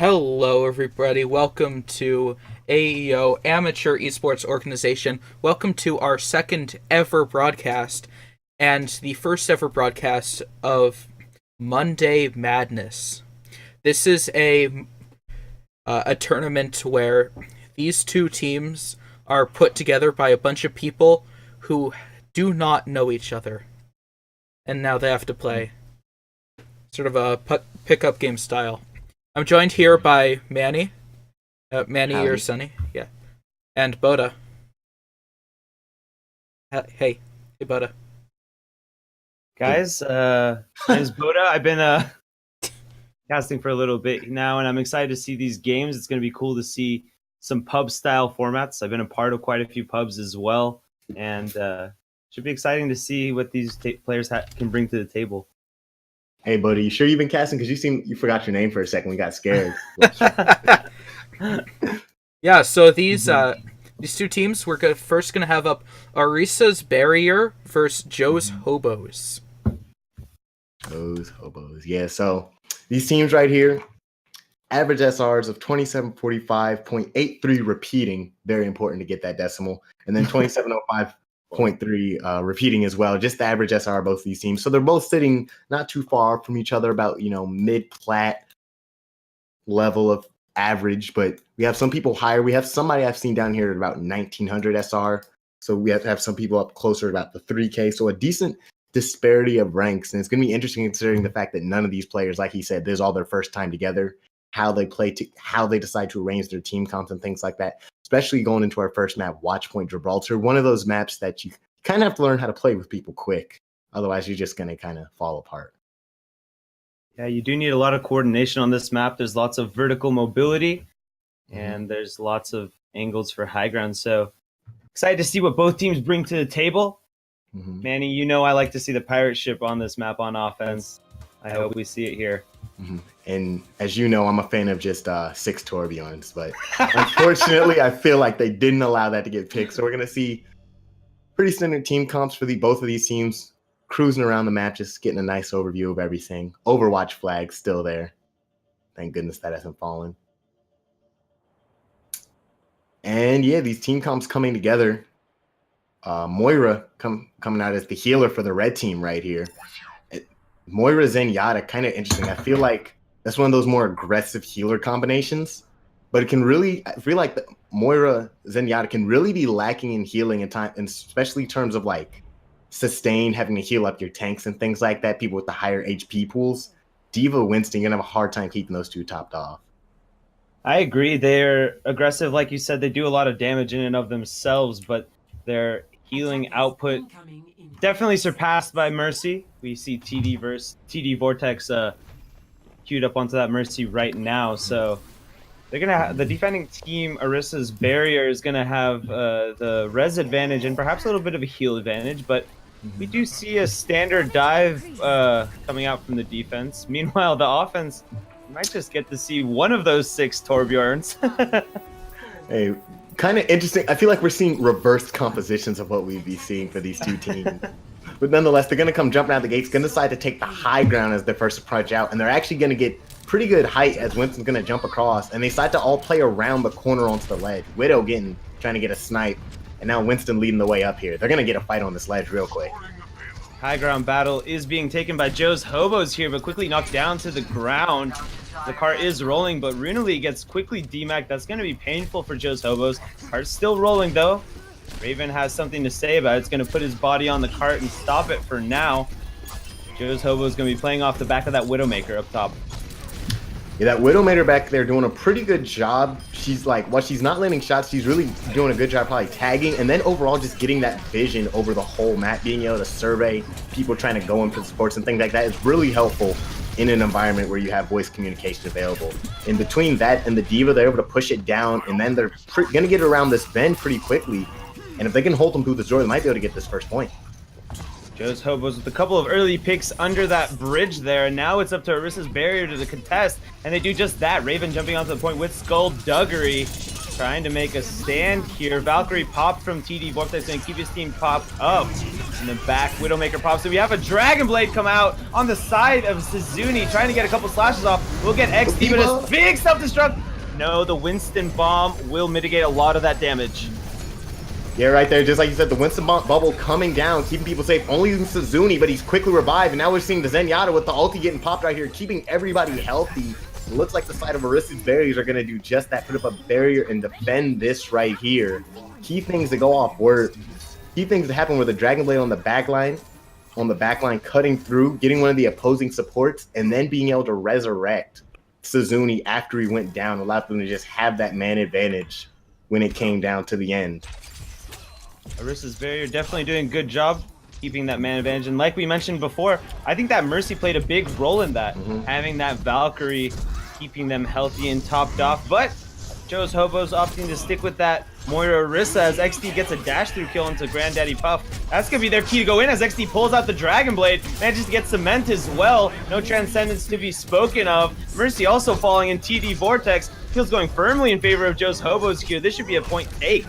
Hello, everybody. Welcome to AEO, Amateur Esports Organization. Welcome to our second ever broadcast and the first ever broadcast of Monday Madness. This is a tournament where these two teams are put together by a bunch of people who do not know each other, and now they have to play sort of a pickup game style. I'm joined here by Manny. Manny or Howdy. Sunny. Yeah. And Boda. Hey, Boda. Guys, my name's Boda. I've been casting for a little bit now, and I'm excited to see these games. It's going to be cool to see some pub-style formats. I've been a part of quite a few pubs as well, and should be exciting to see what these players can bring to the table. Hey, buddy, you sure you've been casting? Because you forgot your name for a second. We got scared. Yeah, so these two teams, we're first going to have up Arisa's Barrier versus Joe's Hobos. Those hobos. Yeah, so these teams right here, average SRs of 2745.83 repeating. Very important to get that decimal. And then 2705.3 repeating as well. Just the average SR of both these teams. So they're both sitting not too far from each other, about, mid-plat level of average. But we have some people higher. We have somebody I've seen down here at about 1900 SR. So we have to have some people up closer to about the 3K. So a decent disparity of ranks. And it's going to be interesting considering the fact that none of these players, like he said, this is all their first time together. How they play, how they decide to arrange their team comps and things like that. Especially going into our first map, Watchpoint Gibraltar, one of those maps that you kind of have to learn how to play with people quick. Otherwise, you're just going to kind of fall apart. Yeah, you do need a lot of coordination on this map. There's lots of vertical mobility, and there's lots of angles for high ground. So excited to see what both teams bring to the table. Manny, I like to see the pirate ship on this map on offense. I hope we see it here. And as you know, I'm a fan of just 6 Tourbillons, but unfortunately, I feel like they didn't allow that to get picked. So we're going to see pretty standard team comps for both of these teams, cruising around the map, just getting a nice overview of everything. Overwatch flag still there. Thank goodness that hasn't fallen. And yeah, these team comps coming together. Moira coming out as the healer for the red team right here. Moira Zenyatta, kind of interesting. I feel like that's one of those more aggressive healer combinations, but I feel like the Moira Zenyatta can really be lacking in healing in time, and especially in terms of like sustain, having to heal up your tanks and things like that. People with the higher HP pools, Diva Winston, you're gonna have a hard time keeping those two topped off. I agree. They're aggressive, like you said. They do a lot of damage in and of themselves, but their healing output definitely surpassed by Mercy. We see TD Vortex queued up onto that Mercy right now. So they're gonna the defending team, Arisa's Barrier, is gonna have the res advantage and perhaps a little bit of a heal advantage. But we do see a standard dive coming out from the defense. Meanwhile, the offense might just get to see one of those 6 Torbjorns. Hey, kind of interesting. I feel like we're seeing reversed compositions of what we'd be seeing for these two teams. But nonetheless, they're going to come jumping out the gates, going to decide to take the high ground as their first approach out, and they're actually going to get pretty good height as Winston's going to jump across, and they decide to all play around the corner onto the ledge. Widow trying to get a snipe, and now Winston leading the way up here. They're going to get a fight on this ledge real quick. High ground battle is being taken by Joe's Hobos here, but quickly knocked down to the ground. The car is rolling, but Runely gets quickly demacked. That's going to be painful for Joe's Hobos. Car's still rolling, though. Raven has something to say about it. It's going to put his body on the cart and stop it for now. Joe's Hobo is going to be playing off the back of that Widowmaker up top. Yeah, that Widowmaker back there doing a pretty good job. She's like, while she's not landing shots, she's really doing a good job probably tagging, and then overall just getting that vision over the whole map, being able to survey people trying to go in for supports and things like that is really helpful in an environment where you have voice communication available. In between that and the Diva, they're able to push it down, and then they're going to get around this bend pretty quickly. And if they can hold them through the door, they might be able to get this first point. Joe's Hobos with a couple of early picks under that bridge there. And now it's up to Arisa's Barrier to the contest. And they do just that. Raven jumping onto the point with Skullduggery, trying to make a stand here. Valkyrie popped from TD Vortex and keep his team popped up. in the back. Widowmaker pops. So we have a Dragon Blade come out on the side of Suzuni, trying to get a couple slashes off. We'll get XD, but his big self-destruct. No, the Winston Bomb will mitigate a lot of that damage. Yeah, right there, just like you said, the Winston bubble coming down, keeping people safe. Only Suzuni, but he's quickly revived, and now we're seeing the Zenyatta with the ulti getting popped right here, keeping everybody healthy. It looks like the side of Orissa's barriers are going to do just that, put up a barrier and defend this right here. Key things to go off were, key things to happen were the Dragon Blade on the back line, cutting through, getting one of the opposing supports, and then being able to resurrect Suzuni after he went down, allowed them to just have that man advantage when it came down to the end. Orissa's barrier definitely doing a good job keeping that man advantage, and like we mentioned before, I think that Mercy played a big role in that, having that Valkyrie keeping them healthy and topped off. But Joe's Hobos opting to stick with that Moira Orisa as XD gets a dash through kill into Granddaddy Puff. That's gonna be their key to go in as XD pulls out the Dragon Blade, manages to get cement as well. No Transcendence to be spoken of. Mercy also falling in TD Vortex. Kills going firmly in favor of Joe's Hobos here. This should be a point take.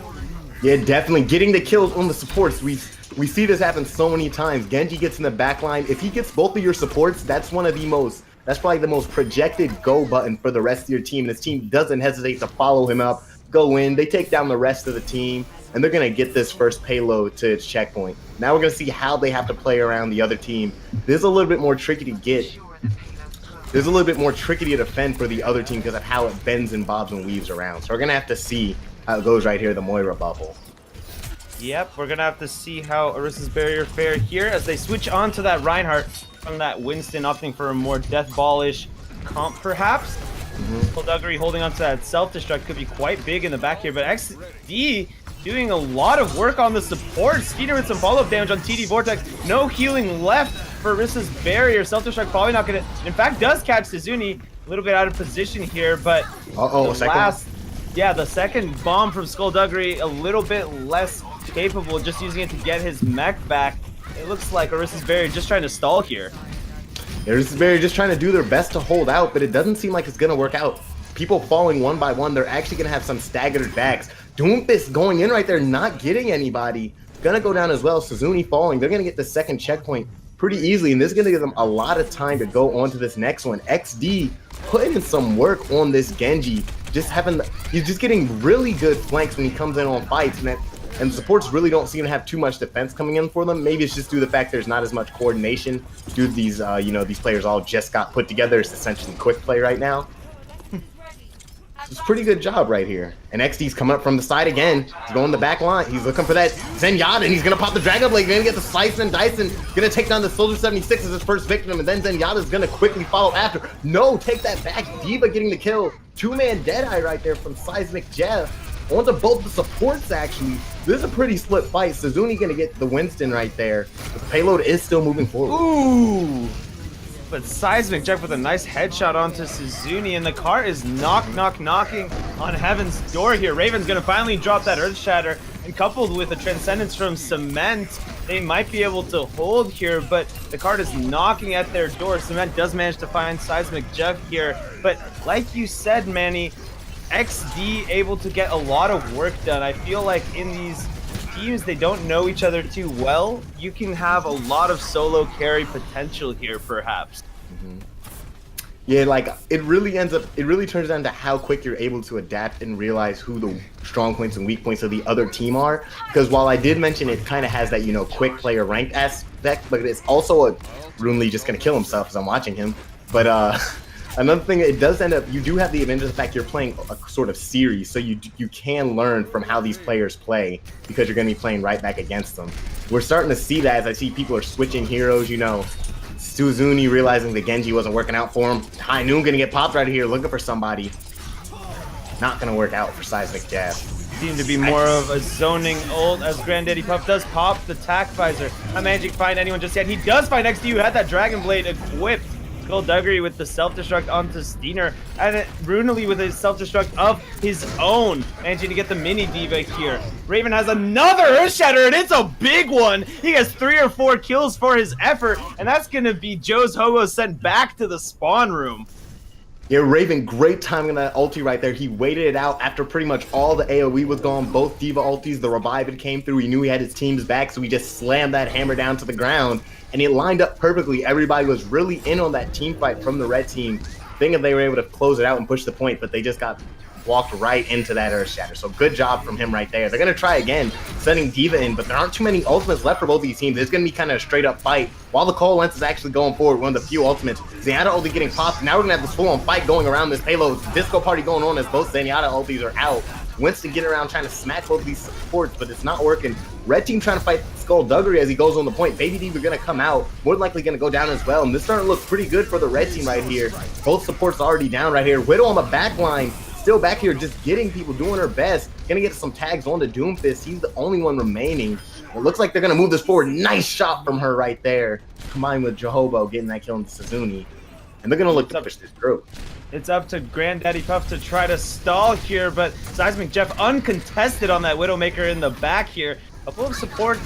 Yeah, definitely getting the kills on the supports. We see this happen so many times. Genji gets in the back line. If he gets both of your supports, that's probably the most projected go button for the rest of your team. This team doesn't hesitate to follow him up, go in, they take down the rest of the team, and they're going to get this first payload to its checkpoint. Now we're going to see how they have to play around the other team. This is a little bit more tricky to get. There's a little bit more tricky to defend for the other team because of how it bends and bobs and weaves around. So we're going to have to see how it goes right here, the Moira bubble. Yep, we're going to have to see how Orissa's barrier fare here as they switch on to that Reinhardt from that Winston, opting for a more death ball-ish comp perhaps. Skullduggery holding onto that self-destruct could be quite big in the back here, but XD doing a lot of work on the support. Skeeter with some follow-up damage on TD Vortex. No healing left for Orissa's barrier. Self-destruct probably not going to, in fact, does catch Suzuni. A little bit out of position here, but the second bomb from Skullduggery, a little bit less capable, just using it to get his mech back. It looks like Orissa's barrier just trying to stall here. Orissa's barrier just trying to do their best to hold out, but it doesn't seem like it's going to work out. People falling one by one, they're actually going to have some staggered backs. Doomfist going in right there, not getting anybody. Going to go down as well. Suzuni falling. They're going to get the second checkpoint pretty easily, and this is going to give them a lot of time to go on to this next one. XD putting in some work on this Genji. He's just getting really good flanks when he comes in on fights, and the supports really don't seem to have too much defense coming in for them. Maybe it's just due to the fact there's not as much coordination due to these, these players all just got put together. It's essentially quick play right now. It's a pretty good job right here. And XD's coming up from the side again. He's going the back line. He's looking for that Zenyatta, and he's going to pop the Dragon Blade. Going to get the slice and dice, and going to take down the Soldier 76 as his first victim, and then Zenyatta's going to quickly follow after. No, take that back. Diva getting the kill. Two-man Deadeye right there from Seismic Jeff. Onto both the supports, actually. This is a pretty split fight. Suzuni going to get the Winston right there. But the payload is still moving forward. Ooh! But Seismic Jeff with a nice headshot onto Suzuni, and the car is knocking on Heaven's door here. Raven's going to finally drop that Earth Shatter, and coupled with a Transcendence from Cement, they might be able to hold here, but the card is knocking at their door. Cement does manage to find Seismic Jeff here, but like you said, Manny, XD able to get a lot of work done. I feel like in these teams, they don't know each other too well. You can have a lot of solo carry potential here, perhaps. Yeah, like it really turns down to how quick you're able to adapt and realize who the strong points and weak points of the other team are. Because while I did mention it kind of has that, quick player ranked aspect, but it's also a Runely just gonna kill himself as I'm watching him. But another thing, it does end up, you do have the advantage of the fact you're playing a sort of series, so you can learn from how these players play because you're going to be playing right back against them. We're starting to see that as I see people are switching heroes, Suzuni realizing the Genji wasn't working out for him. High Noon going to get popped right here, looking for somebody. Not going to work out for Seismic Jab. Seem to be more of a zoning ult as Granddaddy Puff does pop the tack visor. Not managing to find anyone just yet. He does find XD, who had that Dragon Blade equipped. Skullduggery with the self-destruct onto Steiner, and Runely with his self-destruct of his own, managing to get the mini Diva here. Raven has another Earth Shatter, and it's a big one. He has 3 or 4 kills for his effort, and that's going to be Joe's Hobo sent back to the spawn room. Yeah, Raven, great timing on that ulti right there. He waited it out after pretty much all the AoE was gone. Both Diva ultis, the revive it came through. He knew he had his team's back, so he just slammed that hammer down to the ground. And it lined up perfectly. Everybody was really in on that team fight from the red team, thinking they were able to close it out and push the point, but they just got walked right into that Earth Shatter. So good job from him right there. They're going to try again, sending Diva in, but there aren't too many ultimates left for both these teams. It's going to be kind of a straight up fight. While the Coal Lens is actually going forward, one of the few ultimates. Zenyatta ulti getting popped. Now we're going to have this full-on fight going around this payload. Disco party going on as both Zenyatta ultis are out. Winston getting around trying to smack both of these supports, but it's not working. Red team trying to fight Skullduggery as he goes on the point. Baby Diva going to come out, more than likely going to go down as well. And this starting to look pretty good for the red team right here. Both supports already down right here. Widow on the back line, still back here, just getting people, doing her best. Gonna get some tags on to Doomfist. He's the only one remaining. It looks like they're gonna move this forward. Nice shot from her right there, combined with Jehobo getting that kill on Suzuni. And they're gonna look to push this through. It's up to Granddaddy Puff to try to stall here, but Seismic Jeff uncontested on that Widowmaker in the back here. A couple of support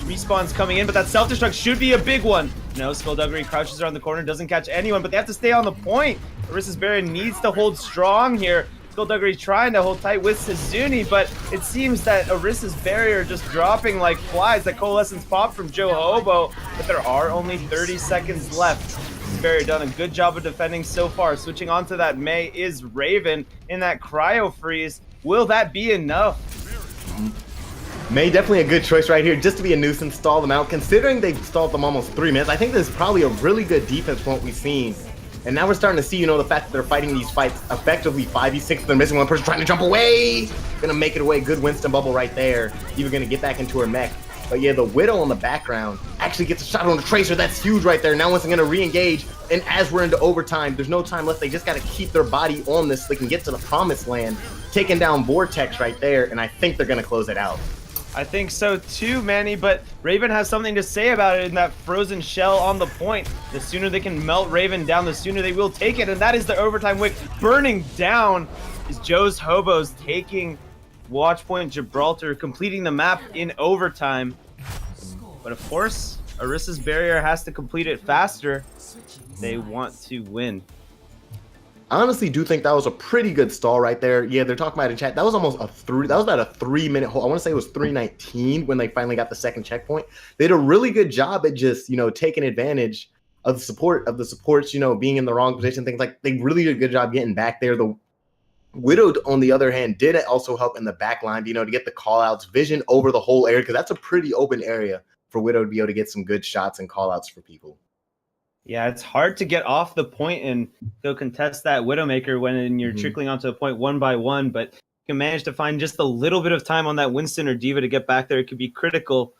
respawns coming in, but that self-destruct should be a big one. No, Skullduggery crouches around the corner, doesn't catch anyone, but they have to stay on the point. Orissa's Barrier needs to hold strong here. Skullduggery trying to hold tight with Suzuni, but it seems that Orissa's Barrier just dropping like flies. That Coalescence pop from Jehobo, but there are only 30 seconds left. Barrier done a good job of defending so far. Switching on to that Mei is Raven in that Cryo Freeze. Will that be enough? Mei definitely a good choice right here, just to be a nuisance, stall them out. Considering they've stalled them almost 3 minutes, I think this is probably a really good defense from what we've seen. And now we're starting to see, you know, the fact that they're fighting these fights effectively 5v6. They're missing one person trying to jump away. Gonna make it away. Good Winston bubble right there. Even gonna get back into her mech. But yeah, the Widow in the background actually gets a shot on the Tracer. That's huge right there. Now Winston gonna re-engage. And as we're into overtime, there's no time left. They just gotta keep their body on this so they can get to the promised land. Taking down Vortex right there. And I think they're gonna close it out. I think so too, Manny, but Raven has something to say about it in that frozen shell on the point. The sooner they can melt Raven down, the sooner they will take it, and that is the overtime wick burning down. Is Joe's Hobos taking Watchpoint Gibraltar, completing the map in overtime. But of course, Orissa's Barrier has to complete it faster. They want to win. I honestly do think that was a pretty good stall right there. Yeah, they're talking about it in chat. That was almost that was about a 3-minute hold. I want to say it was 3:19 when they finally got the second checkpoint. They did a really good job at just, you know, taking advantage of the supports, you know, being in the wrong position, things like they really did a good job getting back there. The Widow, on the other hand, did also help in the back line, you know, to get the call outs, vision over the whole area, because that's a pretty open area for Widow to be able to get some good shots and call outs for people. Yeah, it's hard to get off the point and go contest that Widowmaker when you're trickling onto a point one by one, but you can manage to find just a little bit of time on that Winston or Diva to get back there. It could be critical.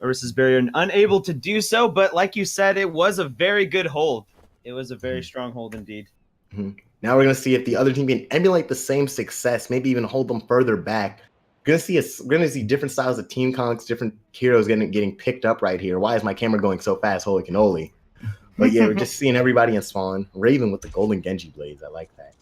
Orissa's Barrier unable to do so, but like you said, it was a very good hold. It was a very strong hold indeed. Now we're going to see if the other team can emulate the same success, maybe even hold them further back. We're going to see different styles of team conks, different heroes getting picked up right here. Why is my camera going so fast? Holy cannoli. But yeah, we're just seeing everybody in spawn. Raven with the golden Genji blades. I like that.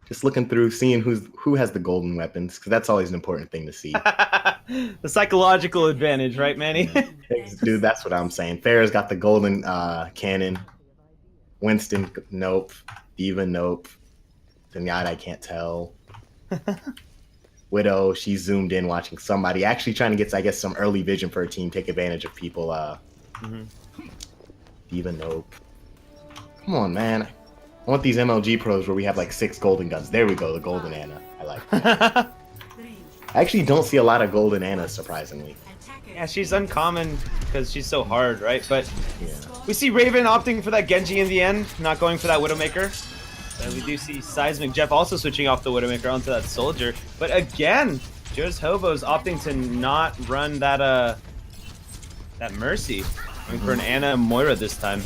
Just looking through, seeing who has the golden weapons, because that's always an important thing to see. The psychological advantage, right, Manny? Dude, that's what I'm saying. Farrah's got the golden cannon. Winston, nope. Diva, nope. Zenyatta, I can't tell. Widow, she's zoomed in watching somebody. Actually trying to get, I guess, some early vision for her team, take advantage of people. Diva, nope. Come on, man. I want these MLG pros where we have like 6 golden guns. There we go, the golden Ana. I like that. I actually don't see a lot of golden Anas, surprisingly. Yeah, she's uncommon because she's so hard, right? But Yeah. we see Raven opting for that Genji in the end, not going for that Widowmaker. And we do see Seismic Jeff also switching off the Widowmaker onto that Soldier. But again, Joe's Hobos opting to not run that that Mercy. Going for an Ana and Moira this time.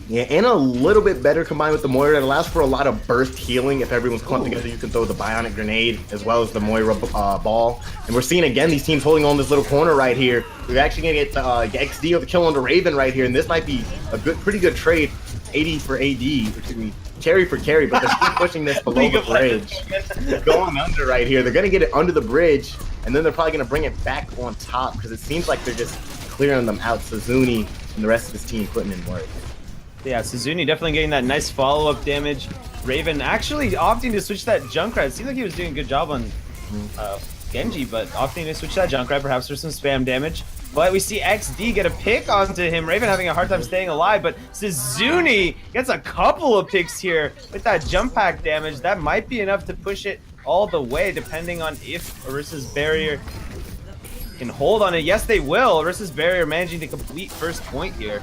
Yeah, Ana a little bit better combined with the Moira. It allows for a lot of burst healing. If everyone's clumped together, you can throw the Bionic Grenade as well as the Moira ball. And we're seeing, again, these teams holding on this little corner right here. We're actually going to get XD of the kill on the Raven right here. And this might be a pretty good trade. 80 for AD, excuse me, carry for carry, but they're still pushing this below the bridge. Going under right here. They're going to get it under the bridge, and then they're probably going to bring it back on top because it seems like they're just clearing them out. Suzuni and the rest of his team putting in work. Yeah, Suzuni definitely getting that nice follow-up damage. Raven actually opting to switch that Junkrat. It seemed like he was doing a good job on Genji, but opting to switch that Junkrat perhaps for some spam damage. But we see XD get a pick onto him. Raven having a hard time staying alive, but Suzuni gets a couple of picks here with that jump pack damage. That might be enough to push it all the way, depending on if Orissa's barrier can hold on it. Yes, they will. Orissa's barrier managing to complete first point here.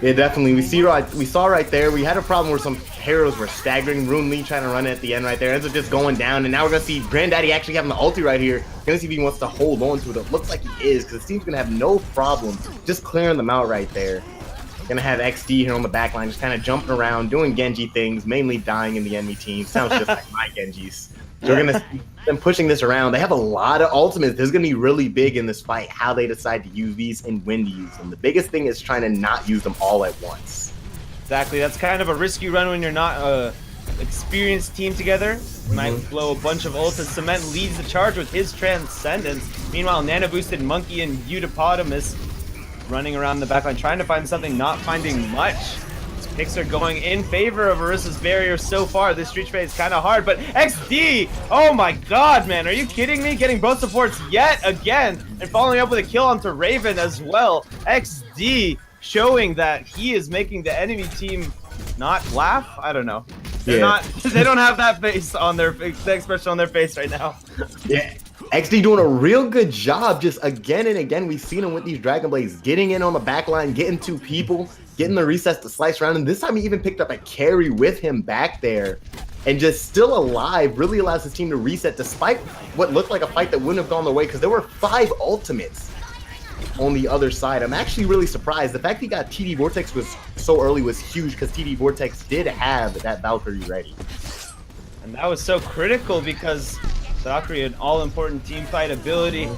Yeah, definitely. We saw right there. We had a problem where some heroes were staggering. Rune Lee trying to run it at the end right there. Ends up just going down. And now we're going to see Granddaddy actually having the ulti right here. Going to see if he wants to hold on to it. It looks like he is, because the team's going to have no problem just clearing them out right there. Going to have XD here on the back line, just kind of jumping around, doing Genji things, mainly dying in the enemy team. Sounds just like my Genjis. So we're going to see them pushing this around. They have a lot of ultimates. This is going to be really big in this fight, how they decide to use these and when to use them. The biggest thing is trying to not use them all at once. Exactly. That's kind of a risky run when you're not a experienced team together. You might blow a bunch of ults, and Cement leads the charge with his Transcendence. Meanwhile, Nano Boosted Monkey and Eudapotamus running around the backline, trying to find something, not finding much. Picks are going in favor of Orissa's barrier so far. This street trade is kind of hard, but XD, oh my god, man, are you kidding me? Getting both supports yet again, and following up with a kill onto Raven as well. XD showing that he is making the enemy team not laugh. I don't know. They're not. They don't have that face on their expression on their face right now. Yeah. XD doing a real good job, just again and again. We've seen him with these Dragon Blades, getting in on the back line, getting two people, getting the resets to slice around, and this time he even picked up a carry with him back there, and just still alive, really allows his team to reset despite what looked like a fight that wouldn't have gone their way, because there were 5 ultimates on the other side. I'm actually really surprised. The fact he got TD Vortex was so early was huge, because TD Vortex did have that Valkyrie ready. And that was so critical because Valkyrie, an all-important team fight ability.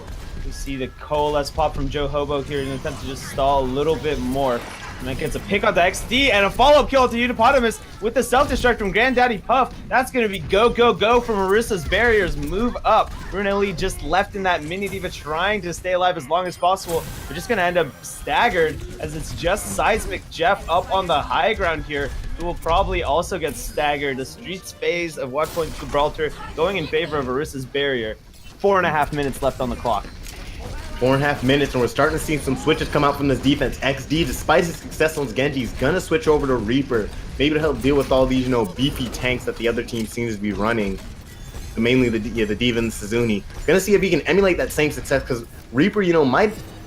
We see the coalesce pop from Joe Hobo here in an attempt to just stall a little bit more. And that gets a pick on the XD and a follow-up kill to Eudapotamus with the self-destruct from Granddaddy Puff. That's going to be go, go, go from Orissa's barriers. Move up. Brunelli just left in that mini diva trying to stay alive as long as possible. We're just going to end up staggered as it's just Seismic Jeff up on the high ground here, who will probably also get staggered. The Streets phase of Watchpoint Gibraltar going in favor of Orissa's barrier. 4.5 minutes left on the clock. 4.5 minutes, and we're starting to see some switches come out from this defense. XD, despite his success on Genji, is gonna switch over to Reaper, maybe to help deal with all these, beefy tanks that the other team seems to be running. Mainly the Diva and the Suzuni. Gonna see if he can emulate that same success, because Reaper,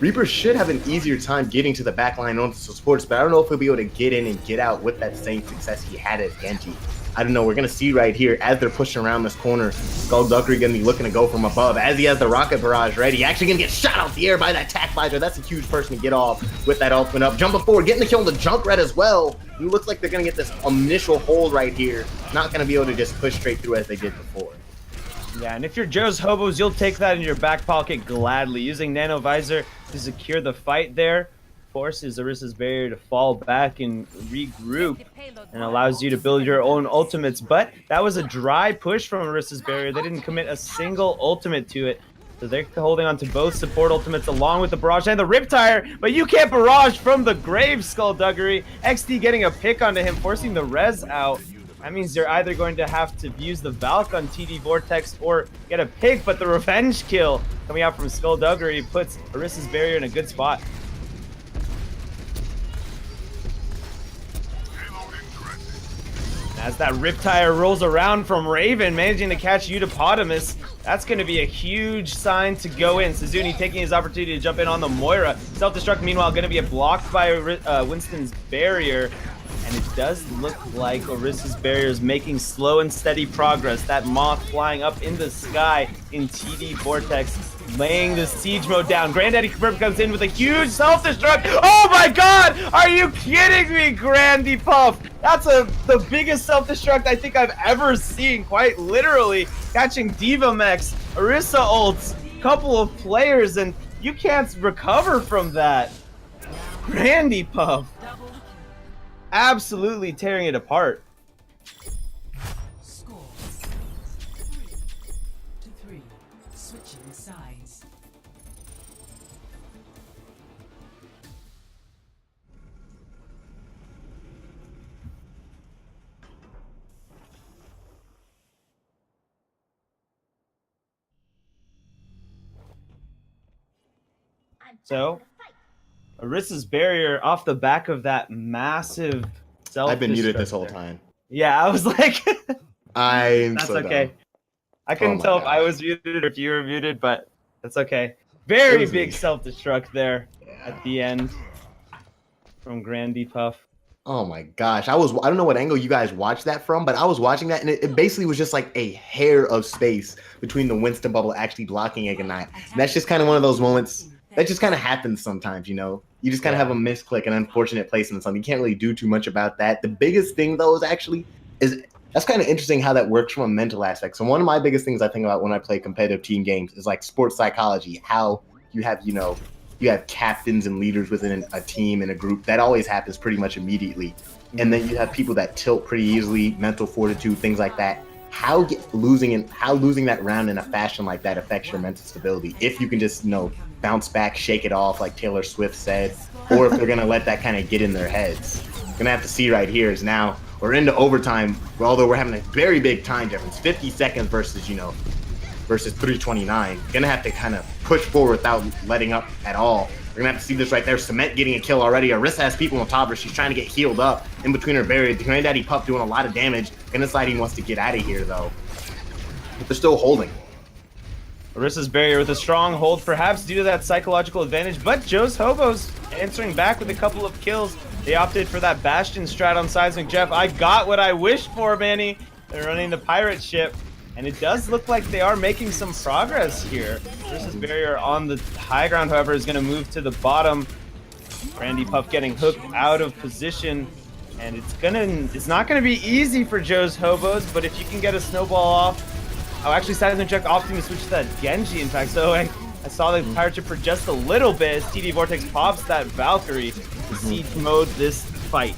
Reaper should have an easier time getting to the back line onto supports, but I don't know if he'll be able to get in and get out with that same success he had at Genji. I don't know. We're going to see right here as they're pushing around this corner. Skullduggery going to be looking to go from above as he has the rocket barrage ready. Actually going to get shot out the air by that tack visor. That's a huge person to get off with that ultimate up. Jumping forward, getting the kill on the Junkrat as well. It looks like they're going to get this initial hold right here. Not going to be able to just push straight through as they did before. Yeah, and if you're Joe's Hobos, you'll take that in your back pocket gladly. Using Nano Visor to secure the fight there forces Orissa's barrier to fall back and regroup and allows you to build your own ultimates. But that was a dry push from Orissa's barrier. They didn't commit a single ultimate to it. So they're holding on to both support ultimates along with the barrage and the Riptire. But you can't barrage from the grave, Skullduggery. XD getting a pick onto him, forcing the res out. That means they're either going to have to use the Valk on TD Vortex or get a pick, but the revenge kill coming out from Skullduggery puts Orissa's barrier in a good spot. As that Riptire rolls around from Raven, managing to catch Eudapotamus, that's going to be a huge sign to go in. Suzuni taking his opportunity to jump in on the Moira. Self-destruct, meanwhile, going to be blocked by Winston's barrier. And it does look like Orissa's barrier is making slow and steady progress. That moth flying up in the sky in TD Vortex, laying the siege mode down. Granddaddy Confirm comes in with a huge self-destruct. Oh my god! Are you kidding me, Grandy Puff? That's the biggest self-destruct I think I've ever seen, quite literally. Catching Diva Mechs, Orissa ults, couple of players, and you can't recover from that. Grandy Puff. Absolutely tearing it apart. Score 3-3. Switching sides. So, Arissa's barrier off the back of that massive self. I've been muted this whole time. Yeah, I was like, I'm that's so okay. dumb. I couldn't my tell if I gosh. was muted or if you were muted, but that's okay. It Very was big me. self-destruct there at the end from Grandy Puff. Oh my gosh. I don't know what angle you guys watched that from, but I was watching that and it basically was just like a hair of space between the Winston bubble actually blocking Ignite. And that's just kind of one of those moments that just kind of happens sometimes, you know. You just kind of have a misclick, an unfortunate placement on something. You can't really do too much about that. The biggest thing though is that's kind of interesting how that works from a mental aspect. So one of my biggest things I think about when I play competitive team games is like sports psychology, how you have, you know, you have captains and leaders within a team and a group. That always happens pretty much immediately. And then you have people that tilt pretty easily, mental fortitude, things like that. How losing that round in a fashion like that affects your mental stability. If you can just, you know, bounce back, shake it off, like Taylor Swift said, or if they're going to let that kind of get in their heads. Going to have to see right here is now we're into overtime, although we're having a very big time difference, 50 seconds versus 329. Gonna have to kind of push forward without letting up at all. We're gonna have to see this right there. Cement getting a kill already. Arissa has people on top of her. She's trying to get healed up in between her barrier. The Granddaddy Pup doing a lot of damage. Gonna wants to get out of here though. But they're still holding. Arissa's barrier with a strong hold, perhaps due to that psychological advantage, but Joe's Hobos answering back with a couple of kills. They opted for that Bastion strat on Seismic Jeff. I got what I wished for, Manny. They're running the pirate ship. And it does look like they are making some progress here. Arissa's barrier on the high ground, however, is going to move to the bottom. Randy Puff getting hooked out of position. And it's not gonna be easy for Joe's Hobos, but if you can get a snowball off. Oh, actually Seismic Jeff opting to switch to that Genji, in fact. So I saw the pirate ship for just a little bit as TD Vortex pops that Valkyrie to siege mode this fight.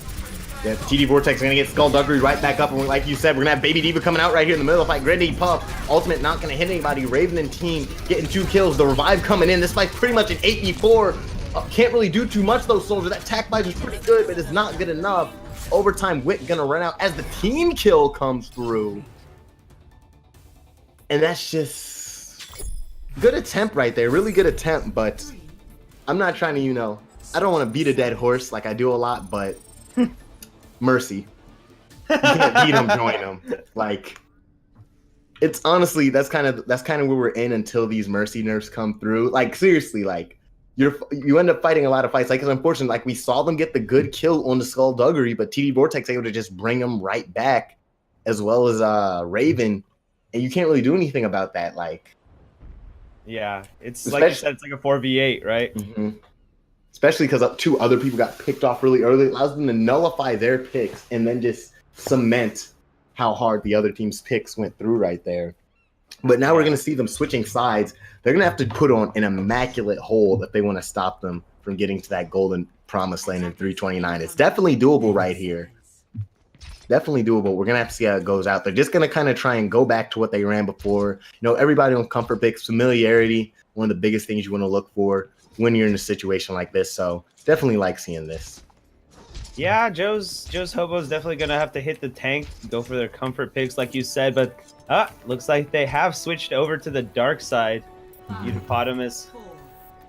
Yeah, TD Vortex is going to get Skullduggery right back up. And like you said, we're going to have Baby Diva coming out right here in the middle of the fight. Grandy Puff, Ultimate not going to hit anybody. Raven and team getting 2 kills. The revive coming in. This fight's pretty much an 8v4. Can't really do too much though, Soldier. That tack fight is pretty good, but it's not good enough. Overtime Wit going to run out as the team kill comes through. And that's just good attempt right there. Really good attempt, but I'm not trying to, you know, I don't want to beat a dead horse like I do a lot, but Mercy. You can't beat him, join him. Like, it's honestly, that's kind of where we're in until these Mercy nerfs come through. Like, seriously, like, you end up fighting a lot of fights. Like, it's unfortunate. Like, we saw them get the good kill on the Skullduggery, but TD Vortex able to just bring them right back, as well as Raven, and you can't really do anything about that. Like, yeah, it's like you said, it's like a 4v8, right? Mm-hmm. Especially because 2 other people got picked off really early. It allows them to nullify their picks and then just cement how hard the other team's picks went through right there. But now we're going to see them switching sides. They're going to have to put on an immaculate hold if they want to stop them from getting to that golden promised land in 329. It's definitely doable right here. Definitely doable. We're going to have to see how it goes out. They're just going to kind of try and go back to what they ran before. You know, everybody on comfort picks, familiarity, one of the biggest things you want to look for when you're in a situation like this. So definitely like seeing this. Yeah, Joe's Hobo's definitely gonna have to hit the tank, go for their comfort picks like you said, but looks like they have switched over to the dark side. Eupotamus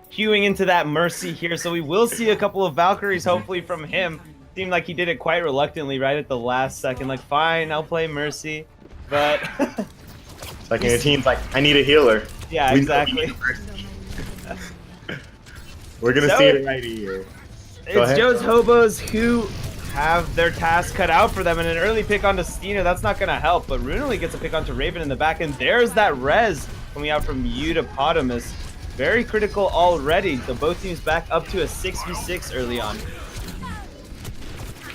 queuing into that Mercy here, so we will see a couple of Valkyries hopefully from him. Seemed like he did it quite reluctantly right at the last second, like, fine, I'll play Mercy, but it's like your team's like, I need a healer. Yeah, exactly. We're gonna see it right here. It's Joe's Hobos who have their task cut out for them, and an early pick onto Stina, that's not gonna help, but Runely gets a pick onto Raven in the back, and there's that res coming out from Eupotamus. Very critical already. So both teams back up to a 6v6 early on.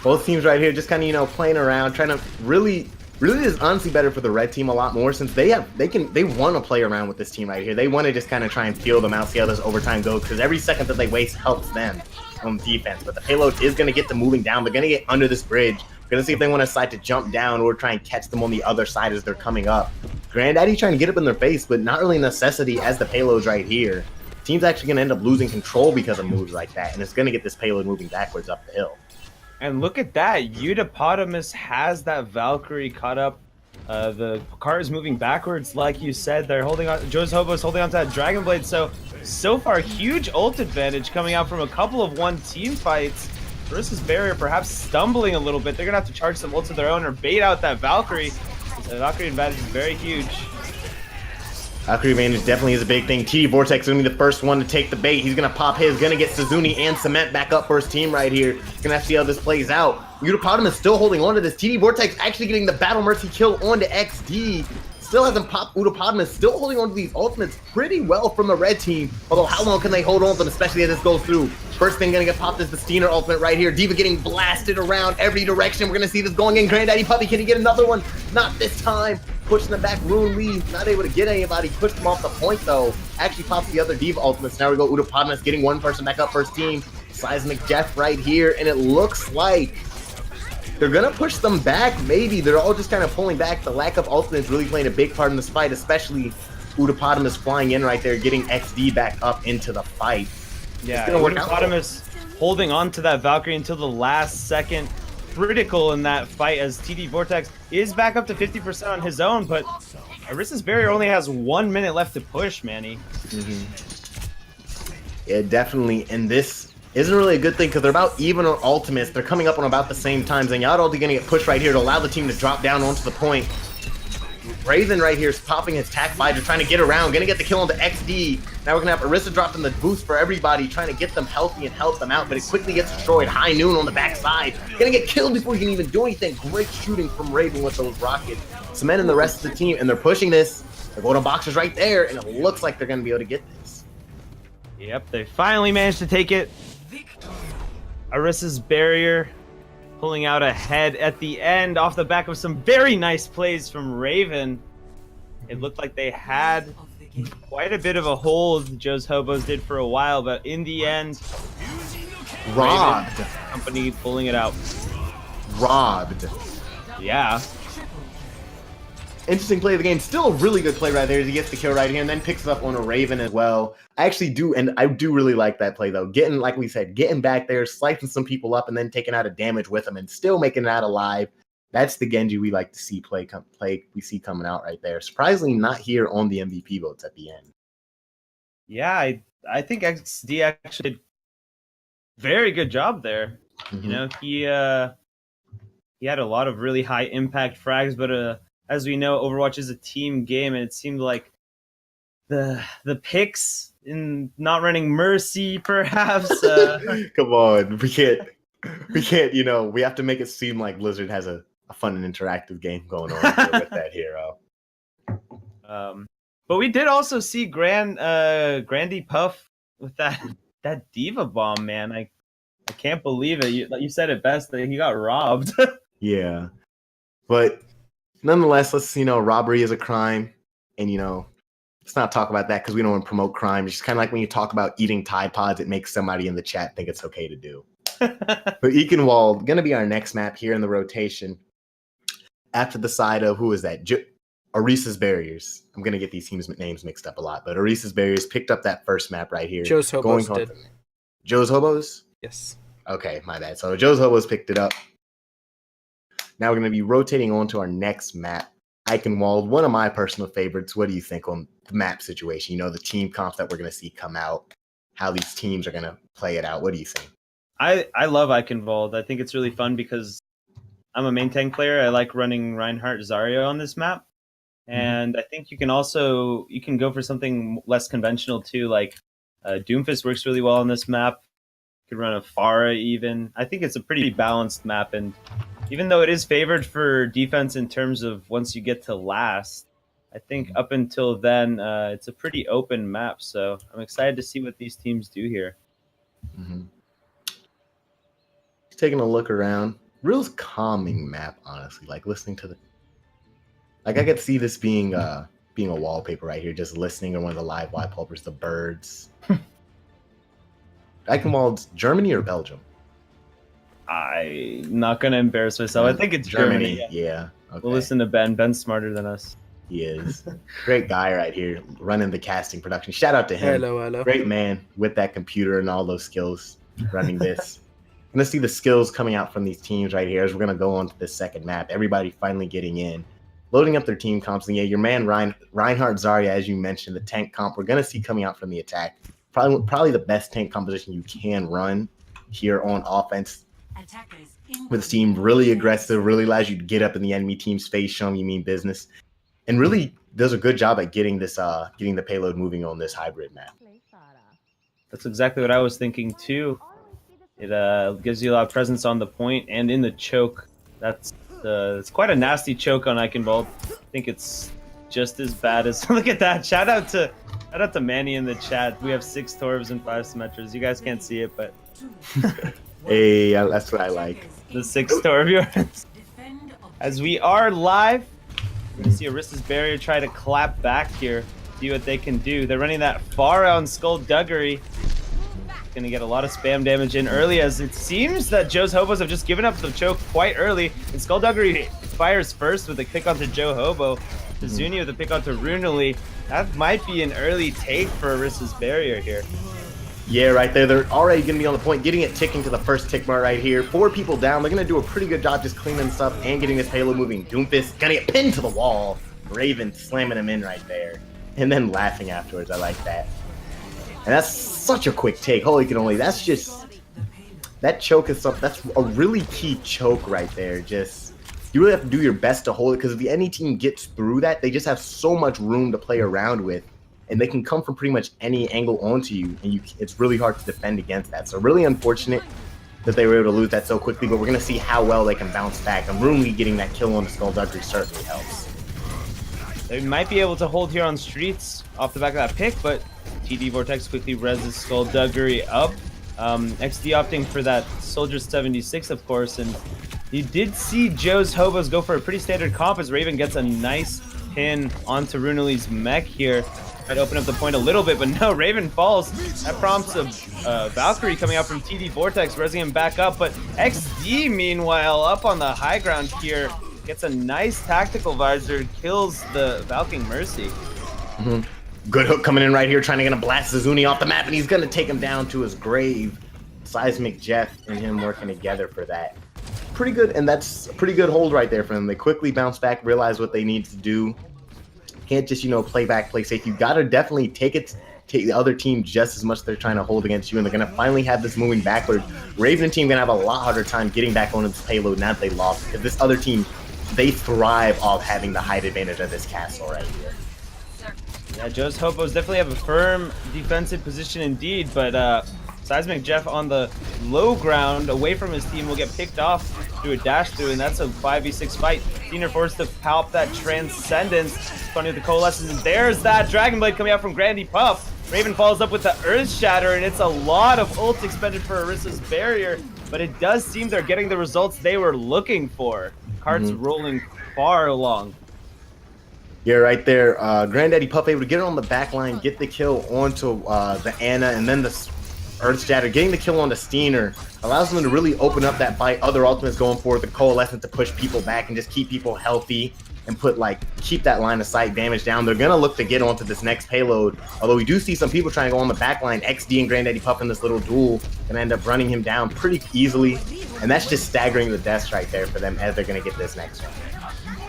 Both teams right here just kind of, you know, playing around, trying to really is honestly better for the red team a lot more since they want to play around with this team right here. They want to just kind of try and feel them out, see how this overtime goes, because every second that they waste helps them on defense. But the payload is going to get them moving down. They're going to get under this bridge. We're going to see if they want to decide to jump down or try and catch them on the other side as they're coming up. Granddaddy trying to get up in their face, but not really a necessity as the payload's right here. Team's actually going to end up losing control because of moves like that, and it's going to get this payload moving backwards up the hill. And look at that. Eupotamus has that Valkyrie caught up. The car is moving backwards, like you said. They're holding on. Joe's Hobo's holding on to that Dragon Blade. So so far, huge ult advantage coming out from a couple of one-team fights. Versus Barrier perhaps stumbling a little bit. They're going to have to charge some ults of their own or bait out that Valkyrie. The Valkyrie advantage is very huge. Valkyrie advantage definitely is a big thing. TD Vortex is going to be the first one to take the bait. He's going to pop his, going to get Suzuni and Cement back up for his team right here. Going to have to see how this plays out. Utopotamus still holding on to this. TD Vortex actually getting the Battle Mercy kill onto XD. Still hasn't popped Utopotamus, still holding on to these ultimates pretty well from the red team. Although how long can they hold on to them, especially as this goes through? First thing gonna get popped is the Steiner ultimate right here. D.Va getting blasted around every direction. We're gonna see this going in. Granddaddy Puppy, can he get another one? Not this time. Pushing them back. Rune Lee not able to get anybody. Pushed him off the point though. Actually pops the other D.Va ultimates. Now we go Utopotamus getting one person back up first team. Seismic Jeff right here, and it looks like they're gonna push them back, maybe. They're all just kind of pulling back. The lack of ultimates really playing a big part in this fight, especially Utopotamus flying in right there, getting XD back up into the fight. Yeah, Utopotamus holding on to that Valkyrie until the last second. Critical in that fight as TD Vortex is back up to 50% on his own, but Orisa's Barrier only has 1 minute left to push, Manny. Yeah, definitely. And this isn't really a good thing because they're about even on ultimates. They're coming up on about the same time. Zenyatta ulti gonna get pushed right here to allow the team to drop down onto the point. Raven right here is popping his tac fighter, trying to get around, gonna get the kill onto XD. Now we're gonna have Orisa dropping the boost for everybody, trying to get them healthy and help them out, but it quickly gets destroyed. High Noon on the backside, gonna get killed before he can even do anything. Great shooting from Raven with those rockets. Cement and the rest of the team, and they're pushing this. They're going to boxers right there, and it looks like they're gonna be able to get this. Yep, they finally managed to take it. Orisa's Barrier pulling out ahead at the end off the back of some very nice plays from Raven. It looked like they had quite a bit of a hold, Joe's Hobos did for a while, but in the end, Robbed. Raven company pulling it out. Robbed. Yeah. Interesting play of the game. Still a really good play right there as he gets the kill right here and then picks it up on a Raven as well. I actually do, and I do really like that play though. Getting, like we said, getting back there, slicing some people up and then taking out a damage with them and still making it out alive. That's the Genji we like to see play we see coming out right there. Surprisingly not here on the MVP votes at the end. Yeah, I think XD actually did very good job there. You know, he had a lot of really high impact frags, but as we know, Overwatch is a team game, and it seemed like the picks in not running Mercy, perhaps. Come on, we can't. You know, we have to make it seem like Blizzard has a fun and interactive game going on here with that hero. But we did also see Grandy Puff with that D.Va bomb, man. I can't believe it. You said it best that he got robbed. Yeah, but nonetheless, robbery is a crime, and let's not talk about that because we don't want to promote crime. It's just kind of like when you talk about eating Tide Pods, it makes somebody in the chat think it's okay to do. But Ekenwald gonna be our next map here in the rotation. After the side of who is that? Orisa's Barriers. I'm gonna get these teams' names mixed up a lot, but Orisa's Barriers picked up that first map right here. Joe's Hobos did. Joe's Hobos? Yes. Okay, my bad. So Joe's Hobos picked it up. Now we're gonna be rotating on to our next map. Eichenwald, one of my personal favorites. What do you think on the map situation? The team comps that we're gonna see come out, how these teams are gonna play it out. What do you think? I love Eichenwald. I think it's really fun because I'm a main tank player. I like running Reinhardt Zarya on this map. And I think you can go for something less conventional too, like Doomfist works really well on this map. You could run a Pharah even. I think it's a pretty balanced map, and even though it is favored for defense in terms of once you get to last, I think up until then, it's a pretty open map. So I'm excited to see what these teams do here. Taking a look around, real calming map, honestly. Like listening to I could see this being a wallpaper right here, just listening to one of the live wallpapers, the birds. Eichenwald's Germany or Belgium? I'm not gonna embarrass myself. I think it's Germany. Yeah. Okay. We'll listen to Ben. Ben's smarter than us. He is. Great guy right here, running the casting production. Shout out to him. Hello. Great man with that computer and all those skills running this. Gonna see the skills coming out from these teams right here as we're gonna go on to this second map. Everybody finally getting in, loading up their team comps. And yeah, your man Reinhardt Zarya, as you mentioned, the tank comp we're gonna see coming out from the attack. probably the best tank composition you can run here on offense. With this team really aggressive, really allows you to get up in the enemy team's face, show them you mean business, and really does a good job at getting the payload moving on this hybrid map. That's exactly what I was thinking too. It gives you a lot of presence on the point and in the choke. It's quite a nasty choke on Eichenwald. I think it's just as bad as look at that. Shout out to Manny in the chat. We have 6 Torvs and 5 Symmetras. You guys can't see it, but hey, that's what I like. The 6 Torv. As we are live, we're gonna see Orisa's Barrier try to clap back here, see what they can do. They're running that far on Skullduggery. Gonna get a lot of spam damage in early, as it seems that Joe's Hobos have just given up the choke quite early, and Skullduggery fires first with a pick onto Joe Hobo. Zuni with a pick onto Runely. That might be an early take for Orisa's Barrier here. Yeah, right there. They're already going to be on the point, getting it ticking to the first tick mark right here. 4 people down. They're going to do a pretty good job just cleaning this up and getting this payload moving. Doomfist going to get pinned to the wall. Raven slamming him in right there. And then laughing afterwards. I like that. And that's such a quick take. Holy cannoli. That's just... That choke is something... That's a really key choke right there. Just... You really have to do your best to hold it, because if any team gets through that, they just have so much room to play around with. And they can come from pretty much any angle onto you, and it's really hard to defend against that. So really unfortunate that they were able to lose that so quickly, but we're going to see how well they can bounce back. And Runely getting that kill on the Skullduggery certainly helps. They might be able to hold here on Streets off the back of that pick, but TD Vortex quickly reses Skullduggery up. XD opting for that Soldier 76, of course, and you did see Joe's Hobos go for a pretty standard comp as Raven gets a nice pin onto Runely's mech here. Try to open up the point a little bit, but no, Raven falls. That prompts a Valkyrie coming out from TD Vortex, resing him back up, but XD, meanwhile, up on the high ground here, gets a nice tactical visor, kills the Valking Mercy. Good hook coming in right here, trying to get a blast Zuni off the map, and he's going to take him down to his grave. Seismic Jeff and him working together for that. Pretty good, and that's a pretty good hold right there for them. They quickly bounce back, realize what they need to do. Can't just, play back, play safe. You got to definitely take the other team just as much as they're trying to hold against you, and they're going to finally have this moving backward. Raven team going to have a lot harder time getting back onto this payload now that they lost, because this other team, they thrive off having the height advantage of this castle right here. Yeah, Joe's Hobos definitely have a firm defensive position indeed, but Seismic Jeff on the low ground away from his team will get picked off through a dash through, and that's a 5v6 fight. Diener forced to palp that Transcendence. Funny with the Coalescence, and there's that Dragon Blade coming out from Grandy Puff. Raven follows up with the Earth Shatter, and it's a lot of ult expended for Orisa's Barrier, but it does seem they're getting the results they were looking for. Carts rolling far along. Yeah, right there. Granddaddy Puff able to get it on the back line, get the kill onto the Ana, and then the Earth Shatter. Getting the kill on the Steiner allows them to really open up that fight. Other ultimates going forward, the Coalescence to push people back and just keep people healthy and keep that line of sight damage down. They're going to look to get onto this next payload. Although we do see some people trying to go on the back line. XD and Granddaddy Puff in this little duel and end up running him down pretty easily. And that's just staggering the deaths right there for them as they're going to get this next one.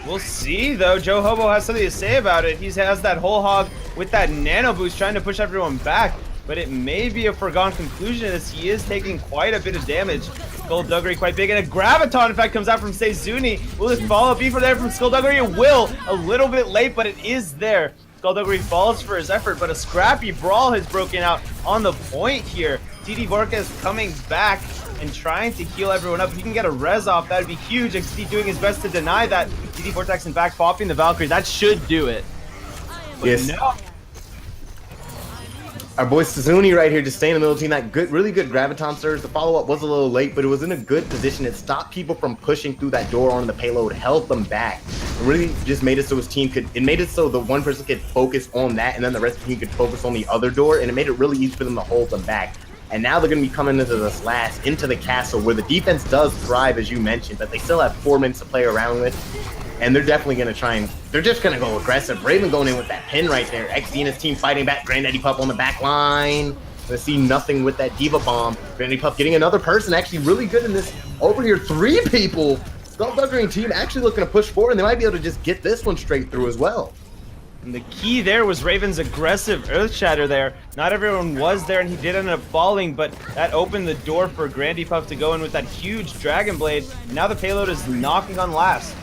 We'll see, though. Joe Hobo has something to say about it. He has that whole hog with that nano boost trying to push everyone back, but it may be a foregone conclusion as he is taking quite a bit of damage. Skullduggery quite big, and a Graviton, in fact, comes out from Seizuni. Will this follow-up be for there from Skullduggery? It will. A little bit late, but it is there. Skullduggery falls for his effort, but a scrappy brawl has broken out on the point here. TD Vortex coming back and trying to heal everyone up. If he can get a res off, that would be huge. XD doing his best to deny that. TD Vortex, in fact, popping the Valkyrie. That should do it. But yes. No. Our boy Suzuni right here just staying in the middle of the team. That really good Graviton surge. The follow-up was a little late, but it was in a good position. It stopped people from pushing through that door onto the payload, held them back. It really just made it so his team it made it so the one person could focus on that, and then the rest of the team could focus on the other door, and it made it really easy for them to hold them back. And now they're going to be coming into this last, into the castle, where the defense does thrive, as you mentioned, but they still have 4 minutes to play around with. And they're definitely going to try and... They're just going to go aggressive. Raven going in with that pin right there. XD and his team fighting back. Granddaddy Pup on the back line. Gonna see nothing with that Diva Bomb. Granddaddy Pup getting another person. Actually really good in this. Over here, 3 people. Skullduggery team actually looking to push forward, and they might be able to just get this one straight through as well. And the key there was Raven's aggressive Earth Shatter there. Not everyone was there, and he did end up falling, but that opened the door for Grandy Puff to go in with that huge Dragon Blade. Now the payload is knocking on last.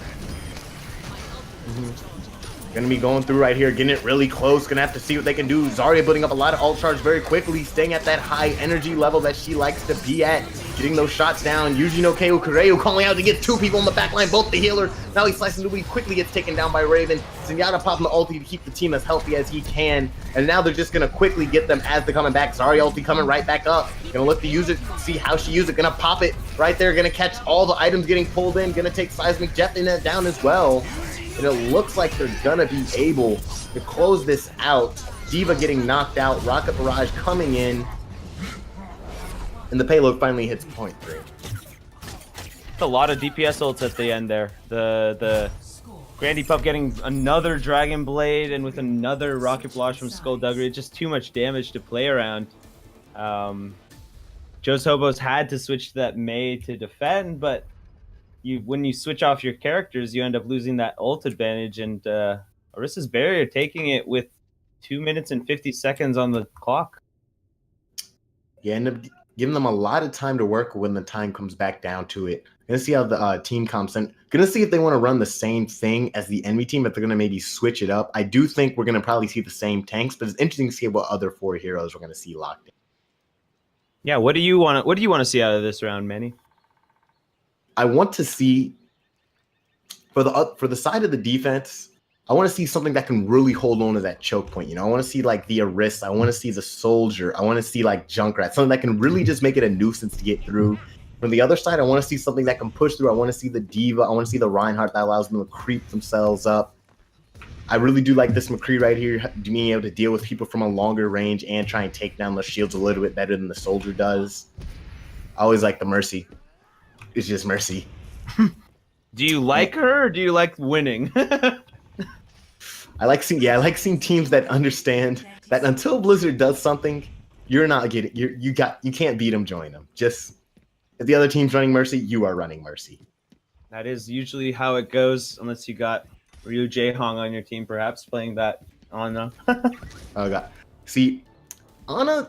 Gonna be going through right here, getting it really close. Gonna have to see what they can do. Zarya building up a lot of ult charge very quickly, staying at that high energy level that she likes to be at. Getting those shots down. Yuji no Keo Kureo calling out to get 2 people in the backline, both the healer. Now he's slicing the weed, quickly gets taken down by Raven. Zenyatta popping the ulti to keep the team as healthy as he can. And now they're just gonna quickly get them as they're coming back. Zarya ulti coming right back up. Gonna look to use it, see how she uses it. Gonna pop it right there. Gonna catch all the items getting pulled in. Gonna take Seismic Jet in that down as well. And it looks like they're gonna be able to close this out. D.Va getting knocked out, Rocket Barrage coming in, and the payload finally hits point 3. A lot of DPS ults at the end there. The Grandy Pup getting another Dragon Blade and with another Rocket Barrage from Skullduggery. Just too much damage to play around. Joe's Hobos had to switch to that Mei to defend, but when you switch off your characters, you end up losing that ult advantage, and Orissa's Barrier taking it with 2 minutes and 50 seconds on the clock. You end up giving them a lot of time to work when the time comes back down to it. Gonna see how the team comps and gonna see if they want to run the same thing as the enemy team, if they're gonna maybe switch it up. I do think we're gonna probably see the same tanks, but it's interesting to see what other 4 heroes we're gonna see locked in. Yeah, what do you want to see out of this round, Manny? I want to see for the side of the defense, I want to see something that can really hold on to that choke point. I want to see like the Orisa, I want to see the Soldier, I want to see like Junkrat, something that can really just make it a nuisance to get through. From the other side, I want to see something that can push through. I want to see the D.Va, I want to see the Reinhardt that allows them to creep themselves up. I really do like this McCree right here, being able to deal with people from a longer range and try and take down the shields a little bit better than the Soldier does. I always like the Mercy. It's just Mercy. Do you like her or do you like winning? I like seeing teams that understand that until Blizzard does something, you're not getting you can't beat them, join them. Just if the other team's running Mercy, you are running Mercy. That is usually how it goes, unless you got Ryu Jaehong on your team, perhaps playing that Ana. Oh god. See, Ana's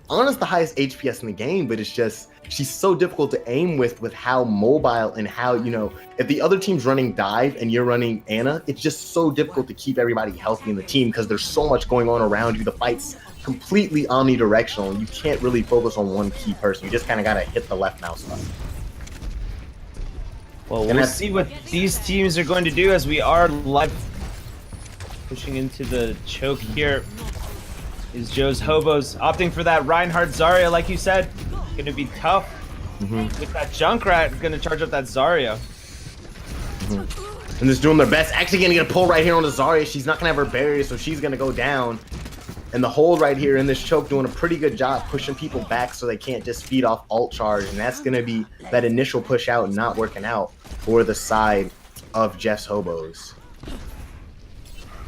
the highest HPS in the game, but it's just she's so difficult to aim with how mobile and how, if the other team's running dive and you're running Ana, it's just so difficult to keep everybody healthy in the team because there's so much going on around you. The fight's completely omnidirectional and you can't really focus on one key person. You just kind of got to hit the left mouse button. Well, we'll see what these teams are going to do as we are live pushing into the choke here. Is Joe's Hobos opting for that Reinhardt Zarya, like you said? Going to be tough. With that Junkrat going to charge up that Zarya. And just doing their best. Actually going to get a pull right here on the Zarya. She's not going to have her barrier, so she's going to go down. And the hold right here in this choke doing a pretty good job pushing people back so they can't just feed off ult charge. And that's going to be that initial push out not working out for the side of Jeff's Hobos.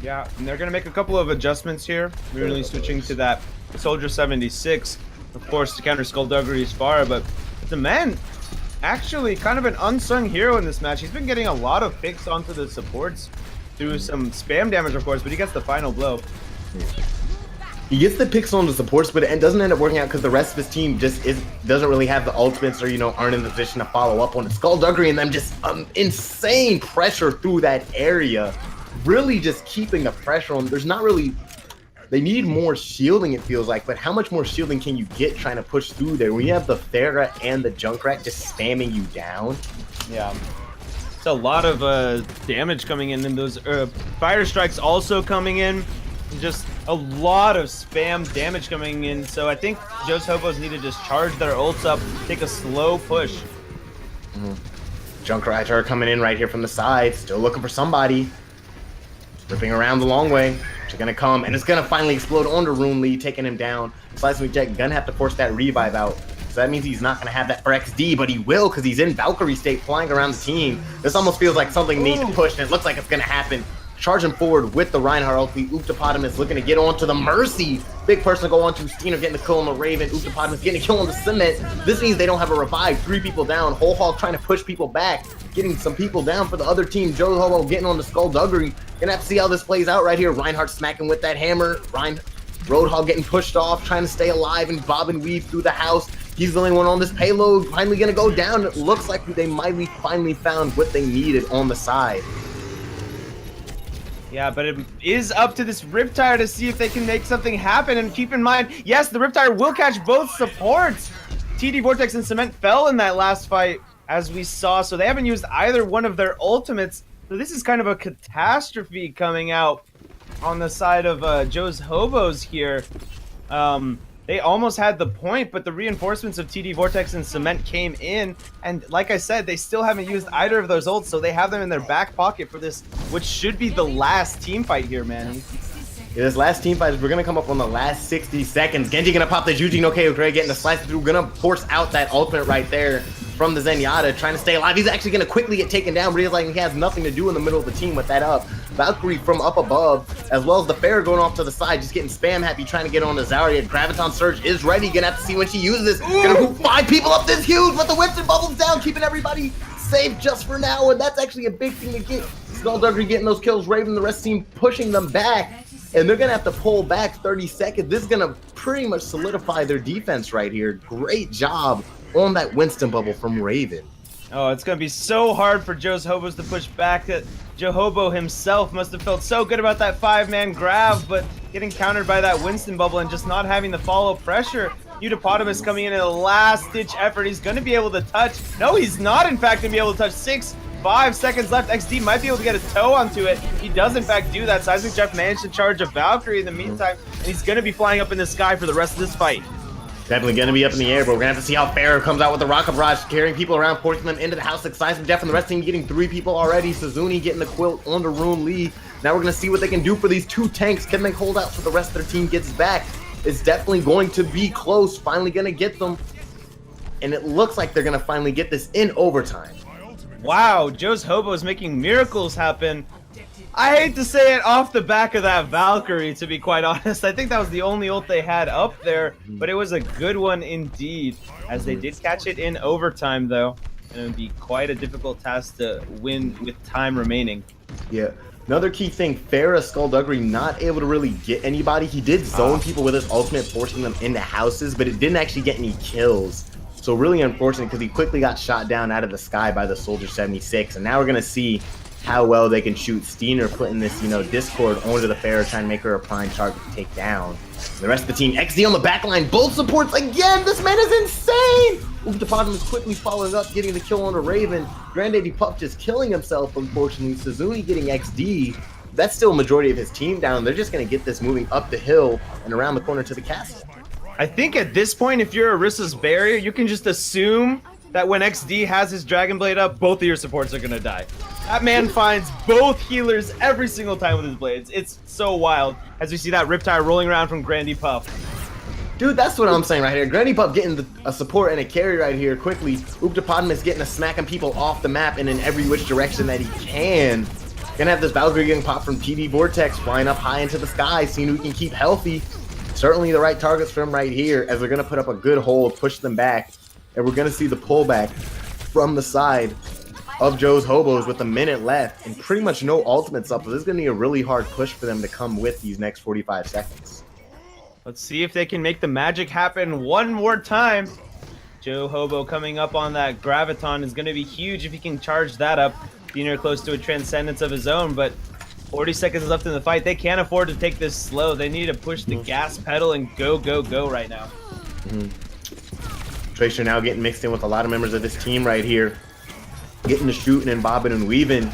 Yeah, and they're going to make a couple of adjustments here. We're really switching to that Soldier 76, of course, to counter Skullduggery's Pharah, but the man actually kind of an unsung hero in this match. He's been getting a lot of picks onto the supports through some spam damage, of course, but he gets the final blow. He gets the picks on the supports, but it doesn't end up working out because the rest of his team just doesn't really have the ultimates or, aren't in the position to follow up on it. Skullduggery and them just insane pressure through that area. Really just keeping the pressure on. There's not really, they need more shielding, it feels like, but how much more shielding can you get trying to push through there when you have the Pharah and the Junkrat just spamming you down? Yeah, it's a lot of damage coming in, and those fire strikes also coming in. Just a lot of spam damage coming in, so I think Joe's Hobos need to just charge their ults up, take a slow push. Junkrat coming in right here from the side, still looking for somebody. Ripping around the long way. She's gonna come, and it's gonna finally explode onto Rune Lee, taking him down. Seismic Jet gonna have to force that revive out. So that means he's not gonna have that for XD, but he will because he's in Valkyrie state flying around the team. This almost feels like something needs to push, and it looks like it's gonna happen. Charging forward with the Reinhardt ulti. Octopotamus looking to get onto the Mercy. Big person to go onto. Steiner getting the kill on the Raven. Octopotamus getting a kill on the Cement. This means they don't have a revive. 3 people down. Whole Hog trying to push people back. Getting some people down for the other team. Joe Hobo getting on the Skullduggery. Gonna have to see how this plays out right here. Reinhardt smacking with that hammer. Roadhog getting pushed off, trying to stay alive and bob and weave through the house. He's the only one on this payload. Finally gonna go down. It looks like they might be finally found what they needed on the side. Yeah, but it is up to this Riptire to see if they can make something happen. And keep in mind, yes, the Riptire will catch both supports. TD Vortex and Cement fell in that last fight, as we saw, so they haven't used either one of their ultimates. So this is kind of a catastrophe coming out on the side of Joe's Hobos here. They almost had the point, but the reinforcements of TD Vortex and Cement came in, and like I said, they still haven't used either of those ults, so they have them in their back pocket for this, which should be the last team fight here, man. Yeah, this last team fight, we're gonna come up on the last 60 seconds. Genji gonna pop the Juji no KO Gray, getting the slice through, gonna force out that ultimate right there from the Zenyatta, trying to stay alive. He's actually gonna quickly get taken down, realizing he has nothing to do in the middle of the team with that up. Valkyrie from up above, as well as the Fair going off to the side, just getting spam happy, trying to get on the Zarya. Graviton Surge is ready, gonna have to see when she uses this. Gonna move 5 people up this huge, but the Winston bubbles down, keeping everybody safe just for now, and that's actually a big thing to get. Skullduggery getting those kills, Raven, the rest of the team pushing them back, and they're gonna have to pull back 30 seconds. This is gonna pretty much solidify their defense right here. Great job on that Winston bubble from Raven. Oh, it's going to be so hard for Joe's Hobos to push back. That Joe Hobo himself must have felt so good about that 5-man grab, but getting countered by that Winston bubble and just not having the follow pressure. Eudapotamus coming in a last-ditch effort. He's going to be able to touch. No, he's not, in fact, going to be able to touch. 5 seconds left. XD might be able to get a toe onto it. He does, in fact, do that. Seismic Jeff managed to charge a Valkyrie in the meantime, and he's going to be flying up in the sky for the rest of this fight. Definitely going to be up in the air, but we're going to have to see how Pharaoh comes out with the Rocket Barrage, carrying people around, forcing them into the house. Like Seismic Jeff and the rest of the team getting 3 people already. Suzuni getting the quilt on the Rune Lee. Now we're going to see what they can do for these 2 tanks. Can they hold out for the rest of their team gets back? It's definitely going to be close. Finally going to get them. And it looks like they're going to finally get this in overtime. Wow, Joe's Hobo is making miracles happen. I hate to say it off the back of that Valkyrie, to be quite honest. I think that was the only ult they had up there, but it was a good one indeed, as they did catch it in overtime, though. And it would be quite a difficult task to win with time remaining. Yeah. Another key thing, Farah Skullduggery not able to really get anybody. He did zone people with his ultimate, forcing them into houses, but it didn't actually get any kills. So really unfortunate, because he quickly got shot down out of the sky by the Soldier 76. And now we're going to see how well they can shoot. Steiner putting this, Discord onto the Pharaoh, trying to make her a prime target to take down. The rest of the team, XD on the back line, both supports again. This man is insane. Uftapadam is quickly following up, getting the kill on the Raven. Granddaddy Puff just killing himself, unfortunately. Suzuni getting XD. That's still a majority of his team down. They're just going to get this moving up the hill and around the corner to the castle. I think at this point, if you're Orissa's barrier, you can just assume that when XD has his Dragon Blade up, both of your supports are going to die. That man finds both healers every single time with his blades. It's so wild, as we see that Riptire rolling around from Grandy Puff. Dude, that's what I'm saying right here. Granny Pup getting a support and a carry right here quickly. Uftapadam getting a smacking people off the map and in every which direction that he can. Gonna have this Valkyrie getting popped from TD Vortex, flying up high into the sky, seeing who he can keep healthy. Certainly the right targets for him right here, as they're gonna put up a good hold, push them back, and we're gonna see the pullback from the side of Joe's Hobos with a minute left and pretty much no ultimates up. So this is gonna be a really hard push for them to come with these next 45 seconds. Let's see if they can make the magic happen one more time. Joe Hobo coming up on that Graviton is going to be huge if he can charge that up. Being close to a transcendence of his own, but 40 seconds left in the fight. They can't afford to take this slow. They need to push the gas pedal and go, go, go right now. Tracer now getting mixed in with a lot of members of this team right here. Getting to shooting and bobbing and weaving.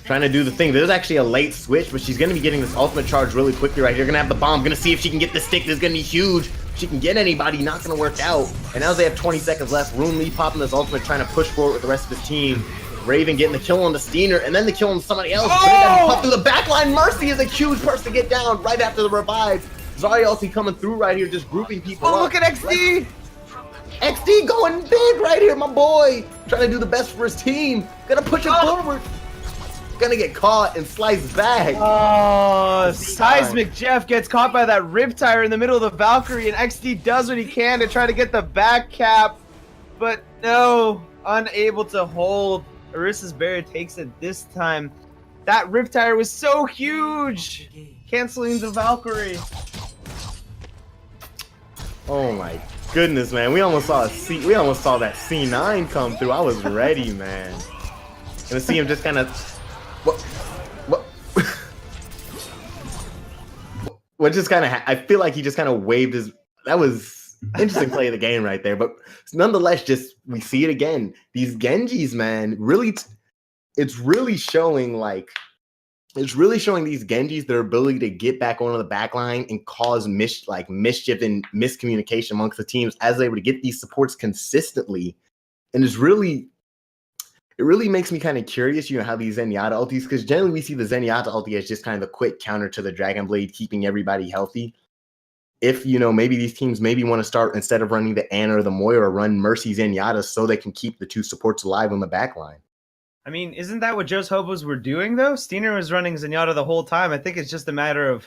Trying to do the thing. There's actually a late switch, but she's going to be getting this ultimate charge really quickly right here. Going to have the bomb. Going to see if she can get the stick. This is going to be huge. If she can get anybody, not going to work out. And now they have 20 seconds left. Rune Lee popping this ultimate, trying to push forward with the rest of his team. Raven getting the kill on the Steiner, and then the kill on somebody else. Put through the backline. Mercy is a huge person to get down right after the revive. Zarya also coming through right here, just grouping people up. Look at XD! XD going big right here, my boy. Trying to do the best for his team. Gonna push it forward. Gonna get caught and sliced back. Oh, Seismic Jeff gets caught by that Riptire in the middle of the Valkyrie, and XD does what he can to try to get the back cap, but no, unable to hold. Orissa's barrier takes it this time. That Riptire was so huge! Canceling the Valkyrie. Oh my goodness, man. We almost saw that C9 come through. I was ready, man. And to see him just kind of what just kind of I feel like he just kind of waved his. That was interesting play of the game right there. But nonetheless, just we see it again. These Genjis, man, really, it's really showing these Genjis their ability to get back onto the back line and cause mischief and miscommunication amongst the teams as they able to get these supports consistently. And it really makes me kind of curious, how these Zenyatta ultis, because generally we see the Zenyatta ulti as just kind of the quick counter to the Dragon Blade, keeping everybody healthy. If, maybe these teams want to start, instead of running the Ana or the Moira, run Mercy Zenyatta so they can keep the two supports alive on the back line. I mean, isn't that what Joe's Hobos were doing, though? Steiner was running Zenyatta the whole time. I think it's just a matter of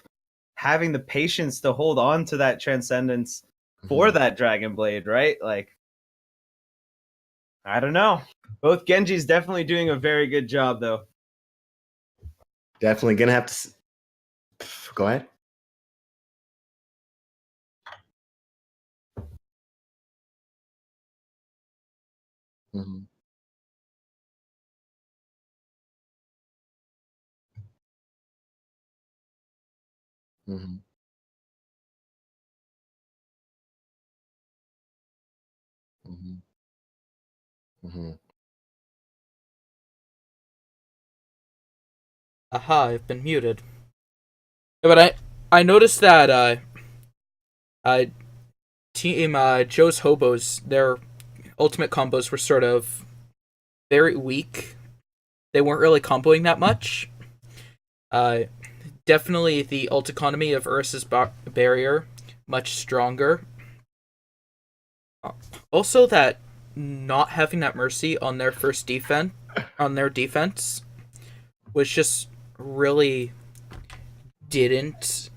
having the patience to hold on to that Transcendence for that Dragon Blade, right? Like, I don't know. Both Genjis definitely doing a very good job, though. Definitely gonna have to go ahead. Mm-hmm. Mm-hmm. Mm-hmm. Mm-hmm. Aha, I've been muted. Yeah, but I noticed that team Joe's Hobos, their ultimate combos were sort of very weak. They weren't really comboing that much. Definitely the ult economy of Ursa's barrier much stronger. Also, that not having that Mercy on their defense was just really didn't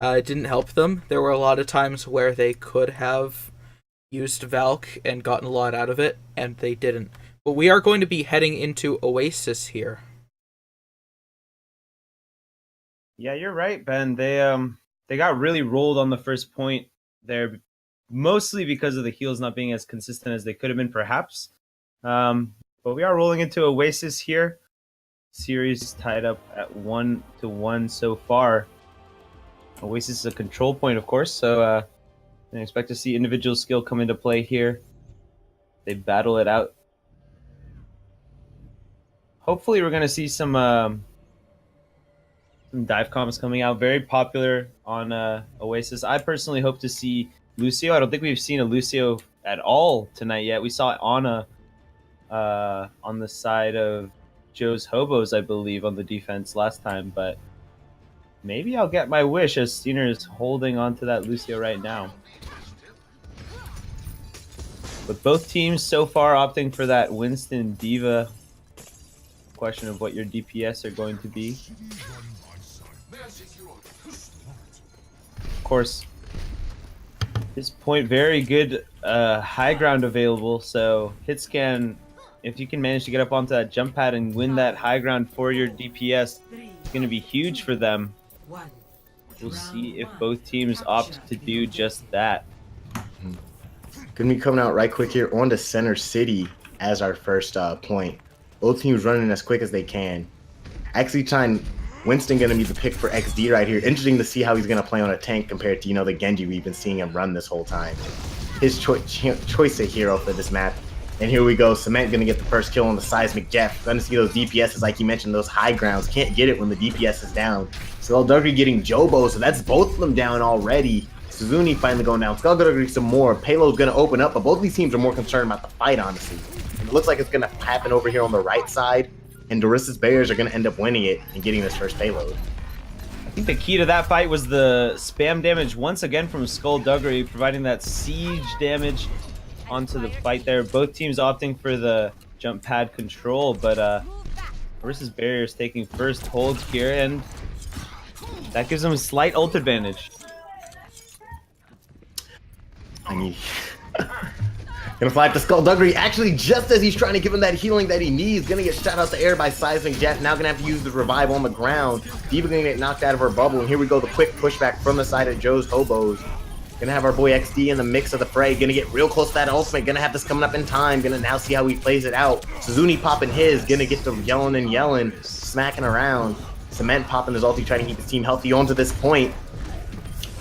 help them. There were a lot of times where they could have used Valk and gotten a lot out of it, and they didn't. But we are going to be heading into Oasis here. Yeah, you're right, Ben. They got really rolled on the first point there, mostly because of the heals not being as consistent as they could have been, perhaps. But we are rolling into Oasis here. Series tied up at 1-1 so far. Oasis is a control point, of course, so I expect to see individual skill come into play here. They battle it out. Hopefully, we're going to see some dive comms coming out. Very popular on Oasis. I personally hope to see Lucio. I don't think we've seen a Lucio at all tonight yet. We saw Ana on the side of Joe's Hobos, I believe, on the defense last time, but maybe I'll get my wish as Steiner is holding on to that Lucio right now. But both teams so far opting for that Winston D.Va. Question of what your DPS are going to be. Of course, at this point, very good high ground available, so hit scan, if you can manage to get up onto that jump pad and win that high ground for your DPS, it's going to be huge for them. We'll see if both teams opt to do just that. Gonna be coming out right quick here on to Center City as our first point. Both teams running as quick as they can. Actually, Winston gonna be the pick for XD right here. Interesting to see how he's gonna play on a tank compared to the Genji we've been seeing him run this whole time. His choice of hero for this map. And here we go. Cement gonna get the first kill on the Seismic Jeff. Gonna see those DPSs, like you mentioned, those high grounds. Can't get it when the DPS is down. Skullduggery getting Jobo, so that's both of them down already. Suzuni finally going down. Skullduggery some more. Payload's gonna open up, but both of these teams are more concerned about the fight, honestly. And it looks like it's gonna happen over here on the right side, and Doris's Bears are gonna end up winning it and getting this first payload. I think the key to that fight was the spam damage once again from Skullduggery, providing that siege damage onto the fight there. Both teams opting for the jump pad control, but Doris's Barrier is taking first holds here, and that gives them a slight ult advantage. I mean, Gonna fly up to Skullduggery. Actually, just as he's trying to give him that healing that he needs, gonna get shot out the air by Seismic Jeff. Now gonna have to use the revive on the ground. Diva gonna get knocked out of her bubble. And here we go, the quick pushback from the side of Joe's Hobos. Gonna have our boy XD in the mix of the fray. Gonna get real close to that ultimate. Gonna have this coming up in time. Gonna now see how he plays it out. Suzuni popping his. Gonna get the yelling and yelling. Smacking around. Cement popping his ulti, trying to keep his team healthy on to this point.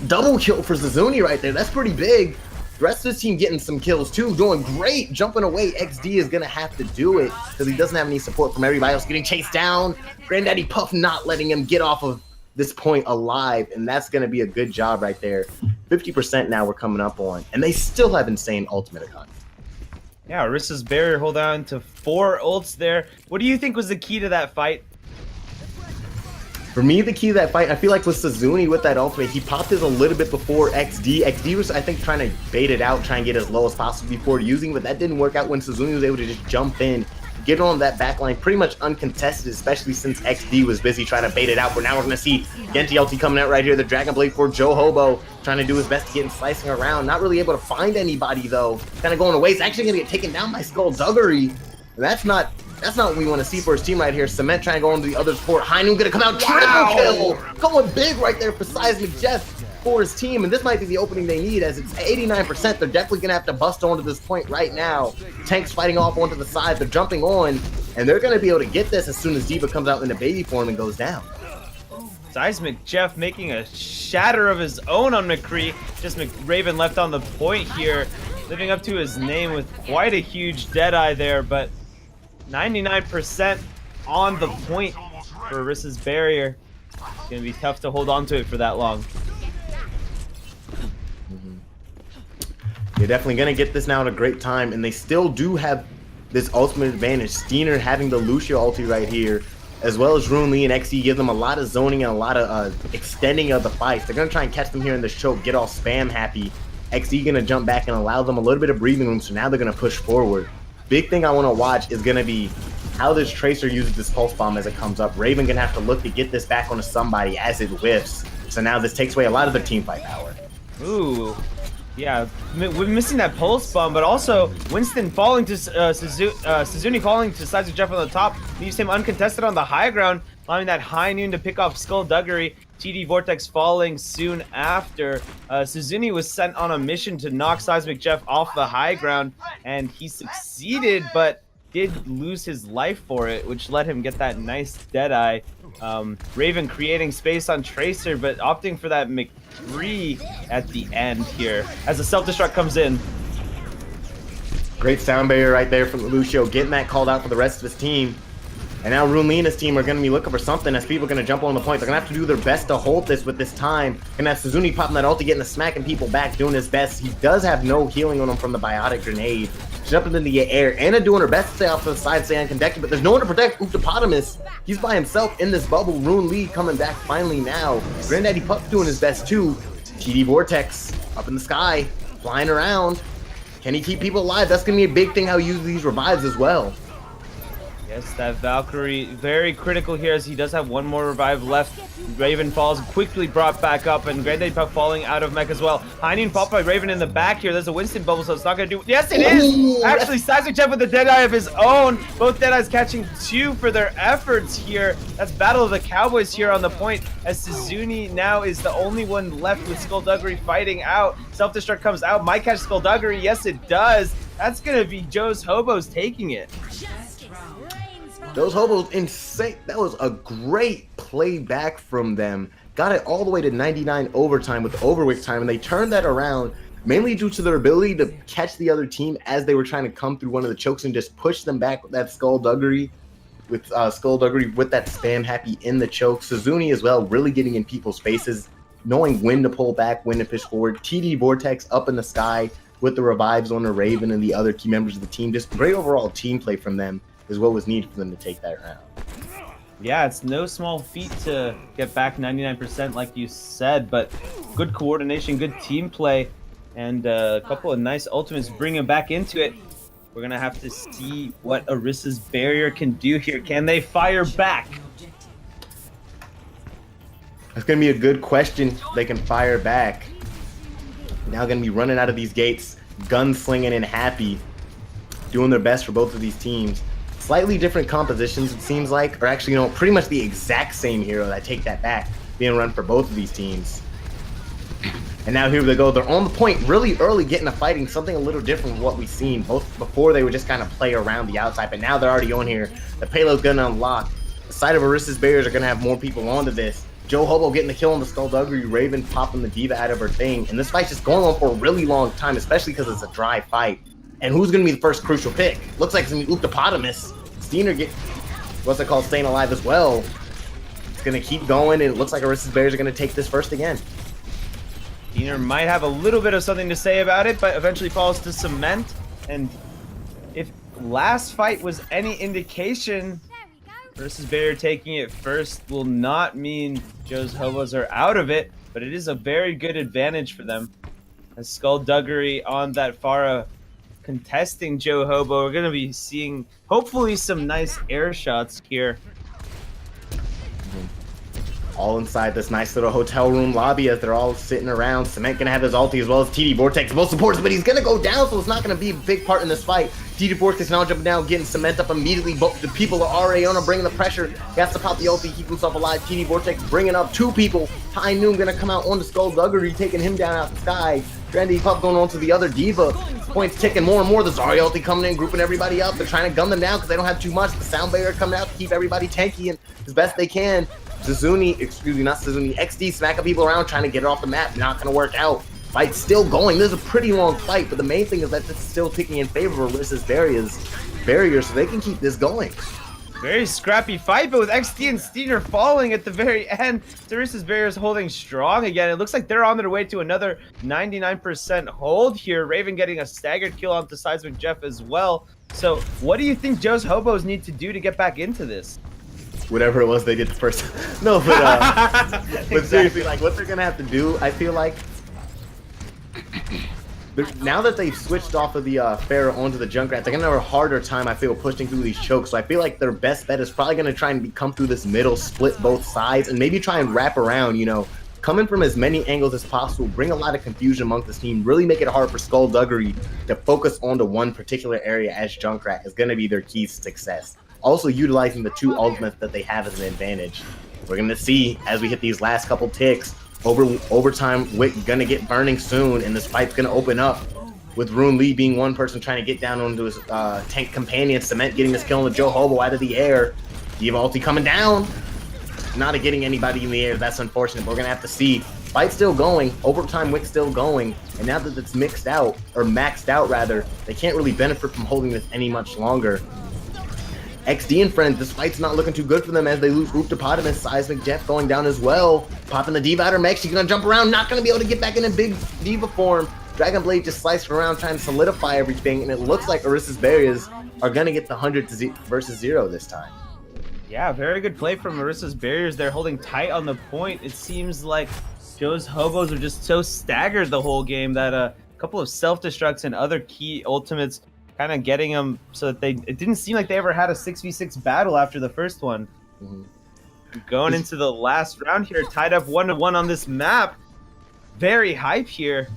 Double kill for Suzuni right there. That's pretty big. The rest of the team getting some kills too, doing great, jumping away. XD is gonna have to do it because he doesn't have any support from everybody else. Getting chased down, Granddaddy Puff not letting him get off of this point alive, and that's gonna be a good job right there. 50% now we're coming up on, and they still have insane ultimate economy. Yeah, Arissa's barrier hold on to 4 ults there. What do you think was the key to that fight? For me, the key to that fight, I feel like with Suzuni with that ultimate, he popped his a little bit before XD. XD was, I think, trying to bait it out, try and get as low as possible before using, but that didn't work out when Suzuni was able to just jump in, get on that backline pretty much uncontested, especially since XD was busy trying to bait it out. But now we're going to see Genti ulti coming out right here, the Dragon Blade for Joe Hobo, trying to do his best to get him slicing around. Not really able to find anybody, though. Kind of going away. He's actually going to get taken down by Skullduggery. And that's not what we want to see for his team right here. Cement trying to go into the other port. Hainu gonna come out, triple kill! Going big right there for Seismic Jeff for his team, and this might be the opening they need as it's 89%. They're definitely gonna have to bust onto this point right now. Tanks fighting off onto the side, they're jumping on, and they're gonna be able to get this as soon as Diva comes out in the baby form and goes down. Seismic Jeff making a shatter of his own on McCree. Just Raven left on the point here, living up to his name with quite a huge Deadeye there, but 99% on the point for Arissa's barrier. It's going to be tough to hold on to it for that long. They're definitely going to get this now at a great time, and they still do have this ultimate advantage. Steiner having the Lucio ulti right here, as well as Rune Lee and XE give them a lot of zoning and a lot of extending of the fights. They're going to try and catch them here in this choke, get all spam happy. XE going to jump back and allow them a little bit of breathing room, so now they're going to push forward. Big thing I want to watch is going to be how this Tracer uses this Pulse Bomb as it comes up. Raven going to have to look to get this back onto somebody as it whiffs. So now this takes away a lot of their team fight power. Ooh. Yeah, we're missing that Pulse Bomb, but also Winston falling to Suzuni falling to Seismic Jeff on the top. Leaves him uncontested on the high ground, allowing that High Noon to pick off Skullduggery. TD Vortex falling soon after. Suzuni was sent on a mission to knock Seismic Jeff off the high ground, and he succeeded, but did lose his life for it, which let him get that nice Deadeye. Raven creating space on Tracer, but opting for that McCree at the end here as the self-destruct comes in. Great sound barrier right there from Lucio, getting that called out for the rest of his team. And now Rune Lee and his team are going to be looking for something as people are going to jump on the point. They're going to have to do their best to hold this with this time. Going to have Suzuni popping that ulti, getting the smacking people back, doing his best. He does have no healing on him from the biotic grenade. Jumping into the air. Anna doing her best to stay off to the side, stay unconnected, but there's no one to protect Octopotamus. He's by himself in this bubble. Rune Lee coming back finally now. Granddaddy Pup doing his best too. TD Vortex up in the sky, flying around. Can he keep people alive? That's going to be a big thing how he uses these revives as well. Yes, that Valkyrie, very critical here as he does have one more revive left. Raven falls, quickly brought back up, and Granddaddy Pup falling out of mech as well. Heineen popped by Raven in the back here. There's a Winston bubble, so it's not going to do... Yes, it is! Actually, Seismic Jeff with the Deadeye of his own. Both Deadeyes catching 2 for their efforts here. That's Battle of the Cowboys here on the point, as Suzuni now is the only one left with Skullduggery fighting out. Self-destruct comes out. Might catch Skullduggery. Yes, it does. That's going to be Joe's Hobos taking it. Those Hobos, insane. That was a great play back from them. Got it all the way to 99 overtime with overweight time, and they turned that around mainly due to their ability to catch the other team as they were trying to come through one of the chokes and just push them back with that Skullduggery, with that spam happy in the choke. Suzuni as well, really getting in people's faces, knowing when to pull back, when to push forward. TD Vortex up in the sky with the revives on the Raven and the other key members of the team. Just great overall team play from them is what was needed for them to take that round. Yeah, it's no small feat to get back 99% like you said, but good coordination, good team play, and a couple of nice ultimates bring him back into it. We're going to have to see what Arissa's barrier can do here. Can they fire back? That's going to be a good question. They can fire back. Now going to be running out of these gates, gunslinging and happy. doing their best for both of these teams. Slightly different compositions, it seems like, or actually, pretty much the exact same hero. I take that back, being run for both of these teams. And now here they go. They're on the point really early, getting to fighting, something a little different from what we've seen. Both before they would just kind of play around the outside, but now they're already on here. The payload's going to unlock. The side of Arissa's barriers are going to have more people onto this. Joe Hobo getting the kill on the Skullduggery, Raven popping the Diva out of her thing. And this fight's just going on for a really long time, especially because it's a dry fight. And who's going to be the first crucial pick? Looks like it's going to be Octopotamus. Steiner staying alive as well. It's going to keep going, and it looks like Arissa's barriers are going to take this first again. Steiner might have a little bit of something to say about it, but eventually falls to cement. And if last fight was any indication, Arissa's barrier taking it first will not mean Joe's Hobos are out of it, but it is a very good advantage for them. As Skullduggery on that Pharah contesting Joe Hobo, we're going to be seeing hopefully some nice air shots here. All inside this nice little hotel room lobby as they're all sitting around. Cement gonna have his ulti as well as TD Vortex, both supports, but he's gonna go down, so it's not gonna be a big part in this fight. TD Vortex now jumping down, getting Cement up immediately. Both the people are already on him, bringing the pressure. He has to pop the ulti, keep himself alive. TD Vortex bringing up two people. High Noon gonna come out on the Skullduggery, taking him down out the sky. Grandy Pup going on to the other Diva. Points ticking more and more. The Zarya ulti coming in, grouping everybody up. They're trying to gun them down because they don't have too much. The sound barrier coming out to keep everybody tanky and as best they can. XD smacking people around, trying to get it off the map. Not going to work out. Fight's still going. This is a pretty long fight, but the main thing is that this is still ticking in favor of Arissa's barriers, so they can keep this going. Very scrappy fight, but with XD and Steiner falling at the very end, Arissa's barriers holding strong again. It looks like they're on their way to another 99% hold here. Raven getting a staggered kill onto Seismic Jeff as well. So what do you think Joe's Hobos need to do to get back into this? Whatever it was they did the first no, but but seriously, like, what they're gonna have to do, I feel like, now that they've switched off of the Pharah onto the Junkrat, they're gonna have a harder time, I feel, pushing through these chokes. So I feel like their best bet is probably gonna try and come through this middle, split both sides, and maybe try and wrap around, coming from as many angles as possible, bring a lot of confusion amongst this team, really make it hard for Skullduggery to focus onto one particular area as Junkrat is gonna be their key to success. Also utilizing the two ultimates that they have as an advantage. We're going to see as we hit these last couple ticks, overtime Wick going to get burning soon, and this fight's going to open up with Rune Lee being one person trying to get down onto his tank companion. Cement getting this kill on the Joe Hobo out of the air. Diva ulti coming down. Not getting anybody in the air. That's unfortunate. We're going to have to see. Fight's still going. Overtime Wick still going. And now that it's maxed out rather, they can't really benefit from holding this any much longer. XD and friends, this fight's not looking too good for them as they lose Octopotamus. Seismic Jeff going down as well. Popping the Diva out her mech. She's going to jump around. Not going to be able to get back in a big Diva form. Dragon Blade just sliced around trying to solidify everything. And it looks like Arissa's barriers are going to get the 100 versus 0 this time. Yeah, very good play from Arissa's barriers. They're holding tight on the point. It seems like Joe's Hobos are just so staggered the whole game that a couple of self-destructs and other key ultimates kind of getting them so that it didn't seem like they ever had a 6v6 battle after the first one. Going into the last round here, tied up 1-1 on this map. Very hype here.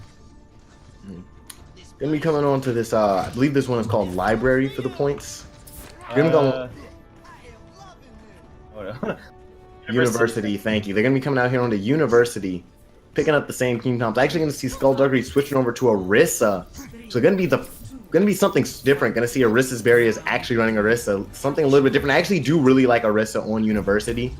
Gonna be coming on to this, I believe this one is called Library for the points. Gonna go University, thank you. They're gonna be coming out here on the University, picking up the same team comps. Actually gonna see Skullduggery switching over to Arissa. So gonna be something different. Gonna see Arissa's barriers actually running Arissa. Something a little bit different. I actually do really like Arissa on University.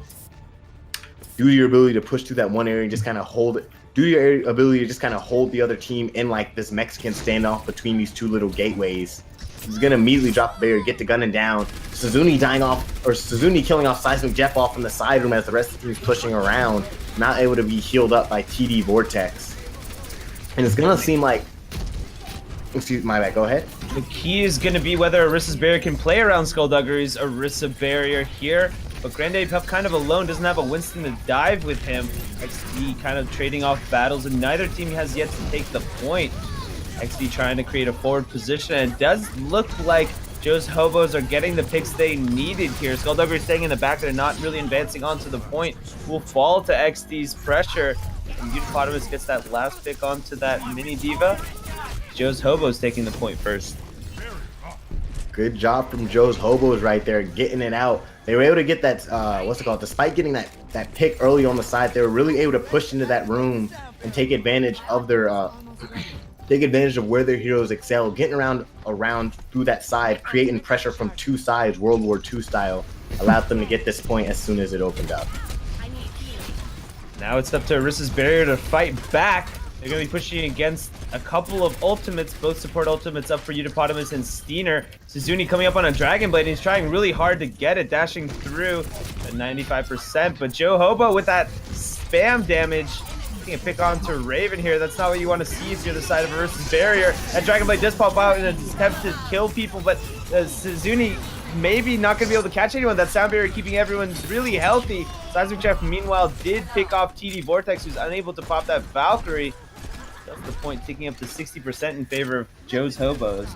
Due to your ability to push through that one area and just kind of hold it. Due to your ability to just kind of hold the other team in like this Mexican standoff between these two little gateways. He's gonna immediately drop the barrier, get the gunning down. Suzuni killing off Seismic Jeff off from the side room as the rest of the team is pushing around. Not able to be healed up by TD Vortex. And it's gonna seem like, excuse my bad, go ahead. The key is going to be whether Arissa's barrier can play around Skullduggery's Arissa barrier here. But Grande Pup kind of alone, doesn't have a Winston to dive with him. XD kind of trading off battles, and neither team has yet to take the point. XD trying to create a forward position, and it does look like Joe's Hobos are getting the picks they needed here. Skullduggery staying in the back, they're not really advancing onto the point. Will fall to XD's pressure. And Octopotamus gets that last pick onto that mini Diva. Joe's Hobos taking the point first. Good job from Joe's Hobos right there, getting it out. They were able to get that, what's it called? Despite getting that pick early on the side, they were really able to push into that room and take advantage of their, take advantage of where their heroes excel, getting around through that side, creating pressure from two sides, World War II style, allowed them to get this point as soon as it opened up. Now it's up to Arissa's Barrier to fight back. They're going to be pushing against a couple of ultimates, both support ultimates up for Eutopotamus and Steiner. Suzuni coming up on a Dragon Blade, and he's trying really hard to get it, dashing through at 95%. But Joe Hobo with that spam damage, taking a pick on to Raven here. That's not what you want to see if you're the side of Arissa's Barrier. That Dragon Blade does pop out in an attempt to kill people, but Suzuni maybe not going to be able to catch anyone. That sound barrier keeping everyone really healthy. Seismic Jeff, meanwhile, did pick off TD Vortex, who's unable to pop that Valkyrie. That's the point, taking up to 60% in favor of Joe's Hobos.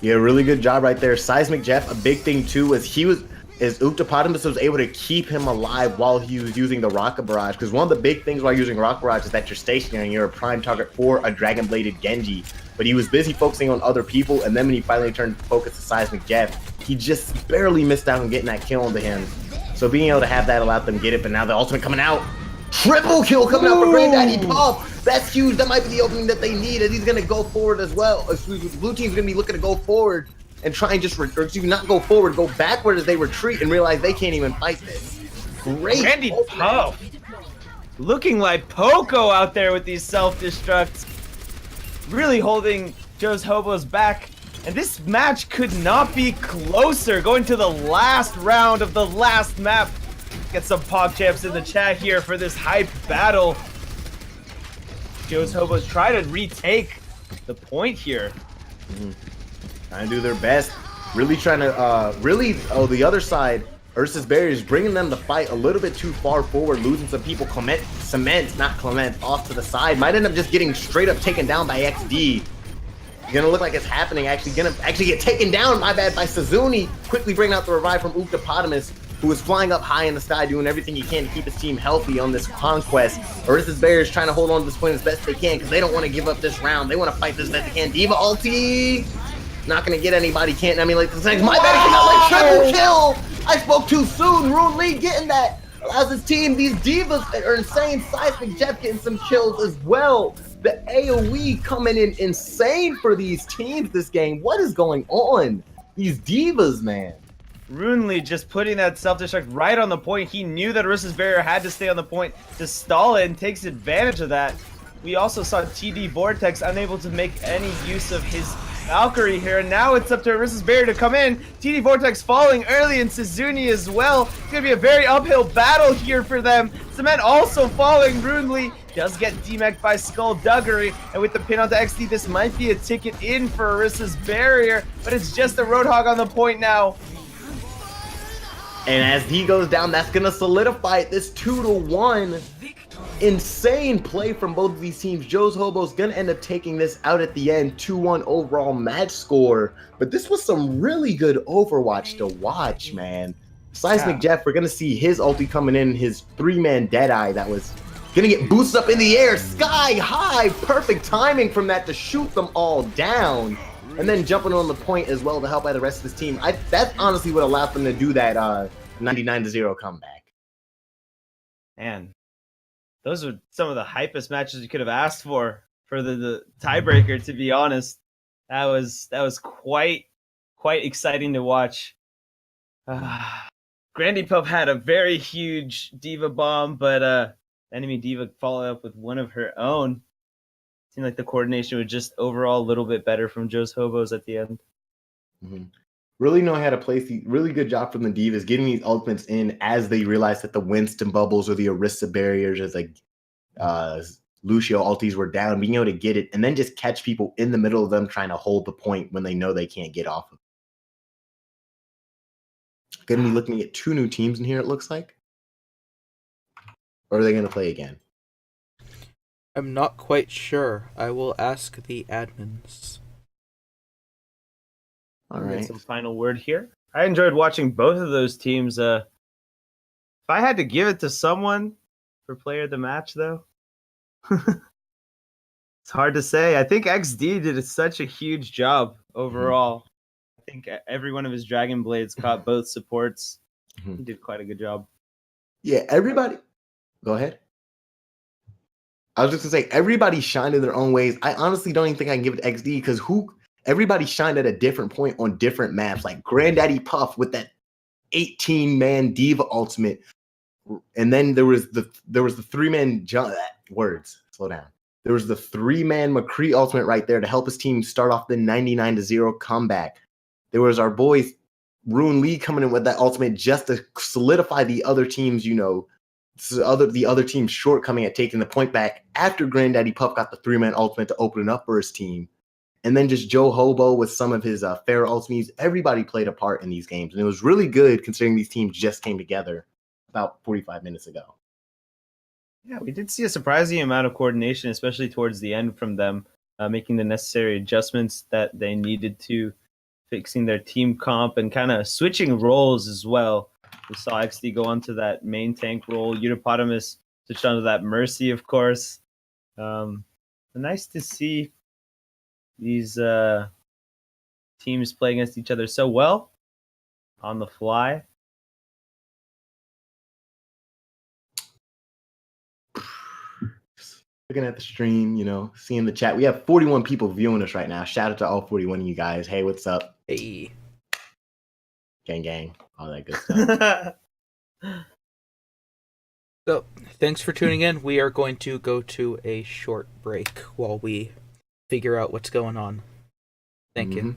Yeah, really good job right there. Seismic Jeff, a big thing too, was Eutopotamus was able to keep him alive while he was using the Rocket Barrage. Because one of the big things while using Rocket Barrage is that you're stationary and you're a prime target for a Dragon Bladed Genji. But he was busy focusing on other people, and then when he finally turned focus to Seismic Jeff, he just barely missed out on getting that kill onto him. So being able to have that allowed them to get it, but now the ultimate coming out. Triple kill coming out for Granddaddy Puff. That's huge. That might be the opening that they need, as he's going to go forward as well. Blue team's going to be looking to go forward and try and just, not go forward, go backward as they retreat and realize they can't even fight this. Great. Randy Puff looking like Poco out there with these self-destructs. Really holding Joe's Hobos back. And this match could not be closer. Going to the last round of the last map. Get some pog champs in the chat here for this hype battle. Joe's Hobos try to retake the point here. Trying to do their best. Really trying to, the other side, Ursa's Barrier is bringing them to fight a little bit too far forward, losing some people. Clement, off to the side. Might end up just getting straight up taken down by XD. Gonna look like it's happening. Gonna get taken down, my bad, by Suzuni. Quickly bringing out the revive from Eutopotamus, who is flying up high in the sky, doing everything he can to keep his team healthy on this conquest. Ursa's Barrier is trying to hold on to this point as best they can, because they don't want to give up this round. They want to fight this best they can. Diva ulti! Not gonna get anybody, can't, like the seconds. My bad, he came out like triple kill! I spoke too soon. Rune Lee getting that. Allows his team. These divas are insane. Seismic Jeff getting some kills as well. The AoE coming in insane for these teams this game. What is going on? These divas, man. Runely just putting that self-destruct right on the point. He knew that Arissa's Barrier had to stay on the point to stall it and takes advantage of that. We also saw TD Vortex unable to make any use of his Valkyrie here, and now it's up to Arissa's Barrier to come in. TD Vortex falling early, and Suzuni as well. It's going to be a very uphill battle here for them. Cement also falling. Runely does get demeched by Skullduggery, and with the pin onto XD, this might be a ticket in for Arissa's Barrier, but it's just a Roadhog on the point now. And as he goes down, that's going to solidify it. This 2-1. Insane play from both of these teams. Joe's Hobo's going to end up taking this out at the end. 2-1 overall match score. But this was some really good Overwatch to watch, man. Seismic Jeff, we're going to see his ulti coming in. His 3-man Deadeye that was going to get boosted up in the air. Sky high. Perfect timing from that to shoot them all down. And then jumping on the point as well to help out the rest of his team. That's honestly what allowed them to do that 99-0 comeback. Man, those are some of the hypest matches you could have asked for the tiebreaker, to be honest. That was quite exciting to watch. Grandy Pup had a very huge Diva bomb, but enemy Diva followed up with one of her own. Seemed like the coordination was just overall a little bit better from Joe's Hobos at the end. Really know how to place the really good job from the Divas, getting these ultimates in as they realized that the Winston bubbles or the Orisa barriers as like Lucio ultis were down, being able to get it and then just catch people in the middle of them trying to hold the point when they know they can't get off of it. Going to be looking at 2 new teams in here, it looks like. Or are they going to play again? I'm not quite sure. I will ask the admins. All right. Some final word here. I enjoyed watching both of those teams. If I had to give it to someone for player of the match, though, it's hard to say. I think XD did such a huge job overall. I think every one of his Dragon Blades caught both supports. Mhm. He did quite a good job. Yeah, everybody. Go ahead. I was just gonna say everybody shined in their own ways. I honestly don't even think I can give it to XD because everybody shined at a different point on different maps. Like Granddaddy Puff with that 18-man Diva ultimate, and then there was the 3-man words. Slow down. There was the 3-man McCree ultimate right there to help his team start off the 99-0 comeback. There was our boys Rune Lee coming in with that ultimate just to solidify the other team's, the other team's shortcoming at taking the point back after Granddaddy Puff got the 3-man ultimate to open it up for his team. And then just Joe Hobo with some of his fair ultimates. Everybody played a part in these games. And it was really good considering these teams just came together about 45 minutes ago. Yeah, we did see a surprising amount of coordination, especially towards the end from them, making the necessary adjustments that they needed to, fixing their team comp and kind of switching roles as well. We saw XD go onto that main tank role. Unipotamus switched onto that Mercy, of course. Nice to see these teams play against each other so well on the fly. Looking at the stream, seeing the chat. We have 41 people viewing us right now. Shout out to all 41 of you guys. Hey, what's up? Hey. Gang, gang. All that good stuff. So, thanks for tuning in. We are going to go to a short break while we figure out what's going on. Thank you.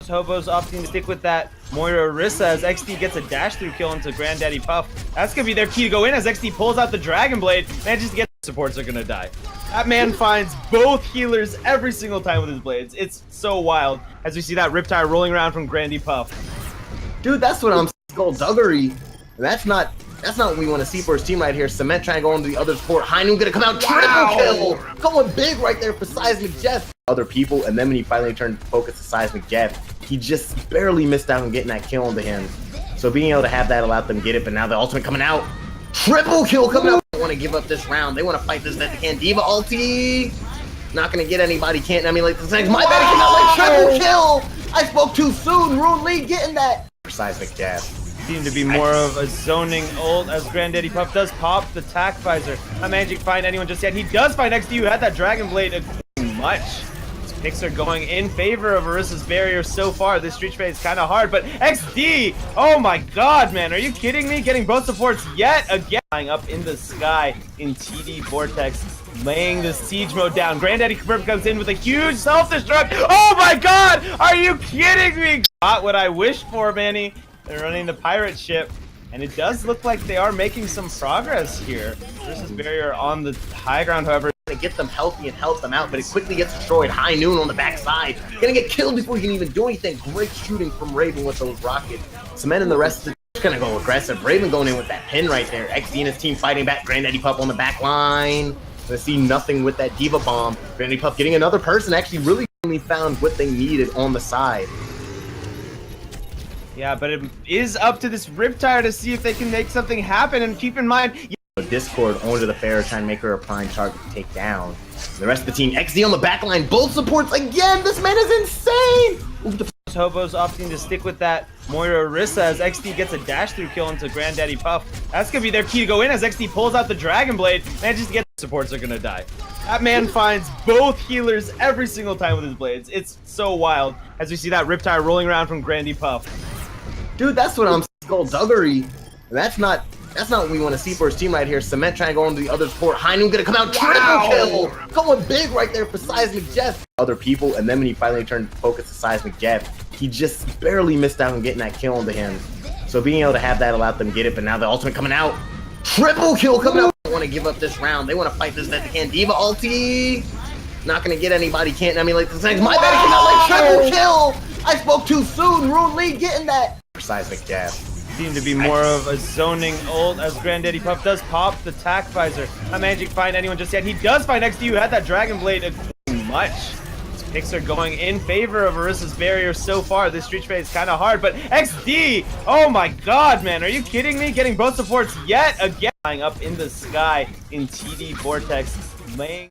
Hobo's opting to stick with that Moira Orisa as XD gets a dash through kill into Granddaddy Puff. That's going to be their key to go in as XD pulls out the Dragon Blade. Manages to get supports are going to die. That man finds both healers every single time with his blades. It's so wild as we see that Riptide rolling around from Grandy Puff. Dude, that's what I'm skullduggery. That's not what we want to see for his team right here. Cement trying to go into the other support. Hainu gonna come out triple kill. Going big right there for Seismic Jeff. Other people, and then when he finally turned to focus to Seismic Jeff, he just barely missed out on getting that kill onto him. So being able to have that allowed them to get it, but now the ultimate coming out. Triple kill coming out. They want to give up this round. They want to fight this as they can. Diva ulti. Not gonna get anybody. Can't emulate the things. My bad, it came out like triple kill. I spoke too soon. Rune Lee getting that. Seismic Jeff. Seem to be more of a zoning ult as Granddaddy Puff does pop the tack visor. Not managing to find anyone just yet. He does find XD, who had that Dragon Blade much. These picks are going in favor of Arissa's barrier so far. This street fight is kind of hard, but XD! Oh my god, man, are you kidding me? Getting both supports yet again. Flying up in the sky in TD Vortex, laying the siege mode down. Granddaddy Confirm comes in with a huge self-destruct. Oh my god! Are you kidding me? Not what I wished for, Manny. They're running the pirate ship, and it does look like they are making some progress here. Versus barrier on the high ground, however. To get them healthy and help them out, but it quickly gets destroyed. High Noon on the backside. Gonna get killed before he can even do anything. Great shooting from Raven with those rockets. Cement and the rest of the gonna go aggressive. Raven going in with that pin right there. XD and his team fighting back. Granddaddy Pup on the back line. Gonna see nothing with that Diva Bomb. Granddaddy Pup getting another person. Actually really found what they needed on the side. Yeah, but it is up to this Riptire to see if they can make something happen. And keep in mind, Discord onto the fair, trying to make her a prime target to take down. The rest of the team, XD on the back line, both supports again. This man is insane. Hobo's opting to stick with that Moira Orisa as XD gets a dash through kill into Granddaddy Puff. That's gonna be their key to go in as XD pulls out the Dragon Blade. Manages to get supports are gonna die. That man finds both healers every single time with his blades. It's so wild as we see that Riptire rolling around from Grandy Puff. Dude, that's what I'm skullduggery. That's not what we want to see for his team right here. Cement trying to go into the other support. High Noon gonna come out, triple kill! Going big right there for Seismic Jeff. Other people, and then when he finally turned to focus to Seismic Jeff, he just barely missed out on getting that kill into him. So being able to have that allowed them to get it, but now the ultimate coming out. Triple kill coming out. They don't want to give up this round. They want to fight this best they can. Diva ulti. Not gonna get anybody, can't emulate the things. My bad, he came out like triple kill! I spoke too soon. Rune Lee getting that. Seismic Jeff. Seem to be more of a zoning ult as Granddaddy Puff does pop the tack visor. Not managing to find anyone just yet. He does find XD, who had that Dragon Blade much. These picks are going in favor of Arissa's barrier so far. This street fight is kind of hard, but XD! Oh my god, man, are you kidding me? Getting both supports yet again. Flying up in the sky in TD Vortex, laying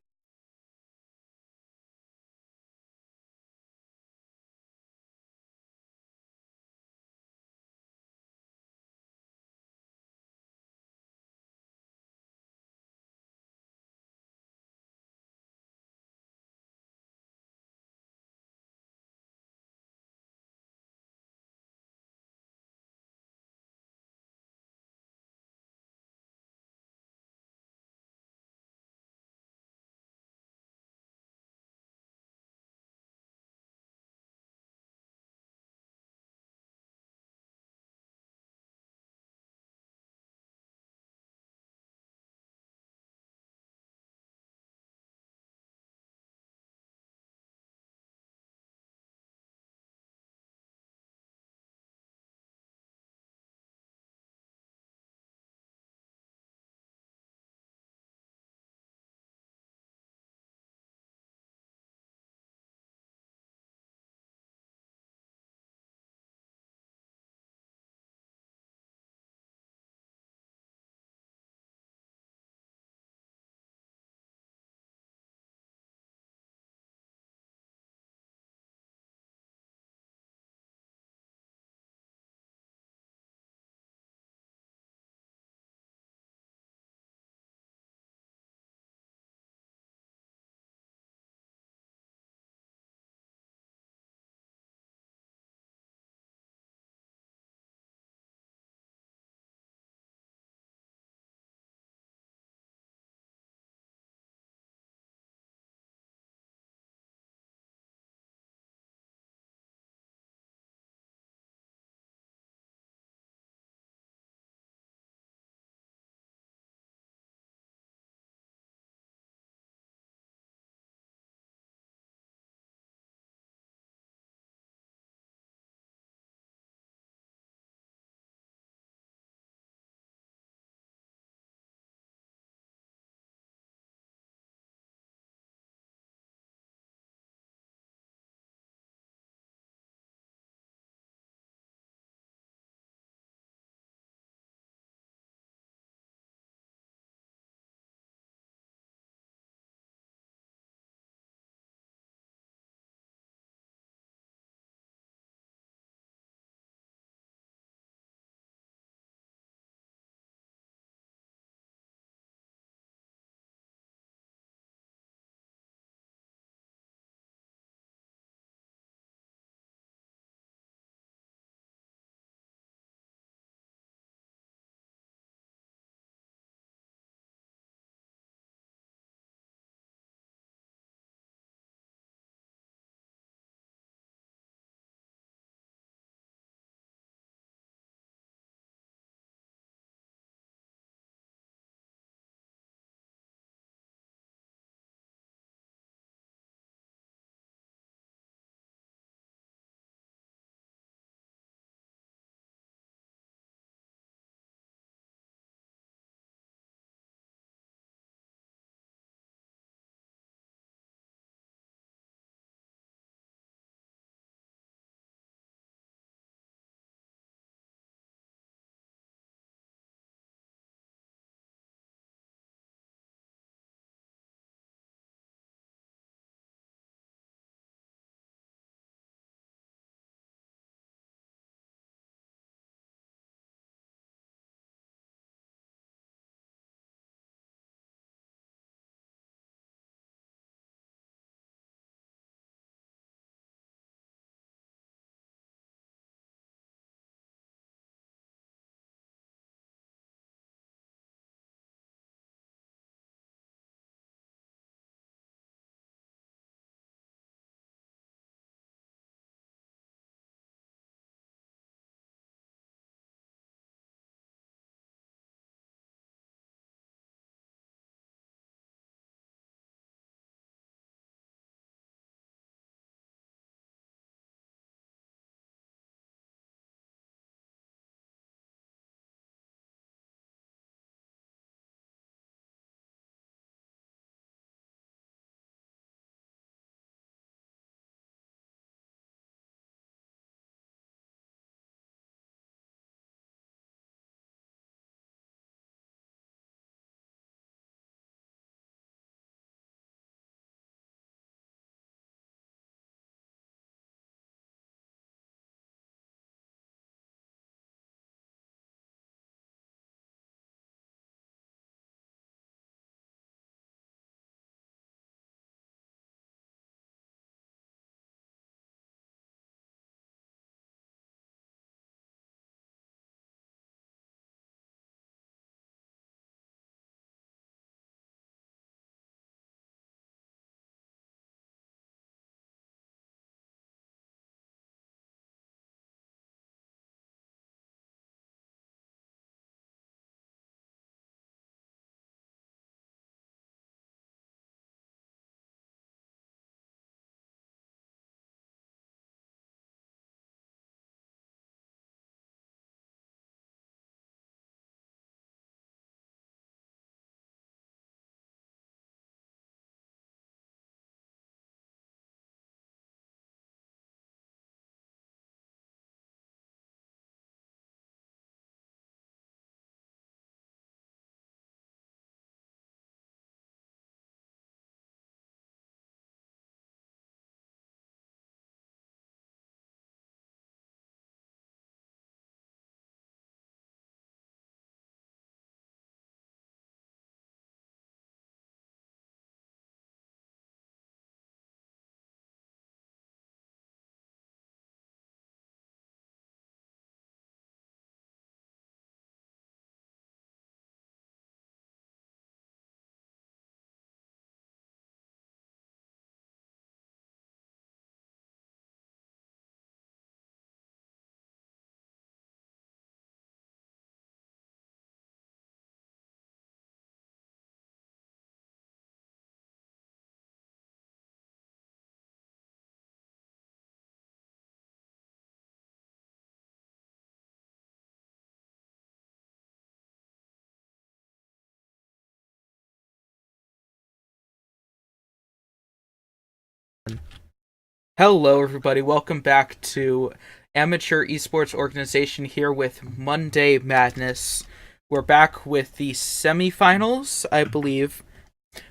Hello, everybody. Welcome back to Amateur Esports Organization here with Monday Madness. We're back with the semifinals, I believe,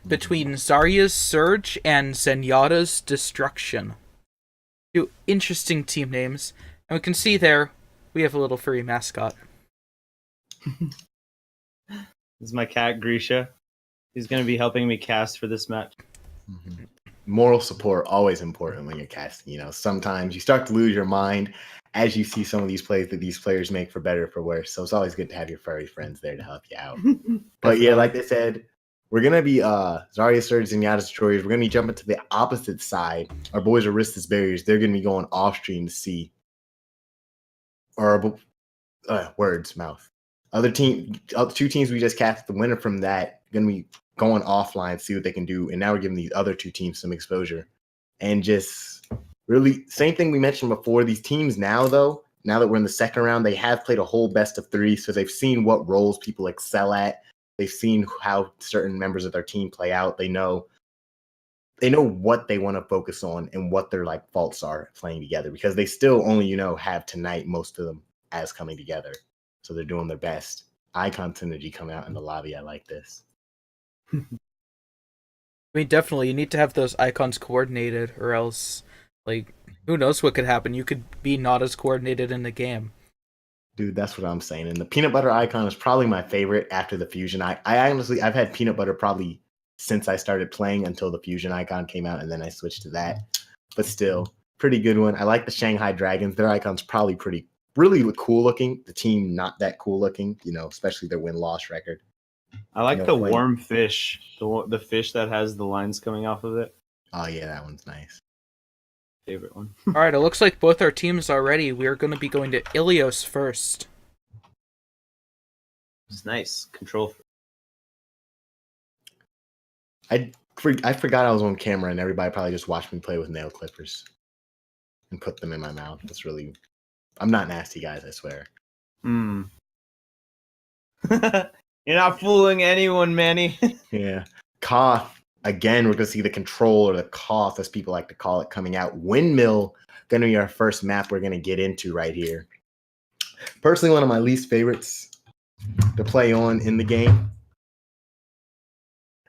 between Zarya's Surge and Zenyatta's Destruction. Two interesting team names. And we can see there, we have a little furry mascot. This is my cat, Grisha. He's going to be helping me cast for this match. Mm-hmm. Moral support, always important when you're casting. Sometimes you start to lose your mind as you see some of these plays that these players make for better or for worse. So it's always good to have your furry friends there to help you out. But yeah, like they said, we're going to be Zarya Surge and Zenyatta Destroyers. We're going to be jumping to the opposite side. Our boys are Arista's Barriers. They're going to be going off stream to see. Or words, mouth. Other two teams we just cast, the winner from that, going to be going offline, see what they can do. And now we're giving these other two teams some exposure. And just really, same thing we mentioned before. These teams now that we're in the second round, they have played a whole best of three. So they've seen what roles people excel at. They've seen how certain members of their team play out. They know what they want to focus on and what their faults are playing together, because they still only, have tonight, most of them, as coming together. So they're doing their best. Icon synergy coming out in the lobby. I like this. I mean, definitely, you need to have those icons coordinated, or else, who knows what could happen. You could be not as coordinated in the game. Dude, that's what I'm saying. And the peanut butter icon is probably my favorite after the fusion. I honestly, I've had peanut butter probably since I started playing until the fusion icon came out, and then I switched to that. But still, pretty good one. I like the Shanghai Dragons. Their icon's probably really cool looking. The team, not that cool looking, especially their win-loss record. I like the worm fish, the fish that has the lines coming off of it. Oh, yeah, that one's nice. Favorite one. All right, it looks like both our teams are ready. We are going to be going to Ilios first. It's nice. Control. I forgot I was on camera, and everybody probably just watched me play with nail clippers and put them in my mouth. That's really... I'm not nasty, guys, I swear. You're not fooling anyone, Manny. Yeah. Koth. Again, we're going to see the control, or the Koth, as people like to call it, coming out. Windmill, going to be our first map we're going to get into right here. Personally, one of my least favorites to play on in the game.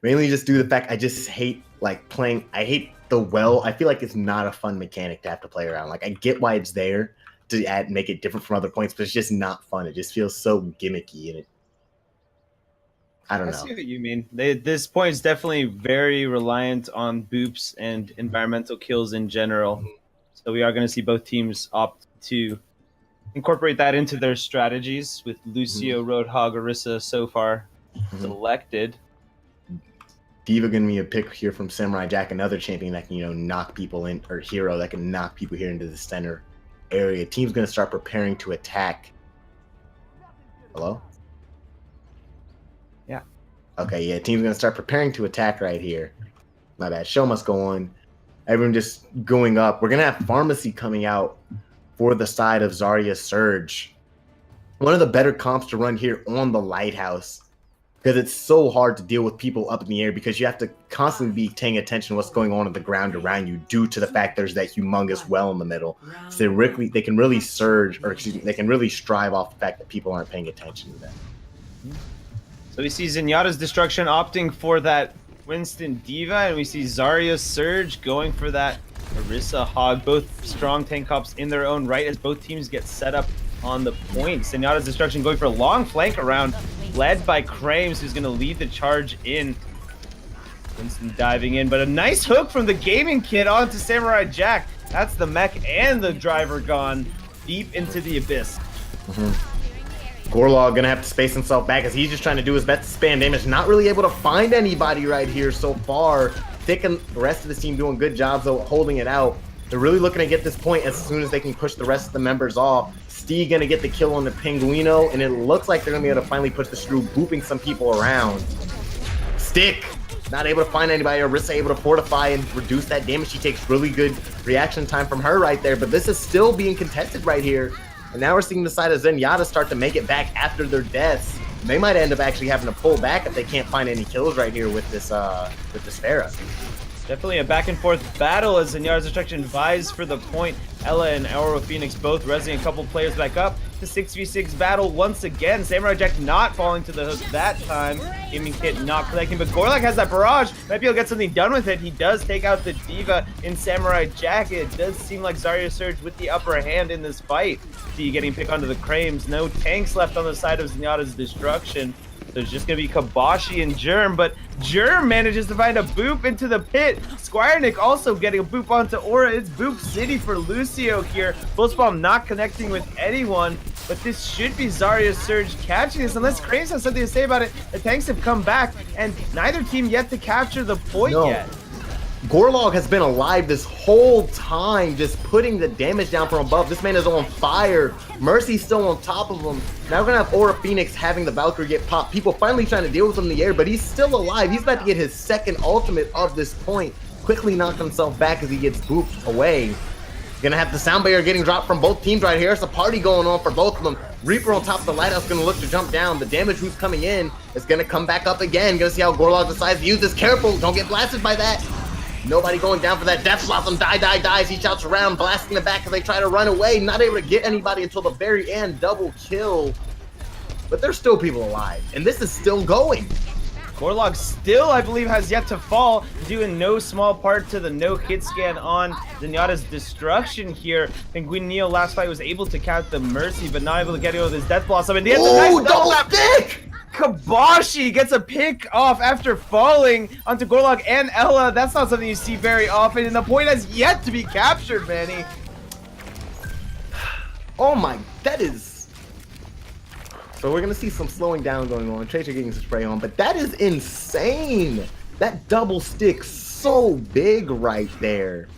Mainly just due to the fact I just hate playing. I hate the well. I feel like it's not a fun mechanic to have to play around. I get why it's there to make it different from other points, but it's just not fun. It just feels so gimmicky, and I don't know. I see what you mean. This point is definitely very reliant on boops and environmental kills in general. Mm-hmm. So we are going to see both teams opt to incorporate that into their strategies, with Lucio, Roadhog, Orisa so far selected. D.Va going to be a pick here from Samurai Jack, another champion that can, knock people in, or hero that can knock people here into the center area. Team's going to start preparing to attack. Hello? Yeah. Okay, yeah, team's going to start preparing to attack right here. My bad. Show must go on. Everyone just going up. We're going to have Pharmacy coming out for the side of Zarya Surge. One of the better comps to run here on the Lighthouse, because it's so hard to deal with people up in the air, because you have to constantly be paying attention to what's going on the ground around you, due to the fact there's that humongous well in the middle. So they can really they can really strive off the fact that people aren't paying attention to them. So we see Zenyatta's Destruction opting for that Winston D.Va, and we see Zarya Surge going for that Orisa Hog. Both strong tank cops in their own right, as both teams get set up on the point. Zenyatta's Destruction going for a long flank around, led by Krames, who's going to lead the charge in. Winston diving in, but a nice hook from the Gaming Kid onto Samurai Jack. That's the mech and the driver gone deep into the abyss. Gorlog gonna have to space himself back, as he's just trying to do his best to spam damage. Not really able to find anybody right here so far. Thick and the rest of the team doing good jobs though, holding it out. They're really looking to get this point as soon as they can push the rest of the members off. Steve gonna get the kill on the Pinguino, and it looks like they're gonna be able to finally push the screw, booping some people around. Stick not able to find anybody. Orisa able to fortify and reduce that damage. She takes really good reaction time from her right there, but this is still being contested right here. And now we're seeing the side of Zenyatta start to make it back after their deaths. They might end up actually having to pull back if they can't find any kills right here with this Pharah. Definitely a back and forth battle as Zenyatta's Destruction vies for the point. Ella and Aura Phoenix both resing a couple players back up. The 6v6 battle once again. Samurai Jack not falling to the hook that time. Gaming Kit not connecting, but Gorlak has that barrage. Might be able to get something done with it. He does take out the Diva in Samurai Jack. It does seem like Zarya Surge with the upper hand in this fight. See getting picked onto the Crames. No tanks left on the side of Zenyatta's Destruction. There's just going to be Kabashi and Germ, but Germ manages to find a boop into the pit. Squire Nick also getting a boop onto Aura. It's boop city for Lucio here. Pulse Bomb not connecting with anyone, but this should be Zarya Surge catching this, unless Cranes has something to say about it. The tanks have come back, and neither team yet to capture the point yet. Gorlog has been alive this whole time, just putting the damage down from above. This man is on fire. Mercy's still on top of him. Now we're gonna have Aura Phoenix having the Valkyrie get popped. People finally trying to deal with him in the air, but he's still alive. He's about to get his second ultimate of this point. Quickly knocked himself back as he gets booped away. Gonna have the sound barrier getting dropped from both teams right here. It's a party going on for both of them. Reaper on top of the lighthouse gonna look to jump down. The damage who's coming in is gonna come back up again. Gonna see how Gorlog decides to use this. Careful, don't get blasted by that. Nobody going down for that. Death Blossom dies. He shouts around, blasting the back as they try to run away. Not able to get anybody until the very end. Double kill. But there's still people alive, and this is still going. Gorlog still, I believe, has yet to fall, due in no small part to the no-hit scan on Zenyatta's Destruction here. Penguin Neo last fight was able to count the Mercy, but not able to get it with his Death Blossom. And he has a nice double pick! Kabashi gets a pick off after falling onto Gorlog and Ella. That's not something you see very often, and the point has yet to be captured, Manny. Oh my, that is... So we're going to see some slowing down going on. Tracer getting some spray on, but that is insane. That double stick so big right there.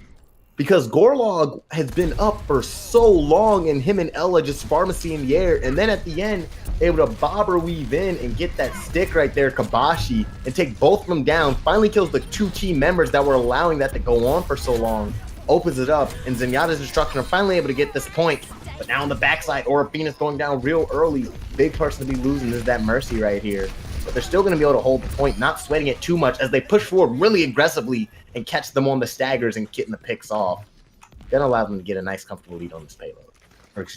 Because Gorlog has been up for so long, and him and Ella just pharmacy in the air, and then at the end, able to bobber weave in and get that stick right there, Kabashi, and take both of them down. Finally kills the two team members that were allowing that to go on for so long. Opens it up, and Zenyatta's Destruction are finally able to get this point. But now on the backside, Aura Phoenix going down real early. Big person to be losing is that Mercy right here. But they're still going to be able to hold the point, not sweating it too much as they push forward really aggressively and catch them on the staggers and getting the picks off. Gonna allow them to get a nice comfortable lead on this payload.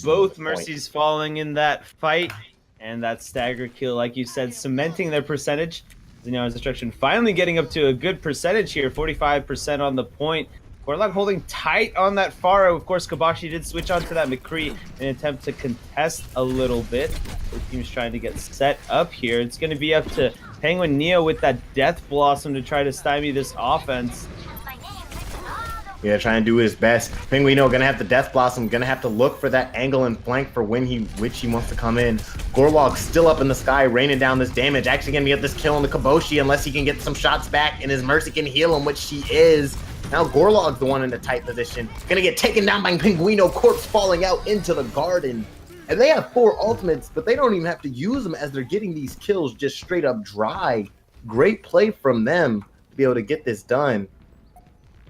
Both Mercies falling in that fight, and that stagger kill, like you said, cementing their percentage. Zenyatta's Destruction finally getting up to a good percentage here, 45% on the point. Gorlog holding tight on that Pharaoh. Of course, Kabashi did switch onto that McCree in an attempt to contest a little bit. Both teams trying to get set up here. It's going to be up to Penguin Neo with that Death Blossom to try to stymie this offense. Yeah, trying to do his best. Penguino gonna have the Death Blossom, gonna have to look for that angle and flank for which he wants to come in. Gorlog still up in the sky, raining down this damage. Actually gonna get this kill on the Kaboshi unless he can get some shots back and his Mercy can heal him, which she is. Now Gorlog's the one in the tight position. Gonna get taken down by Penguino, corpse falling out into the garden. And they have 4 ultimates, but they don't even have to use them as they're getting these kills just straight up dry. Great play from them to be able to get this done.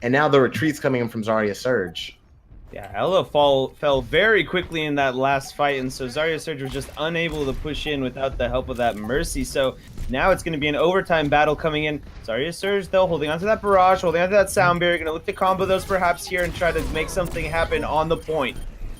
And now the retreat's coming in from Zarya Surge. Yeah, Ella fell very quickly in that last fight, and so Zarya Surge was just unable to push in without the help of that Mercy. So now it's going to be an overtime battle coming in. Zarya Surge, though, holding onto that barrage, holding onto that sound barrier, going to look to combo those perhaps here and try to make something happen on the point.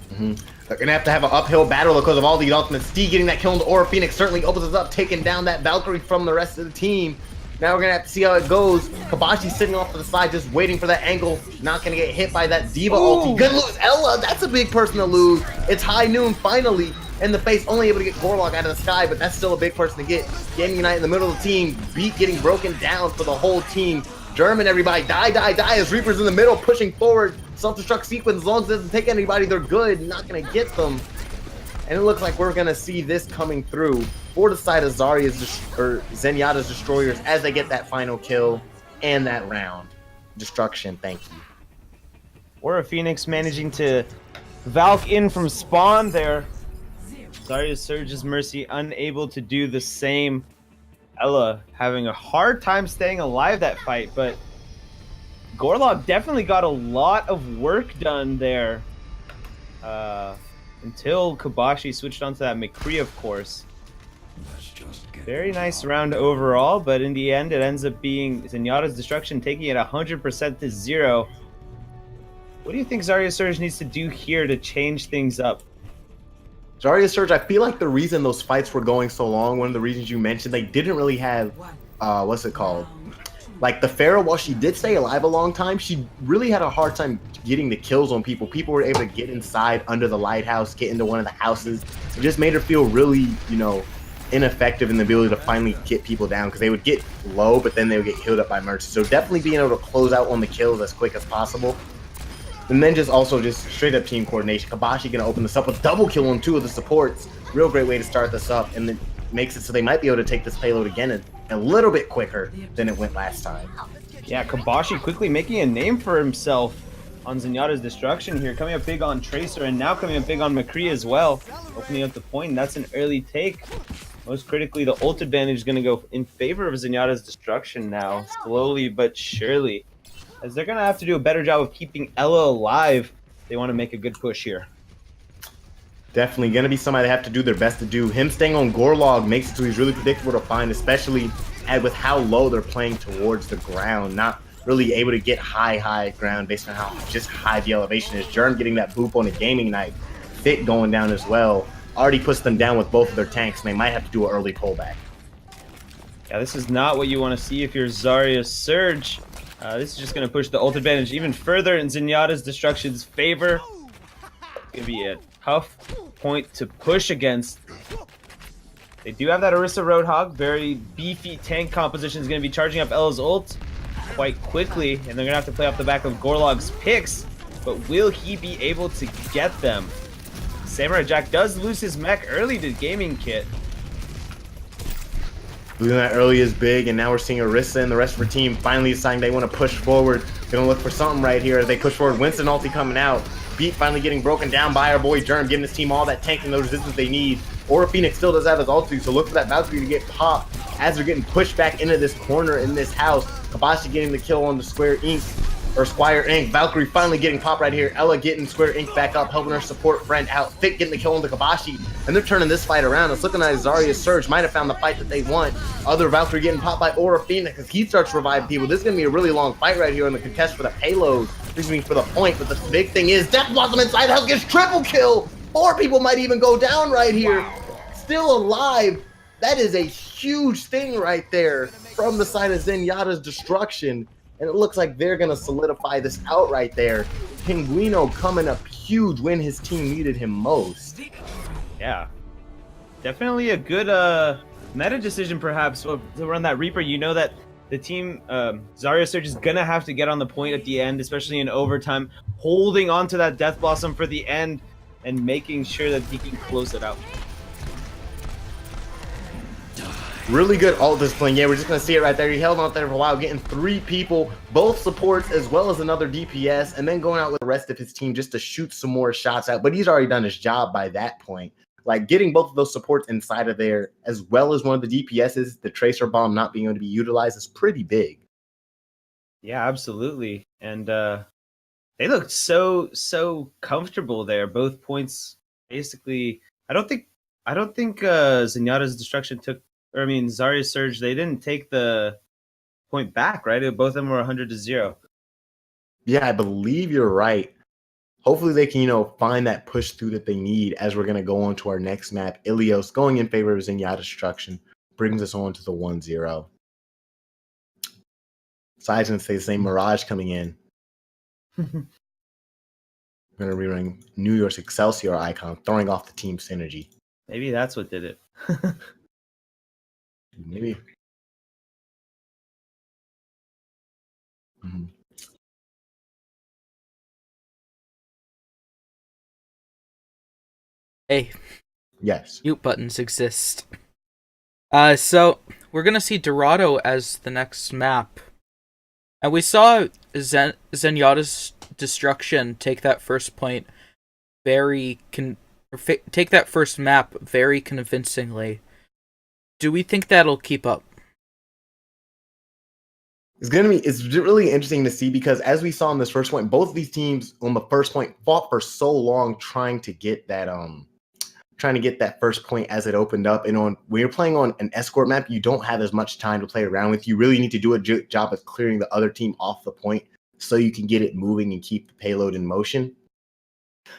They're going to have an uphill battle because of all these ultimates. Steve getting that kill on the Aura Phoenix certainly opens us up, taking down that Valkyrie from the rest of the team. Now we're going to have to see how it goes. Kabashi's sitting off to the side, just waiting for that angle. Not going to get hit by that Diva ulti. Good lose. Ella, that's a big person to lose. It's high noon finally in the face. Only able to get Gorlog out of the sky, but that's still a big person to get. Gaming Unite in the middle of the team. Beat getting broken down for the whole team. German, everybody. Die. As Reaper's in the middle, pushing forward. Self-destruct sequence. As long as it doesn't take anybody, they're good. Not going to get them. And it looks like we're going to see this coming through for the side of Zenyatta's Destroyers as they get that final kill and that round. Destruction, thank you. Aura Phoenix managing to Valk in from spawn there. Zarya Surge's Mercy unable to do the same. Ella having a hard time staying alive that fight, but Gorlog definitely got a lot of work done there. Until Kabashi switched onto that McCree, of course. Very nice round overall, but in the end, it ends up being Zenyatta's Destruction taking it 100% to 0. What do you think Zarya Surge needs to do here to change things up? Zarya Surge, I feel like the reason those fights were going so long, one of the reasons you mentioned, they didn't really have, what's it called? Like the Pharaoh, while she did stay alive a long time, she really had a hard time getting the kills on people. People were able to get inside under the lighthouse, get into one of the houses. It just made her feel really, ineffective in the ability to finally get people down because they would get low, but then they would get healed up by Mercy. So definitely being able to close out on the kills as quick as possible. And then just straight up team coordination. Kabashi gonna open this up with double kill on 2 of the supports. Real great way to start this up, and then makes it so they might be able to take this payload again a little bit quicker than it went last time. Yeah, Kabashi quickly making a name for himself on Zenyatta's Destruction here, coming up big on Tracer and now coming up big on McCree as well, opening up the point, and that's an early take. Most critically, the ult advantage is going to go in favor of Zenyatta's Destruction now, slowly but surely, as they're going to have to do a better job of keeping Ella alive. They want to make a good push here. Definitely going to be somebody they have to do their best to do. Him staying on Gorlog makes it so he's really predictable to find, especially with how low they're playing towards the ground. Not really able to get high ground based on how just high the elevation is. Germ getting that boop on a gaming knife. Fit going down as well. Already puts them down with both of their tanks, and they might have to do an early pullback. Yeah, this is not what you want to see if you're Zarya Surge. This is just going to push the ult advantage even further in Zenyatta's Destruction's favor. It's going to be a tough point to push against. They do have that Orisa Roadhog. Very beefy tank composition is going to be charging up Ella's ult quite quickly, and they're going to have to play off the back of Gorlog's picks, but will he be able to get them? Samurai Jack does lose his mech early to Gaming Kit. Losing that early is big, and now we're seeing Orisa and the rest of her team finally deciding they want to push forward. Gonna look for something right here as they push forward. Winston ulti coming out. Beat finally getting broken down by our boy Germ, giving his team all that tank and those resistance they need. Or Phoenix still does have his ulti, so look for that Valkyrie to get popped as they're getting pushed back into this corner in this house. Kabashi getting the kill on the Square Ink. Valkyrie finally getting popped right here. Ella getting Square Ink back up, helping her support friend out. Thick getting the kill on the Kabashi, and they're turning this fight around. It's looking like Zarya Surge might have found the fight that they want. Other Valkyrie getting popped by Aura Phoenix as he starts reviving people. This is going to be a really long fight right here in the contest for the payload. This means for the point, but the big thing is Death Blossom inside the house gets triple kill. 4 people might even go down right here. Still alive. That is a huge thing right there from the side of Zenyatta's Destruction. And it looks like they're going to solidify this out right there. Pinguino coming up huge when his team needed him most. Yeah. Definitely a good meta decision, perhaps, to run that Reaper. You know that the team, Zarya Surge, is going to have to get on the point at the end, especially in overtime, holding on to that Death Blossom for the end and making sure that he can close it out. Really good ult display. Yeah, we're just going to see it right there. He held on there for a while, getting 3 people, both supports as well as another DPS, and then going out with the rest of his team just to shoot some more shots out. But he's already done his job by that point. Like, getting both of those supports inside of there, as well as one of the DPSs, the Tracer Bomb not being able to be utilized, is pretty big. Yeah, absolutely. And they looked so comfortable there. Both points, basically. I don't think Zenyatta's Destruction Zarya Surge, they didn't take the point back, right? Both of them were 100-0. Yeah, I believe you're right. Hopefully they can, find that push through that they need as we're going to go on to our next map. Ilios going in favor of Zenyatta Destruction brings us on to the 1-0. Side's going to say the same. Mirage coming in. I'm going to rerun New York's Excelsior icon, throwing off the team synergy. Maybe that's what did it. Maybe. Mm-hmm. Hey. Yes. Mute buttons exist. So we're gonna see Dorado as the next map, and we saw Zenyatta's Destruction take that first point take that first map very convincingly. Do we think that'll keep up? It's really interesting to see because as we saw in this first point, both of these teams on the first point fought for so long trying to get that trying to get that first point as it opened up. And when you're playing on an escort map, you don't have as much time to play around with. You really need to do a job of clearing the other team off the point so you can get it moving and keep the payload in motion.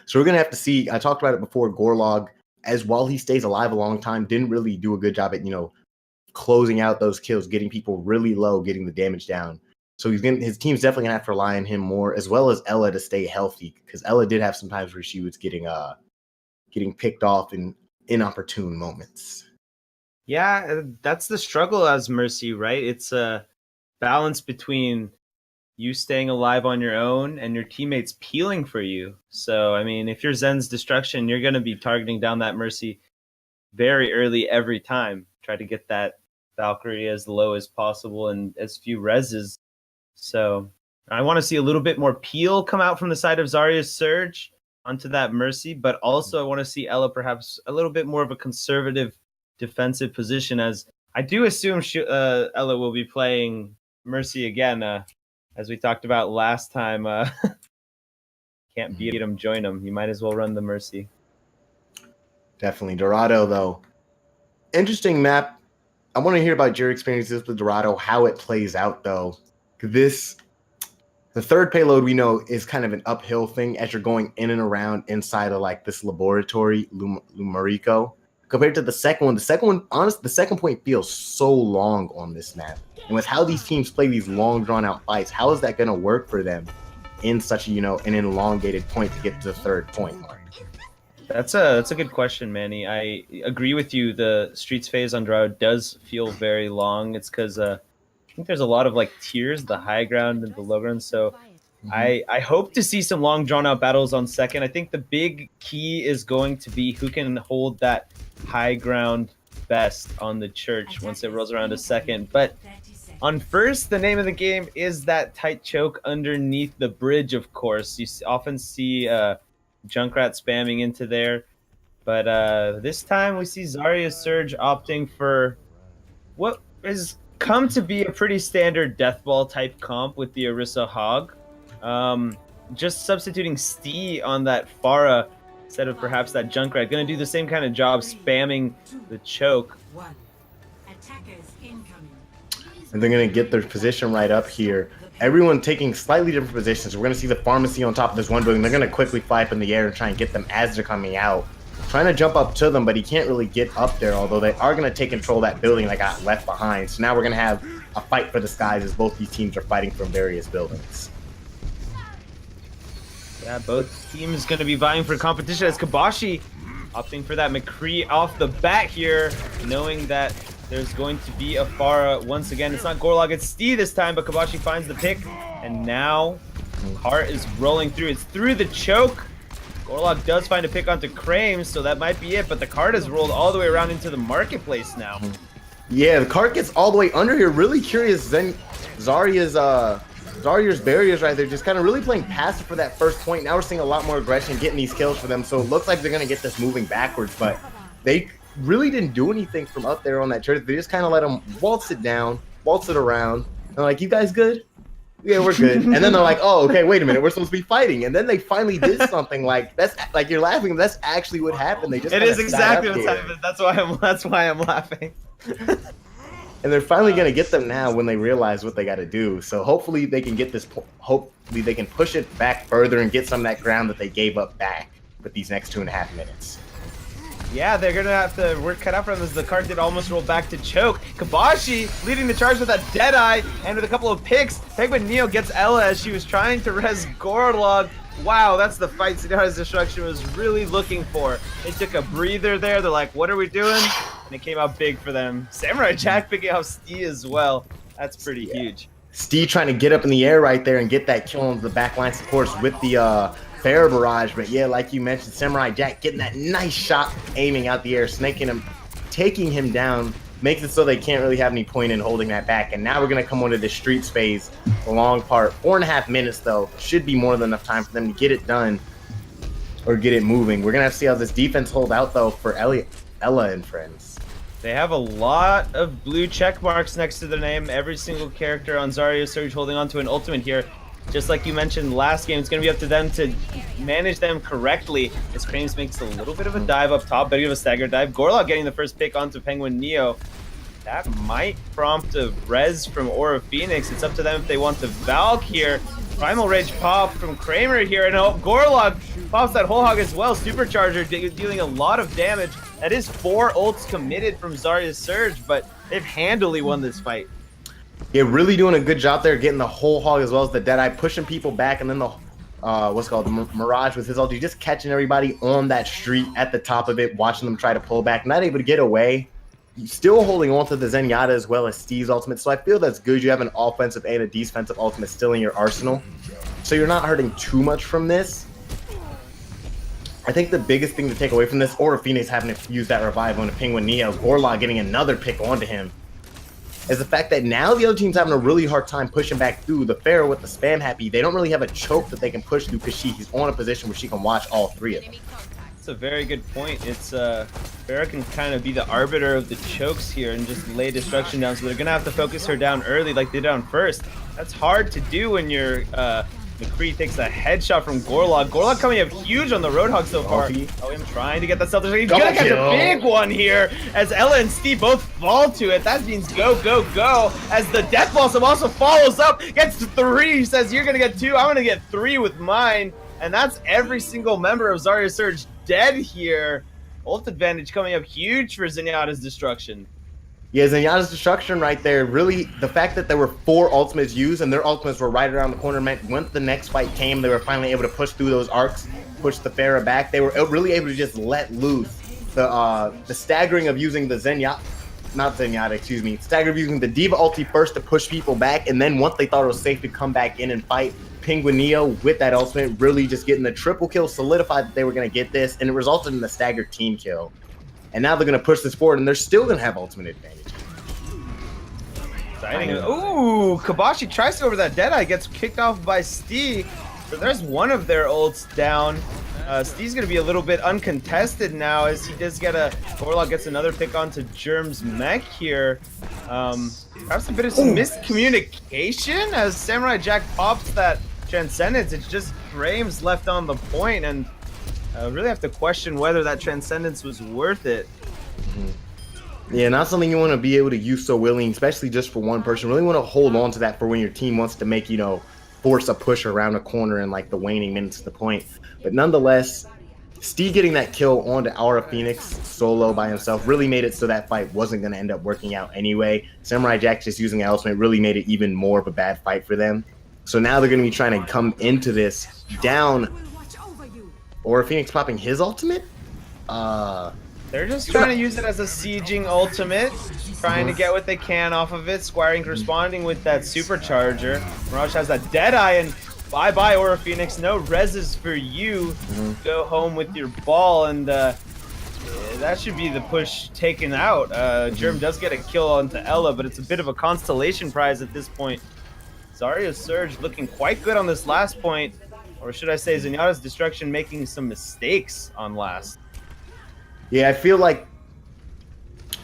So we're going to have to see. I talked about it before. Gorlog, as while he stays alive a long time, didn't really do a good job at, closing out those kills, getting people really low, getting the damage down. So his team's definitely going to have to rely on him more, as well as Ella to stay healthy, because Ella did have some times where she was getting picked off in inopportune moments. Yeah, that's the struggle as Mercy, right? It's a balance between you staying alive on your own and your teammates peeling for you. So, I mean, if you're Zen's Destruction, you're going to be targeting down that Mercy very early every time. Try to get that Valkyrie as low as possible and as few reses. So I want to see a little bit more peel come out from the side of Zarya's Surge onto that Mercy, but also I want to see Ella perhaps a little bit more of a conservative defensive position, as I do assume Ella will be playing Mercy again, as we talked about last time. Can't beat him, join him. You might as well run the Mercy. Definitely. Dorado, though. Interesting map. I want to hear about your experiences with Dorado, how it plays out, though. The third payload we know is kind of an uphill thing as you're going in and around inside of like this laboratory, Lumarico. Compared to the second one, honestly, the second point feels so long on this map. And with how these teams play these long drawn out fights, how is that going to work for them in such an elongated point to get to the third point mark? That's a good question, Manny. I agree with you. The Streets phase on Dorado does feel very long. It's because I think there's a lot of like tiers, the high ground and the low ground. So I hope to see some long drawn out battles on second. I think the big key is going to be who can hold that high ground best on the church once it rolls around to second. But on first, the name of the game is that tight choke underneath the bridge, of course. You often see Junkrat spamming into there. But this time we see Zarya Surge opting for what has come to be a pretty standard death ball type comp with the Orisa Hog. Just substituting Stee on that Pharah instead of perhaps that Junkrat. Going to do the same kind of job spamming the choke. And they're going to get their position right up here. Everyone taking slightly different positions. We're going to see the pharmacy on top of this one building. They're going to quickly fly up in the air and try and get them as they're coming out. Trying to jump up to them, but he can't really get up there, although they are going to take control of that building that got left behind. So now we're going to have a fight for the skies as both these teams are fighting from various buildings. Yeah, both teams going to be vying for competition as Kabashi opting for that McCree off the bat here, knowing that there's going to be a Pharah once again. It's not Gorlog, it's Stee this time, but Kabashi finds the pick, and now Cart is rolling through. It's through the choke. Gorlog does find a pick onto Krames, so that might be it, but the cart has rolled all the way around into the marketplace now. Yeah, the cart gets all the way under here. Really curious. Then Zarya's barriers right there, just kind of really playing passive for that first point. Now we're seeing a lot more aggression, getting these kills for them, so it looks like they're going to get this moving backwards, but they really didn't do anything from up there on that church. They just kind of let them waltz it down, waltz it around. They're like, you guys good? Yeah, we're good. And then they're like, oh, okay, wait a minute, we're supposed to be fighting. And then they finally did something like that's like you're laughing. That's actually what happened. They just it is exactly what's happened. That's why I'm laughing. And they're finally gonna get them now when they realize what they got to do. So hopefully they can get this. Hopefully they can push it back further and get some of that ground that they gave up back with these next 2.5 minutes. Yeah, they're gonna have to work cut out for them as the cart did almost roll back to choke. Kabashi leading the charge with that Deadeye and with a couple of picks. Penguin Neo gets Ella as she was trying to res Gorlog. Wow, that's the fight Zenyatta's Destruction was really looking for. They took a breather there. They're like, what are we doing? And it came out big for them. Samurai Jack picking off Stee as well. That's pretty huge. Stee trying to get up in the air right there and get that kill on the backline supports with the Fair Barrage, but yeah, like you mentioned, Samurai Jack getting that nice shot, aiming out the air, snaking him, taking him down, makes it so they can't really have any point in holding that back. And now we're going to come on to the Streets phase, the long part. 4.5 minutes, though, should be more than enough time for them to get it done or get it moving. We're going to have to see how this defense hold out, though, for Ella and friends. They have a lot of blue check marks next to their name. Every single character on Zarya Surge holding on to an ultimate here. just like you mentioned last game, it's going to be up to them to manage them correctly. As Krames makes a little bit of a dive up top, bit of a stagger dive. Gorlock getting the first pick onto Penguin Neo. That might prompt a res from Aura Phoenix. It's up to them if they want to Valk here. Primal Rage pop from Kramer here, and Gorlock pops that whole hog as well. Supercharger dealing a lot of damage. That is 4 ults committed from Zarya's Surge, but they've handily won this fight. Yeah, really doing a good job there, getting the whole hog as well as the Deadeye, pushing people back, and then the the Mirage with his ulti, just catching everybody on that street at the top of it, watching them try to pull back, not able to get away. Still holding on to the Zenyatta as well as Steve's ultimate, so I feel that's good. You have an offensive and a defensive ultimate still in your arsenal, so you're not hurting too much from this. I think the biggest thing to take away from this, Aura Phoenix having to use that revive on a Penguin Neo, Gorlock getting another pick onto him, is the fact that now the other team's having a really hard time pushing back through. The Pharaoh with the spam happy, they don't really have a choke that they can push through because she's on a position where she can watch all 3 of them. That's a very good point. It's Pharaoh can kind of be the arbiter of the chokes here and just lay destruction down, so they're gonna have to focus her down early like they did on first. That's hard to do when you're McCree takes a headshot from Gorlock. Gorlock coming up huge on the Roadhog so far. Oh, him trying to get that Celtics. He's gonna catch a big one here as Ella and Steve both fall to it. That means go, go, go. As the Death Blossom also follows up, gets 3. He says, you're gonna get 2, I'm gonna get 3 with mine. And that's every single member of Zarya Surge dead here. Ult advantage coming up huge for Zenyatta's destruction. Yeah, Zenyatta's destruction right there. Really, the fact that there were 4 ultimates used and their ultimates were right around the corner meant when the next fight came, they were finally able to push through those arcs, push the Pharah back. They were really able to just let loose. The staggering of using the stagger of using the Diva ulti first to push people back, and then once they thought it was safe to come back in and fight, Penguin Neo with that ultimate really just getting the triple kill, solidified that they were going to get this, and it resulted in the staggered team kill. And now they're going to push this forward, and they're still going to have ultimate advantage. Exciting. Ooh, Kabashi tries to go over that Deadeye, gets kicked off by Steve. So there's one of their ults down. Steve's going to be a little bit uncontested now as he does get Gorlock gets another pick onto Germ's mech here. Perhaps a bit of some miscommunication as Samurai Jack pops that Transcendence. It's just Krames left on the point, and really have to question whether that Transcendence was worth it. Yeah, not something you want to be able to use so willingly, especially just for one person. Really want to hold on to that for when your team wants to make, force a push around a corner in like the waning minutes of the point. But nonetheless, Steve getting that kill onto Aura Phoenix solo by himself really made it so that fight wasn't going to end up working out anyway. Samurai Jack just using ultimate really made it even more of a bad fight for them. So now they're going to be trying to come into this down. Aura Phoenix popping his ultimate? They're just trying to use it as a sieging ultimate, trying to get what they can off of it. Squire Inc. responding with that supercharger. Mirage has that Deadeye, and bye-bye, Aura Phoenix. No reses for you. Go home with your ball, and that should be the push taken out. Germ does get a kill onto Ella, but it's a bit of a constellation prize at this point. Zarya Surge looking quite good on this last point, or should I say Zenyatta's destruction making some mistakes on last. Yeah, I feel like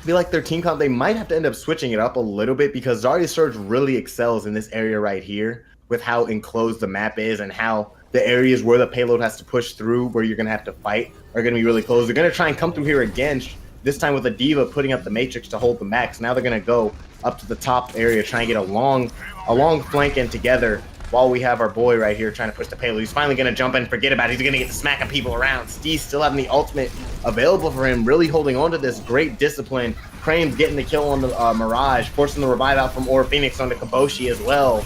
their team comp, they might have to end up switching it up a little bit because Zarya Surge really excels in this area right here with how enclosed the map is and how the areas where the payload has to push through, where you're going to have to fight, are going to be really close. They're going to try and come through here again, this time with a Diva putting up the Matrix to hold the max. Now they're going to go up to the top area, trying to get a long flank in together while we have our boy right here trying to push the payload. He's finally going to jump in, forget about it. He's going to get to smacking people around. Steve still having the ultimate available for him, really holding on to this great discipline. Krames getting the kill on the Mirage, forcing the revive out from Aura Phoenix onto Kaboshi as well.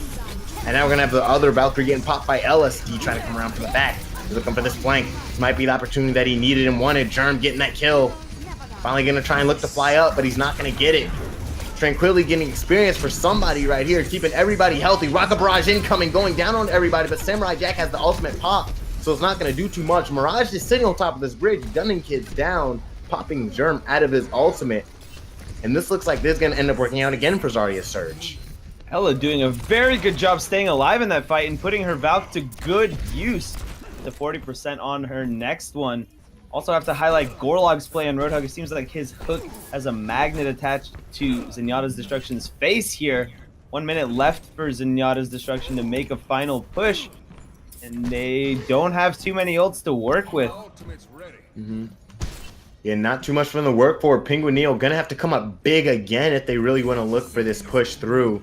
And now we're going to have the other Valkyrie getting popped by Ella. Steve trying to come around from the back. He's looking for this flank. This might be the opportunity that he needed and wanted. Germ getting that kill. Finally going to try and look to fly up, but he's not going to get it. Tranquility getting experience for somebody right here, keeping everybody healthy. Rocket Barrage incoming, going down on everybody, but Samurai Jack has the ultimate pop, so it's not going to do too much. Mirage is sitting on top of this bridge, gunning kids down, popping Germ out of his ultimate. And this looks like this is going to end up working out again for Zarya Surge. Ella doing a very good job staying alive in that fight and putting her Valk to good use. To 40% on her next one. Also have to highlight Gorlock's play on Roadhog. It seems like his hook has a magnet attached to Zenyatta's Destruction's face here. 1 minute left for Zenyatta's Destruction to make a final push. And they don't have too many ults to work with. Yeah, not too much for them to work for. Penguineo gonna have to come up big again if they really want to look for this push through.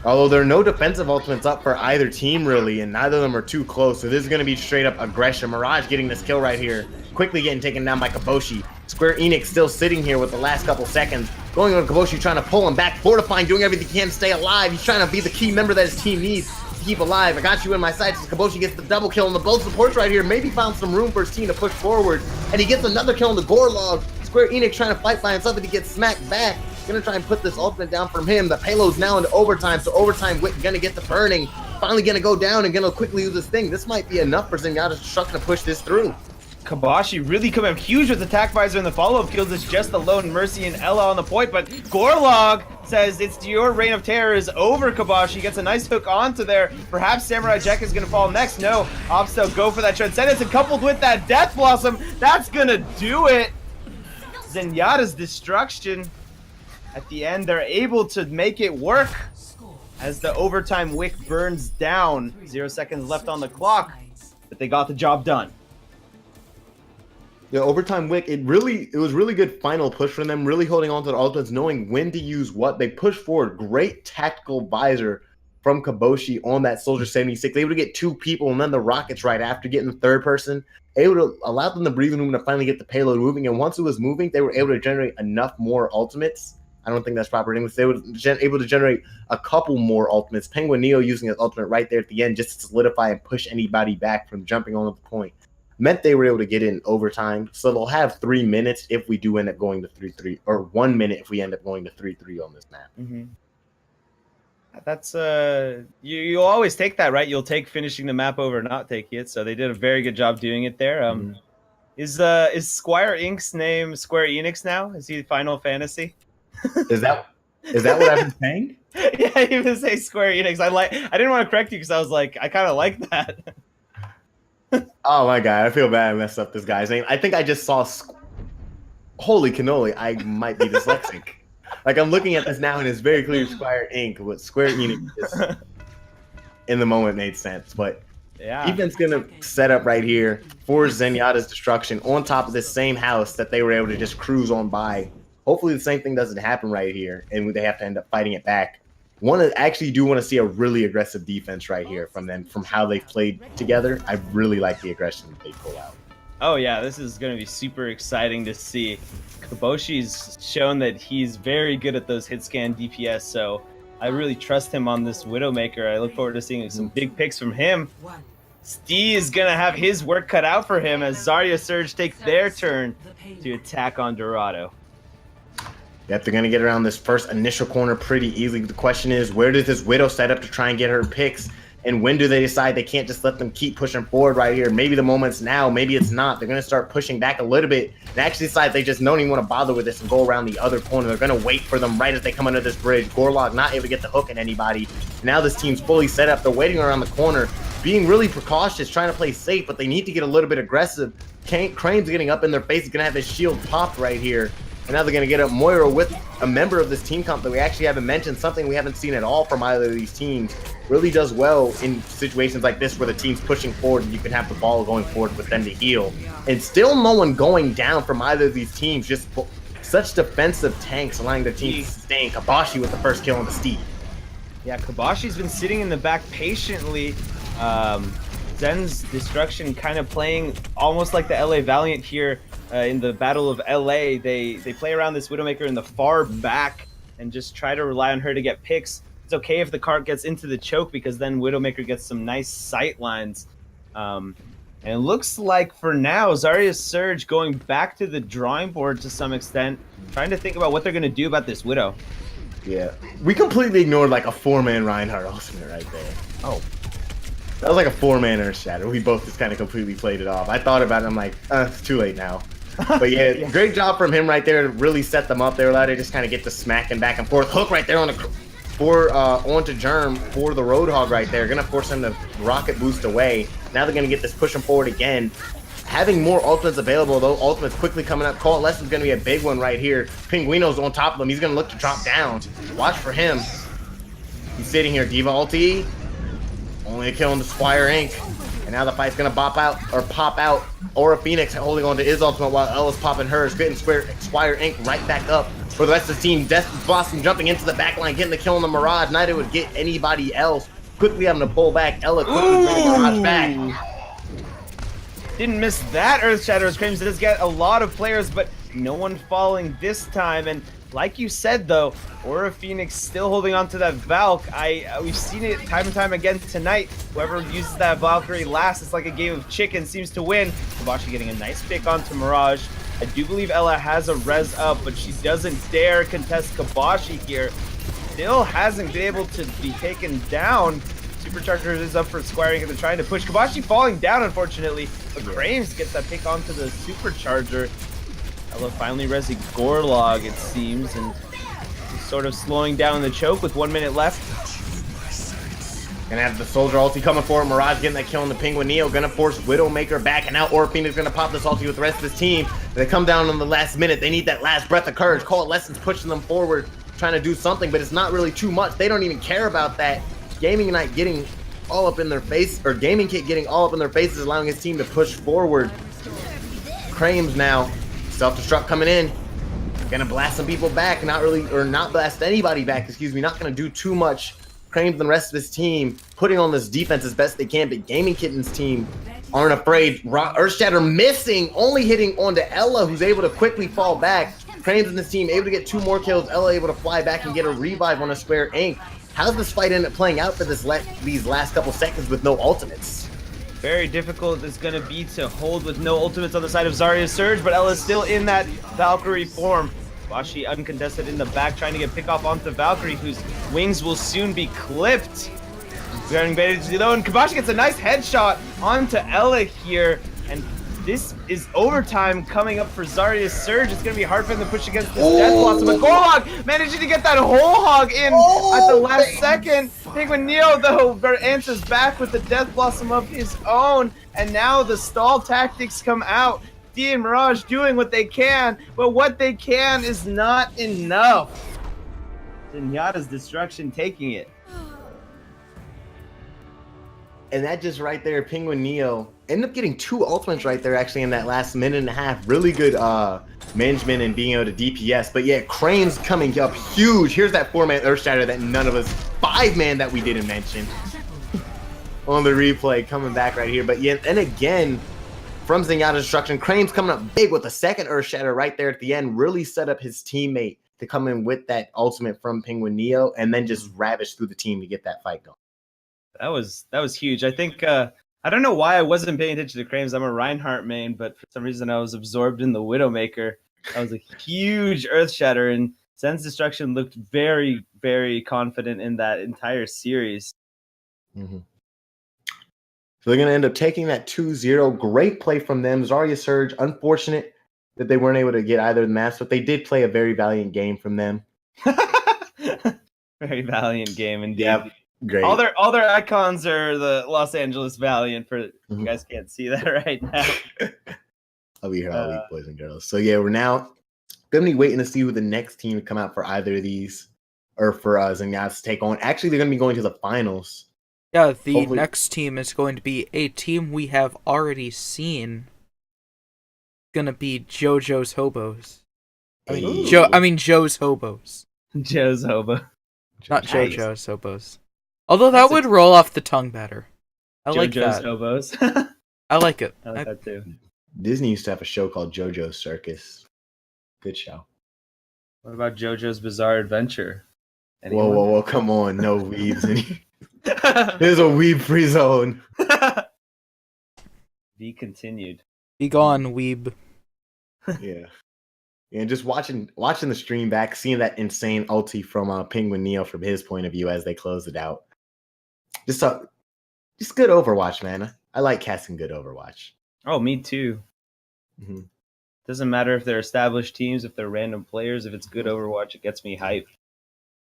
Although there are no defensive ultimates up for either team, really, and neither of them are too close. So this is going to be straight up aggression. Mirage getting this kill right here. Quickly getting taken down by Kaboshi. Square Enix still sitting here with the last couple seconds. Going on Kaboshi, trying to pull him back. Fortifying, doing everything he can to stay alive. He's trying to be the key member that his team needs to keep alive. I got you in my sights as Kaboshi gets the double kill on the both supports right here. Maybe found some room for his team to push forward. And he gets another kill on the Gorlog. Square Enix trying to fight by himself, but he gets smacked back. Gonna try and put this ultimate down from him. The payload's now into overtime, so overtime Wick gonna get the burning. Finally gonna go down and gonna quickly use this thing. This might be enough for Zenyatta's Destruction to push this through. Kabashi really coming up huge with attack visor and the follow-up kills. It's just alone Mercy and Ella on the point, but Gorlog says it's your reign of terror is over. Kabashi gets a nice hook onto there. Perhaps Samurai Jack is gonna fall next. No, Obstel go for that Transcendence, and coupled with that Death Blossom, that's gonna do it. Zenyatta's Destruction. At the end, they're able to make it work as the overtime wick burns down. 0 seconds left on the clock, but they got the job done. Yeah, overtime wick, it was really good final push from them, really holding on to the ultimates, knowing when to use what. They push forward. Great tactical visor from Kaboshi on that Soldier 76. Able to get 2 people and then the rockets right after getting the third person. Able to allow them the breathing room to finally get the payload moving. And once it was moving, they were able to generate enough more ultimates. I don't think that's proper English. They were able to generate a couple more ultimates. Penguineo using his ultimate right there at the end just to solidify and push anybody back from jumping on the point. Meant they were able to get in overtime. So they'll have 3 minutes if we do end up going to 3-3, or 1 minute if we end up going to 3-3 on this map. Mm-hmm. That's you'll always take that, right? You'll take finishing the map over not taking it. So they did a very good job doing it there. Is Squire Inc.'s name Square Enix now? Is he Final Fantasy? Is that what I've been saying? Yeah, I even say Square Enix. I didn't want to correct you because I was like, I kind of like that. Oh my god, I feel bad I messed up this guy's name. I think I just saw holy cannoli, I might be dyslexic. Like, I'm looking at this now and it's very clear Square Inc., but Square Enix just in the moment made sense. But yeah, Ethan's gonna set up right here for Zenyatta's Destruction on top of this same house that they were able to just cruise on by. Hopefully the same thing doesn't happen right here, and they have to end up fighting it back. Do want to see a really aggressive defense right here from them, from how they've played together. I really like the aggression that they pull out. Oh yeah, this is going to be super exciting to see. Kaboshi's shown that he's very good at those hit scan DPS, so I really trust him on this Widowmaker. I look forward to seeing some big picks from him. Steve is going to have his work cut out for him as Zarya Surge take their turn to attack on Dorado. Yep, they're going to get around this first initial corner pretty easily. The question is, where does this Widow set up to try and get her picks? And when do they decide they can't just let them keep pushing forward right here? Maybe the moment's now, maybe it's not. They're going to start pushing back a little bit and actually decide they just don't even want to bother with this and go around the other corner. They're going to wait for them right as they come under this bridge. Gorlog not able to get the hook at anybody. Now this team's fully set up. They're waiting around the corner, being really precautious, trying to play safe, but they need to get a little bit aggressive. Crane's getting up in their face. He's going to have his shield popped right here. And now they're going to get up Moira with a member of this team comp that we actually haven't mentioned, something we haven't seen at all from either of these teams. Really does well in situations like this where the team's pushing forward and you can have the ball going forward with them to heal. And still no one going down from either of these teams, just such defensive tanks allowing the team to sustain. Kabashi with the first kill on the Steed. Yeah, Kabashi's been sitting in the back patiently. Zen's Destruction kind of playing almost like the LA Valiant here in the Battle of LA. They play around this Widowmaker in the far back and just try to rely on her to get picks. It's okay if the cart gets into the choke because then Widowmaker gets some nice sight lines. And it looks like for now, Zarya Surge going back to the drawing board to some extent, trying to think about what they're going to do about this Widow. Yeah, we completely ignored like a 4-man Reinhardt ultimate right there. Oh. That was like a 4-man Earth Shatter. We both just kind of completely played it off. I thought about it. I'm like, it's too late now. But yeah, great job from him right there to really set them up. They were allowed to just kind of get the smacking back and forth. Hook right there on the onto Germ for the Roadhog right there. Gonna force him to rocket boost away. Now they're gonna get this pushing forward again. Having more ultimates available, though, ultimates quickly coming up. Coalescence is gonna be a big one right here. Pinguino's on top of him. He's gonna look to drop down. Watch for him. He's sitting here. Diva ulti. Only a kill on the Squire Inc. And now the fight's gonna pop out. Aura Phoenix holding on to his ultimate while Ella's popping hers. Getting Squire Inc. right back up for the rest of the team. Death Blossom jumping into the back line, getting the kill on the Mirage. Neither would get anybody else. Quickly having to pull back. Ella quickly bringing the Mirage back. Didn't miss that Earth Shatter as Krames does get a lot of players, but no one falling this time. And like you said, though, Aura Phoenix still holding on to that Valk. We've seen it time and time again tonight. Whoever uses that Valkyrie last, it's like a game of chicken, seems to win. Kabashi getting a nice pick onto Mirage. I do believe Ella has a res up, but she doesn't dare contest Kabashi here. Still hasn't been able to be taken down. Supercharger is up for squaring and they're trying to push. Kabashi falling down, unfortunately, but Krames gets that pick onto the Supercharger. Ella finally resing Gorlog, it seems, and sort of slowing down the choke with 1 minute left. Gonna have the Soldier ulti coming forward. Mirage getting that kill on the Penguin Neo. Gonna force Widowmaker back, and now Aura Phoenix gonna pop this ulti with the rest of his team. They come down on the last minute. They need that last breath of courage. Coalescence pushing them forward, trying to do something, but it's not really too much. They don't even care about that. Gaming Knight getting all up in their face, or Gaming Kit getting all up in their faces, allowing his team to push forward. Krames now. Self-destruct coming in. Gonna blast some people back. Not blast anybody back, excuse me. Not gonna do too much. Krames and the rest of his team putting on this defense as best they can, but Gaming Kitten's team aren't afraid. Earthshatter missing, only hitting onto Ella, who's able to quickly fall back. Krames and his team able to get 2 more kills. Ella able to fly back and get a revive on a Square Inc. How's this fight end up playing out for these last couple seconds with no ultimates? Very difficult it's going to be to hold with no ultimates on the side of Zarya's Surge, but Ella's still in that Valkyrie form. Kabashi uncontested in the back, trying to get pick off onto Valkyrie, whose wings will soon be clipped. Getting ready to do though, and Kabashi gets a nice headshot onto Ella here, and this is overtime coming up for Zarya's Surge. It's going to be hard for them to push against this Death Blossom, but Gorlog managing to get that whole hog in at the last second. Penguin Neo, though, answers back with the Death Blossom of his own, and now the stall tactics come out. D and Mirage doing what they can, but what they can is not enough. Zenyatta's destruction taking it. And that just right there, Penguin Neo ended up getting 2 ultimates right there actually in that last minute and a half. Really good management and being able to DPS. But yeah, Krames coming up huge. Here's that 4-man Earthshatter that none of us, 5-man that we didn't mention on the replay coming back right here. But yeah, and again, from Zenyatta's destruction, Krames coming up big with a second Earthshatter right there at the end. Really set up his teammate to come in with that ultimate from Penguin Neo and then just ravish through the team to get that fight going. That was huge. I think I don't know why I wasn't paying attention to Krames. I'm a Reinhardt main, but for some reason I was absorbed in the Widowmaker. That was a huge Earthshatter, and Zen's destruction looked very, very confident in that entire series. Mm-hmm. So they're going to end up taking that 2-0. Great play from them. Zarya Surge, unfortunate that they weren't able to get either of the maps, but they did play a very valiant game from them. Very valiant game indeed. Yep. Great. All their icons are the Los Angeles Valiant. You guys can't see that right now. I'll be here all week, boys and girls. So yeah, we're now going to be waiting to see who the next team to come out for either of these, or for Zenyatta to take on. Actually, they're going to be going to the finals. Yeah, the next team is going to be a team we have already seen. Going to be JoJo's Hobos. I mean Joe's Hobos. Joe's Hobo. Not JoJo's Hobos. Although that would roll off the tongue better. I like JoJo's that. Hobos. I like it. I like that too. Disney used to have a show called JoJo's Circus. Good show. What about JoJo's Bizarre Adventure? Anyone? Whoa, come on. No weebs. There's a weeb-free zone. Be continued. Be gone, weeb. Yeah. And just watching the stream back, seeing that insane ulti from Penguin Neo from his point of view as they close it out. Just good Overwatch, man. I like casting good Overwatch. Oh, me too. Mm-hmm. Doesn't matter if they're established teams, if they're random players. If it's good Overwatch, it gets me hyped.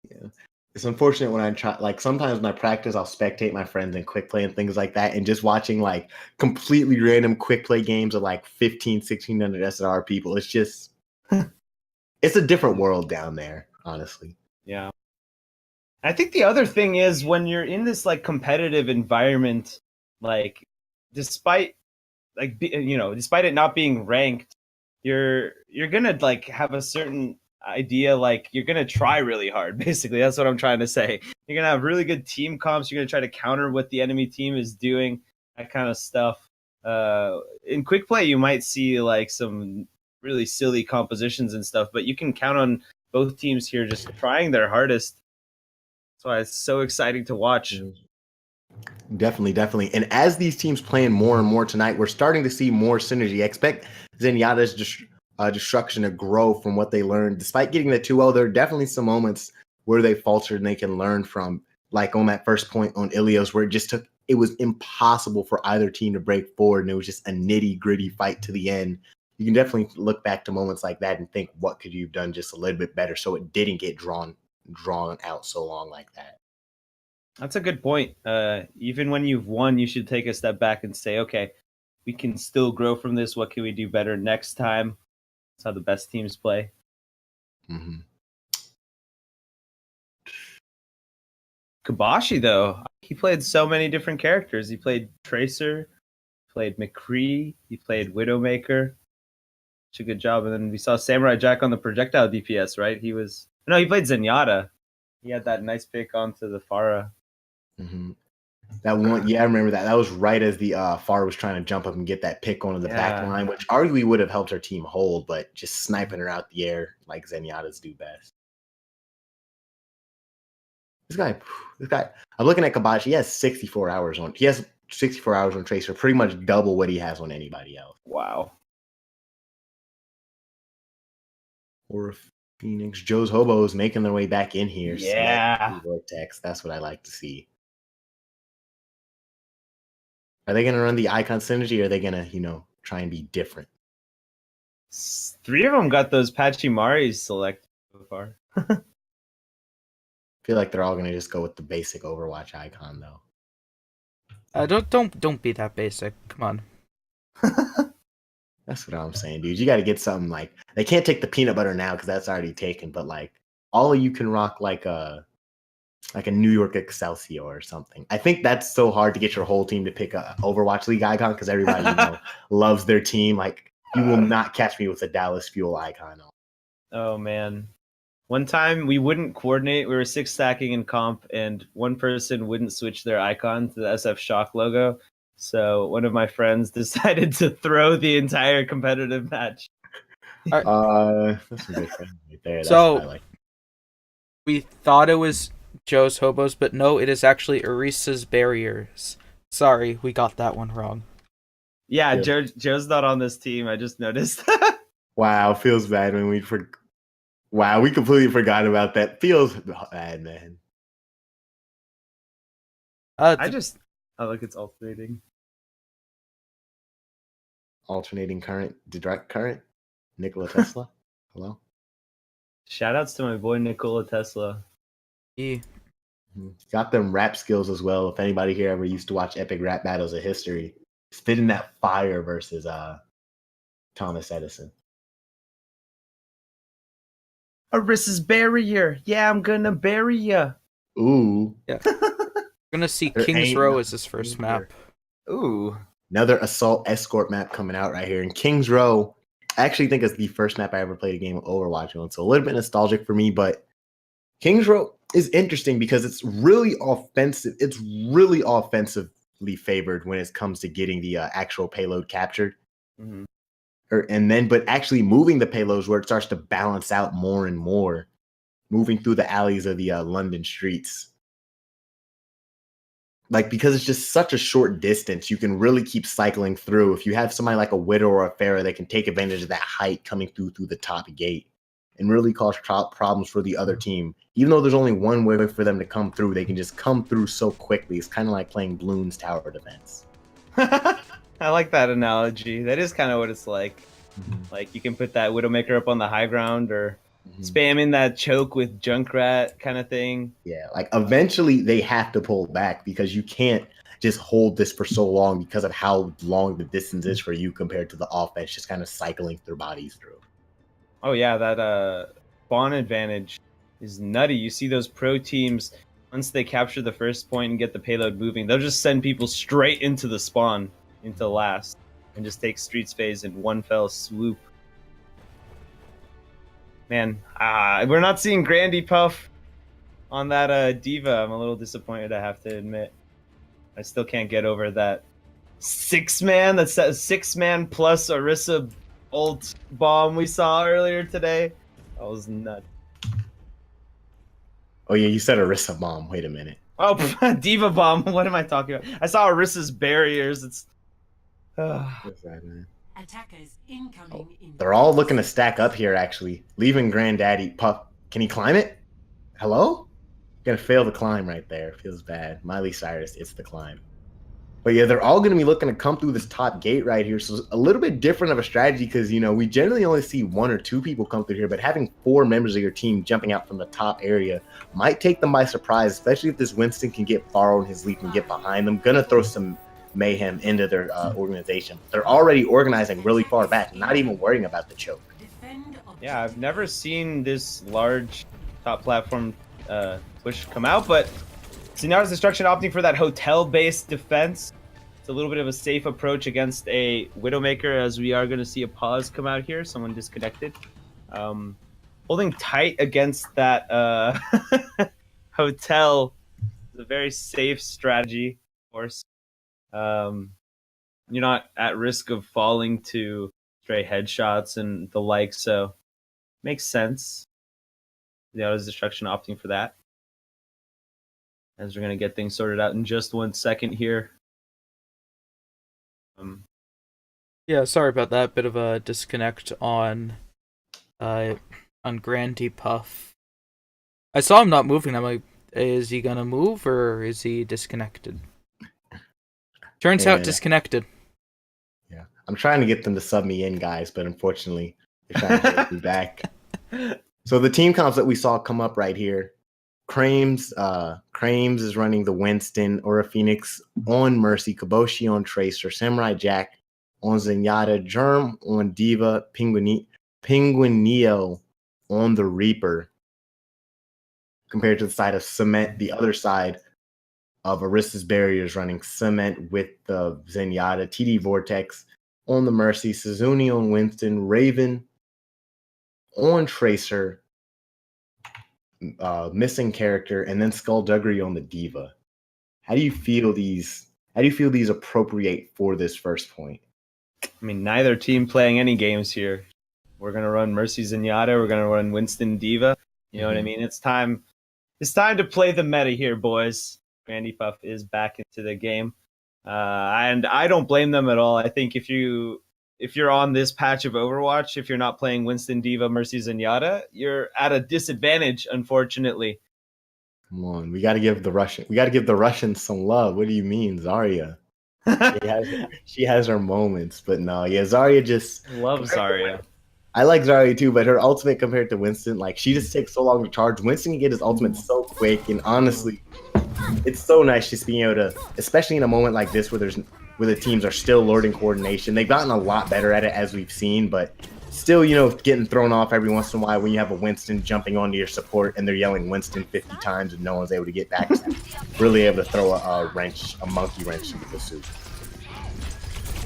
Yeah. It's unfortunate when I try, like sometimes when I practice, I'll spectate my friends in quick play and things like that. And just watching like completely random quick play games of like 15, 1600 SR people. It's just, it's a different world down there, honestly. Yeah. I think the other thing is when you're in this like competitive environment, like despite despite it not being ranked, you're gonna like have a certain idea, like you're gonna try really hard. Basically, that's what I'm trying to say. You're gonna have really good team comps. You're gonna try to counter what the enemy team is doing, that kind of stuff. In quick play, you might see like some really silly compositions and stuff, but you can count on both teams here just trying their hardest. That's why it's so exciting to watch. Definitely, definitely. And as these teams playing more and more tonight, we're starting to see more synergy. I expect Zenyatta's destruction to grow from what they learned. Despite getting the 2-0, there are definitely some moments where they faltered and they can learn from, like on that first point on Ilios, where it was impossible for either team to break forward, and it was just a nitty-gritty fight to the end. You can definitely look back to moments like that and think, what could you have done just a little bit better so it didn't get drawn out so long like that? That's a good point. Even when you've won, you should take a step back and say, okay, we can still grow from this. What can we do better next time? That's how the best teams play. Mm-hmm. Kabashi, though, he played so many different characters. He played Tracer, played McCree, he played Widowmaker. Such a good job. And then we saw Samurai Jack on the projectile DPS, right? He played Zenyatta. He had that nice pick onto the Pharah. Mm-hmm. That one, yeah, I remember that. That was right as the Pharah was trying to jump up and get that pick onto the back line, which arguably would have helped our team hold, but just sniping her out the air like Zenyatta's do best. This guy, I'm looking at Kabashi. He has 64 hours on. He has 64 hours on Tracer, pretty much double what he has on anybody else. Wow. Or Phoenix, Joe's Hobos making their way back in here. Yeah. Vortex. That's what I like to see. Are they going to run the icon synergy, or are they going to, try and be different? 3 of them got those Pachimaris selected so far. I feel like they're all going to just go with the basic Overwatch icon, though. Don't be that basic. Come on. That's what I'm saying, dude. You got to get something like, they can't take the peanut butter now because that's already taken, but like all of you can rock like a New York Excelsior or something. I think that's so hard to get your whole team to pick a Overwatch League icon because everybody loves their team. Like, you will not catch me with a Dallas Fuel icon on. Oh man. One time we wouldn't coordinate. We were 6 stacking in comp, and one person wouldn't switch their icon to the SF Shock logo. So one of my friends decided to throw the entire competitive match. That's a good friend right there. That's So what I like. we thought it was Joe's Hobos, but no, it is actually Arisa's Barriers. Sorry, we got that one wrong. Yeah, Joe's not on this team. I just noticed. Wow, feels bad when we Wow, we completely forgot about that. Feels bad, man. I look, it's alternating. Alternating current, direct current. Nikola Tesla. Hello. Shoutouts to my boy Nikola Tesla. Yeah. Got them rap skills as well. If anybody here ever used to watch epic rap battles of history, spitting that fire versus Thomas Edison. Arisa's barrier. Yeah, I'm gonna bury ya. Ooh. Yeah. We're gonna see King's Row as his first map. Ooh. Another assault escort map coming out right here. And King's Row, I actually think it's the first map I ever played a game of Overwatch on. So a little bit nostalgic for me, but King's Row is interesting because it's really offensive. It's really offensively favored when it comes to getting the actual payload captured. Mm-hmm. But actually moving the payloads where it starts to balance out more and more, moving through the alleys of the London streets. Like, because it's just such a short distance, you can really keep cycling through. If you have somebody like a Widow or a Pharah, they can take advantage of that height coming through the top gate and really cause problems for the other team. Even though there's only one way for them to come through, they can just come through so quickly. It's kind of like playing Bloons Tower Defense. I like that analogy. That is kind of what it's like. Mm-hmm. Like, you can put that Widowmaker up on the high ground or spam in that choke with Junkrat kind of thing. Yeah, like eventually they have to pull back because you can't just hold this for so long because of how long the distance is for you compared to the offense just kind of cycling their bodies through. Oh yeah, that spawn advantage is nutty. You see those pro teams once they capture the first point and get the payload moving, they'll just send people straight into the spawn, into last, and just take Streets phase in one fell swoop. Man, we're not seeing Grandy Puff on that Diva. I'm a little disappointed, I have to admit. I still can't get over that 6-man, that's that 6-man plus Orisa ult bomb we saw earlier today. That was nuts. Oh yeah, you said Orisa bomb. Wait a minute. Oh, Diva bomb. What am I talking about? I saw Orisa's barriers. It's. What's that, man? Attackers incoming. They're all looking to stack up here, actually. Leaving Granddaddy Puff. Can he climb it? Hello? Gonna fail the climb right there. Feels bad. Miley Cyrus, it's the climb. But yeah, they're all going to be looking to come through this top gate right here. So it's a little bit different of a strategy because, you know, we generally only see 1 or 2 people come through here. But having 4 members of your team jumping out from the top area might take them by surprise, especially if this Winston can get far on his leap and get behind them. Going to throw some mayhem into their organization. They're already organizing really far back, not even worrying about the choke. Yeah, I've never seen this large top platform push come out, but Zenyatta's Destruction opting for that hotel-based defense. It's a little bit of a safe approach against a Widowmaker, as we are going to see a pause come out here. Someone disconnected. Holding tight against that hotel is a very safe strategy, of course. You're not at risk of falling to stray headshots and the like, so makes sense. Zenyatta's Destruction opting for that. As we're going to get things sorted out in just 1 second here. Yeah, sorry about that. Bit of a disconnect on Grandy Puff. I saw him not moving. I'm like, is he gonna move or is he disconnected? Turns out disconnected. Yeah, I'm trying to get them to sub me in, guys, but unfortunately, they're trying to get me back. So the team comps that we saw come up right here. Crames is running the Winston, Aura Phoenix on Mercy, Kaboshi on Tracer, Samurai Jack on Zenyatta, Germ on Diva, Penguinio on the Reaper. Compared to the side of Cement, the other side of Orisa's Barriers running Cement with the Zenyatta, TD Vortex on the Mercy, Suzuni on Winston, Raven on Tracer, missing character, and then Skullduggery on the Diva. How do you feel these appropriate for this first point? I mean, neither team playing any games here. We're gonna run Mercy Zenyatta, we're gonna run Winston Diva. You know what I mean? It's time to play the meta here, boys. Grandy Puff is back into the game. And I don't blame them at all. I think if you're on this patch of Overwatch, if you're not playing Winston Diva, Mercy Zenyatta, you're at a disadvantage, unfortunately. Come on, we got to give the Russians some love. What do you mean, Zarya? she has her moments, but no, yeah, Zarya just love Zarya. I like Zarya too, but her ultimate compared to Winston, like she just takes so long to charge. Winston can get his ultimate so quick, and honestly, it's so nice just being able to, especially in a moment like this where the teams are still learning coordination. They've gotten a lot better at it as we've seen, but still, you know, getting thrown off every once in a while when you have a Winston jumping onto your support and they're yelling Winston 50 times and no one's able to get back. Really able to throw a monkey wrench into the soup.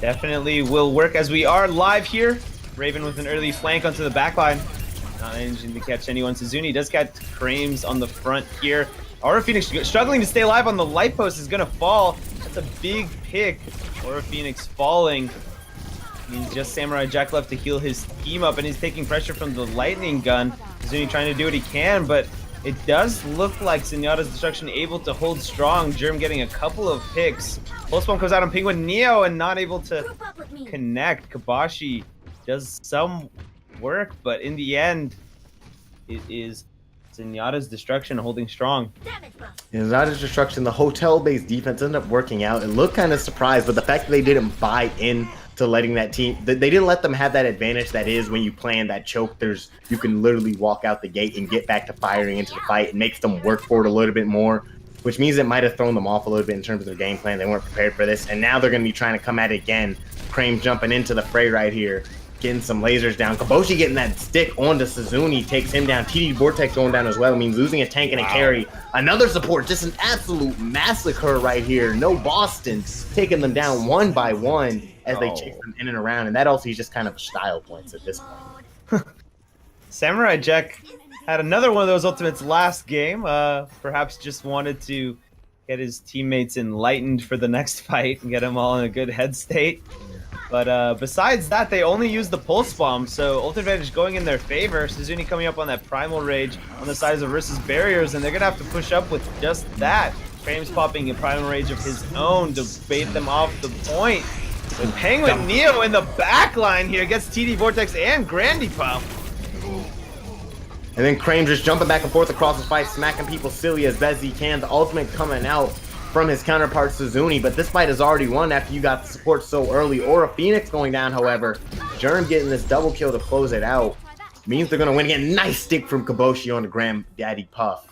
Definitely will work as we are live here. Raven with an early flank onto the backline. Not managing to catch anyone. Suzuni does get Crames on the front here. Aura Phoenix struggling to stay alive on the light post is going to fall. That's a big pick. Aura Phoenix falling. Means just Samurai Jack left to heal his team up, and he's taking pressure from the lightning gun. Suzuni trying to do what he can, but it does look like Zenyatta's Destruction able to hold strong. Germ getting a couple of picks. Pulse bomb comes out on Penguin Neo and not able to connect. Kabashi does some work, but in the end, it is Zenyatta's Destruction holding strong. Zenyatta's Destruction, the hotel-based defense ended up working out. It looked kind of surprised, but the fact that they didn't buy in to letting that team, they didn't let them have that advantage that is when you plan that choke, you can literally walk out the gate and get back to firing into the fight. It makes them work for it a little bit more, which means it might have thrown them off a little bit in terms of their game plan. They weren't prepared for this, and now they're going to be trying to come at it again. Crane jumping into the fray right here. getting some lasers down. Kiboshi getting that stick onto Suzuni takes him down. TD Vortex going down as well. It means losing a tank and a carry. Another support, just an absolute massacre right here. No Boston taking them down one by one as they chase them in and around. And that also is just kind of style points at this point. Samurai Jack had another one of those ultimates last game. Perhaps just wanted to get his teammates enlightened for the next fight and get them all in a good head state. But besides that, they only used the Pulse Bomb, so ult advantage going in their favor. Suzuni coming up on that Primal Rage on the sides of versus barriers, and they're going to have to push up with just that. Frames popping a Primal Rage of his own to bait them off the point. With Penguin Neo in the back line here gets TD Vortex and Grandy Pop. And then Crane just jumping back and forth across the fight, smacking people silly as best he can. The ultimate coming out from his counterpart Suzuni, but this fight is already won after you got the support so early. Or a Phoenix going down, however. Germ getting this double kill to close it out. Means they're going to win again. Nice stick from Kiboshi on the Granddaddy Puff.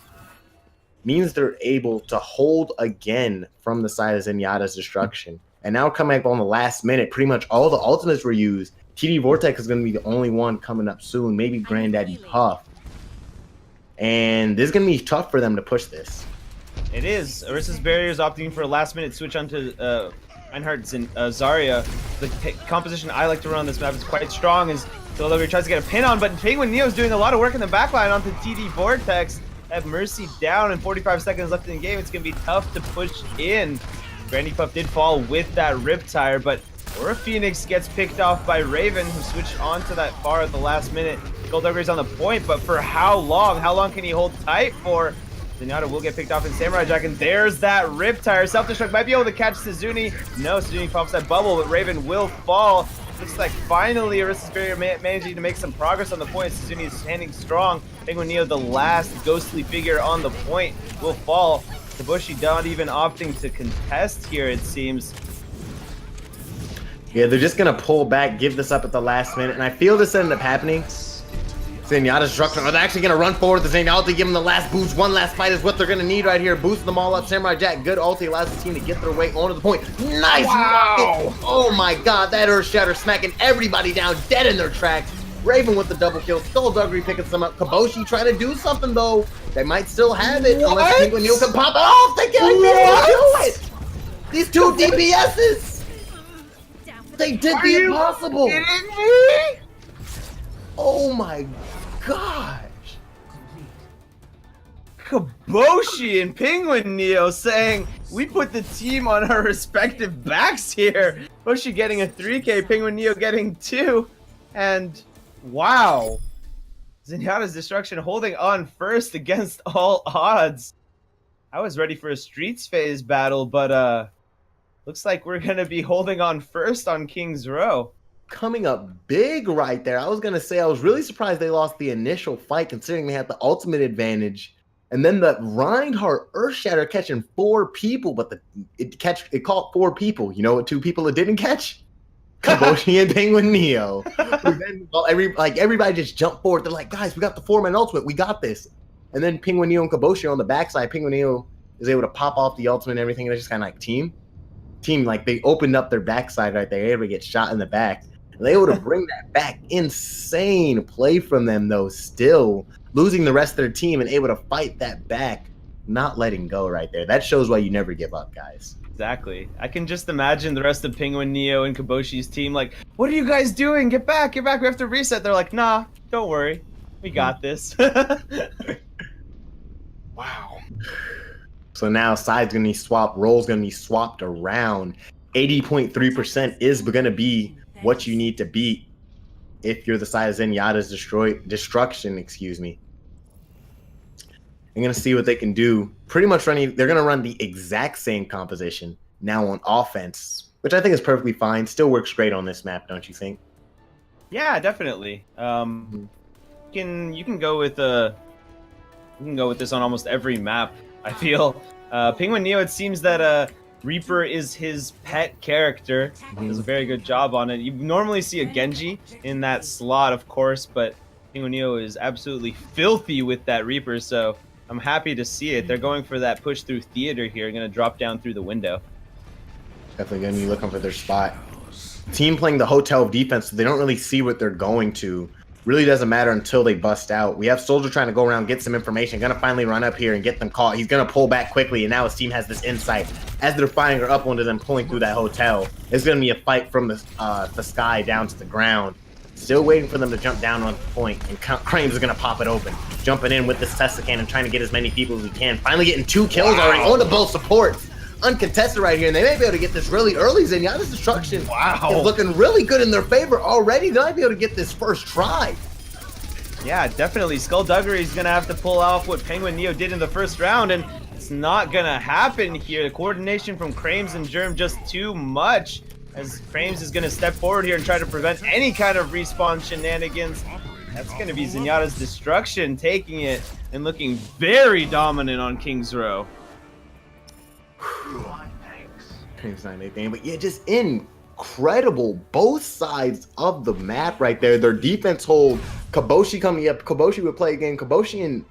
Means they're able to hold again from the side of Zenyatta's destruction. And now coming up on the last minute, pretty much all the ultimates were used. TD Vortex is going to be the only one coming up soon. Maybe Granddaddy Puff. And this is going to be tough for them to push this. It is. Orisa's Barriers opting for a last-minute switch onto Reinhardt's and Zarya. The composition I like to run on this map is quite strong as Philadelphia tries to get a pin on, but Penguin Neo's doing a lot of work in the backline onto TD Vortex. Have Mercy down and 45 seconds left in the game. It's going to be tough to push in. Granny Puff did fall with that Riptire, but Aura Phoenix gets picked off by Raven, who switched onto that bar at the last minute. Gold Upgrade's on the point, but for how long? How long can he hold tight for? Zenyatta will get picked off in Samurai Jack, and there's that Riptire. Self-destruct might be able to catch Suzuni. No, Suzuni pops that bubble, but Raven will fall. Looks like finally Orisa's Barrier managing to make some progress on the point. Suzuni is standing strong. Penguin Neo, the last ghostly figure on the point, will fall. Kiboshi not even opting to contest here, it seems. Yeah, they're just going to pull back, give this up at the last minute, and I feel this ended up happening. Zenyatta's destruction. Are they actually going to run forward with the Zenyatta, give them the last boost? One last fight is what they're going to need right here. Boost them all up. Samurai Jack, good ulti, allows the team to get their way onto the point. Nice rocket! Oh my god, that Earth Shatter smacking everybody down, dead in their tracks. Raven with the double kill. Skullduggery picking some up. Kiboshi trying to do something though. They might still have it unless Penguin Neo can pop it off. They can't do it. These two DPSs. They did the impossible. Kidding me? Oh my gosh. Kiboshi and Penguin Neo saying, we put the team on our respective backs here. Kiboshi getting a 3K, Penguin Neo getting 2. And wow. Zenyatta's destruction holding on first against all odds. I was ready for a Streets phase battle, but looks like we're going to be holding on first on King's Row. Coming up big right there. I was going to say I was really surprised they lost the initial fight considering they had the ultimate advantage. And then the Reinhardt Earthshatter catching 4 people, but it caught 4 people. You know what 2 people it didn't catch? Kiboshi and Penguin Neo. Then, everybody just jumped forward. They're like, guys, we got the 4-man ultimate. We got this. And then Penguin Neo and Kiboshi on the backside. Penguin Neo is able to pop off the ultimate and everything. And it's just kind of like team, like they opened up their backside right there. Everybody gets shot in the back. And they able to bring that back. Insane play from them, though, still losing the rest of their team and able to fight that back, not letting go right there. That shows why you never give up, guys. Exactly. I can just imagine the rest of Penguin Neo and Kiboshi's team like, what are you guys doing? Get back, we have to reset. They're like, nah, don't worry. We got this. Wow. So now sides going to be swapped, roles going to be swapped around. 80.3% is going to be what you need to beat if you're the side of Zenyatta's destruction, excuse me. I'm going to see what they can do. Pretty much they're going to run the exact same composition now on offense, which I think is perfectly fine. Still works great on this map, don't you think? Yeah, definitely. You can go with this on almost every map, I feel. Penguin Neo, it seems that Reaper is his pet character. Does a very good job on it. You normally see a Genji in that slot, of course, but Penguin Neo is absolutely filthy with that Reaper, so I'm happy to see it. They're going for that push through theater here. Going to drop down through the window. Definitely going to be looking for their spot. team playing the hotel defense, so they don't really see what they're going to. Really doesn't matter until they bust out. We have Soldier trying to go around, get some information, gonna finally run up here and get them caught. He's gonna pull back quickly, and now his team has this insight. As they're firing her up onto them, pulling through that hotel, it's gonna be a fight from the sky down to the ground. Still waiting for them to jump down on the point, and Crames is gonna pop it open. Jumping in with this Tesla cannon, trying to get as many people as he can. Finally getting 2 kills already on the both supports. Uncontested right here, and they may be able to get this really early. Zenyatta's destruction is looking really good in their favor already. They might be able to get this first try. Yeah, definitely. Skullduggery is going to have to pull off what Penguin Neo did in the first round, and it's not going to happen here. The coordination from Crames and Germ just too much, as Crames is going to step forward here and try to prevent any kind of respawn shenanigans. That's going to be Zenyatta's destruction taking it and looking very dominant on King's Row. Crames not anything, but yeah, just incredible. Both sides of the map right there. Their defense hold. Kaboshi coming up. Kaboshi would play again. Kaboshi and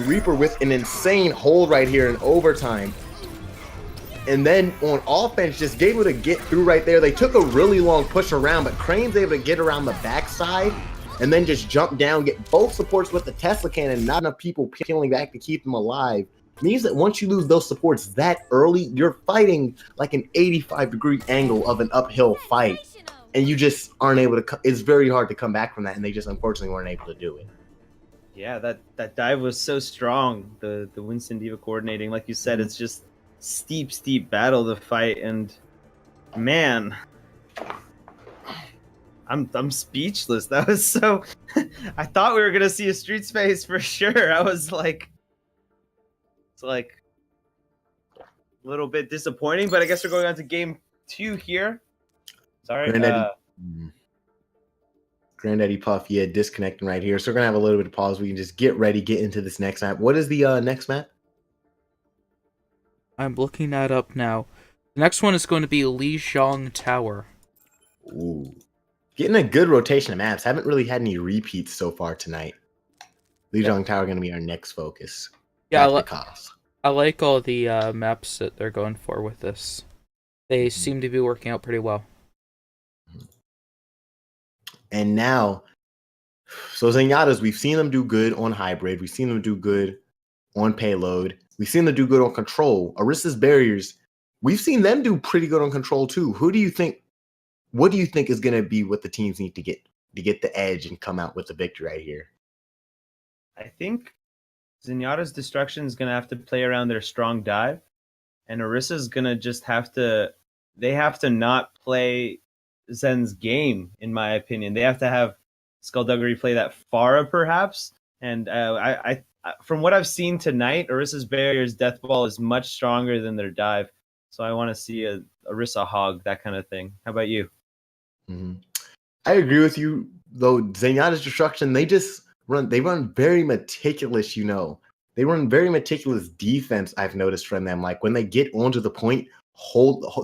Reaper with an insane hold right here in overtime. And then on offense, just able to get through right there. They took a really long push around, but Crane's able to get around the backside and then just jump down, get both supports with the Tesla cannon. Not enough people peeling back to keep them alive. Means that once you lose those supports that early, you're fighting like an 85-degree angle of an uphill fight. And you just aren't able to, it's very hard to come back from that, and they just unfortunately weren't able to do it. Yeah, that dive was so strong. The Winston Diva coordinating, like you said, it's just steep battle to fight, and man, I'm speechless. That was so I thought we were gonna see a street space for sure. I was like, it's like a little bit disappointing, but I guess we're going on to game 2 here. Sorry. Granddaddy Puff, yeah, disconnecting right here. So we're going to have a little bit of pause. We can just get ready, get into this next map. What is the next map? I'm looking that up now. The next one is going to be Lijiang Tower. Ooh. Getting a good rotation of maps. Haven't really had any repeats so far tonight. Lijiang Tower going to be our next focus. Yeah, I like all the maps that they're going for with this. They seem to be working out pretty well. And now, so Zenyatta's, we've seen them do good on hybrid. We've seen them do good on payload. We've seen them do good on control. Orisa's barriers, we've seen them do pretty good on control too. What do you think is going to be what the teams need to get the edge and come out with the victory right here? I think Zenyatta's destruction is going to have to play around their strong dive, and Orisa's going to just have to not play Zen's game, in my opinion. They have to have Skullduggery play that Pharah, perhaps. And I from what I've seen tonight, Orisa's barrier's death ball is much stronger than their dive. So I want to see a Orisa hog, that kind of thing. How about you? Mm-hmm. I agree with you, though. Zenyatta's destruction, they run very meticulous, They run very meticulous defense, I've noticed from them. Like when they get onto the point,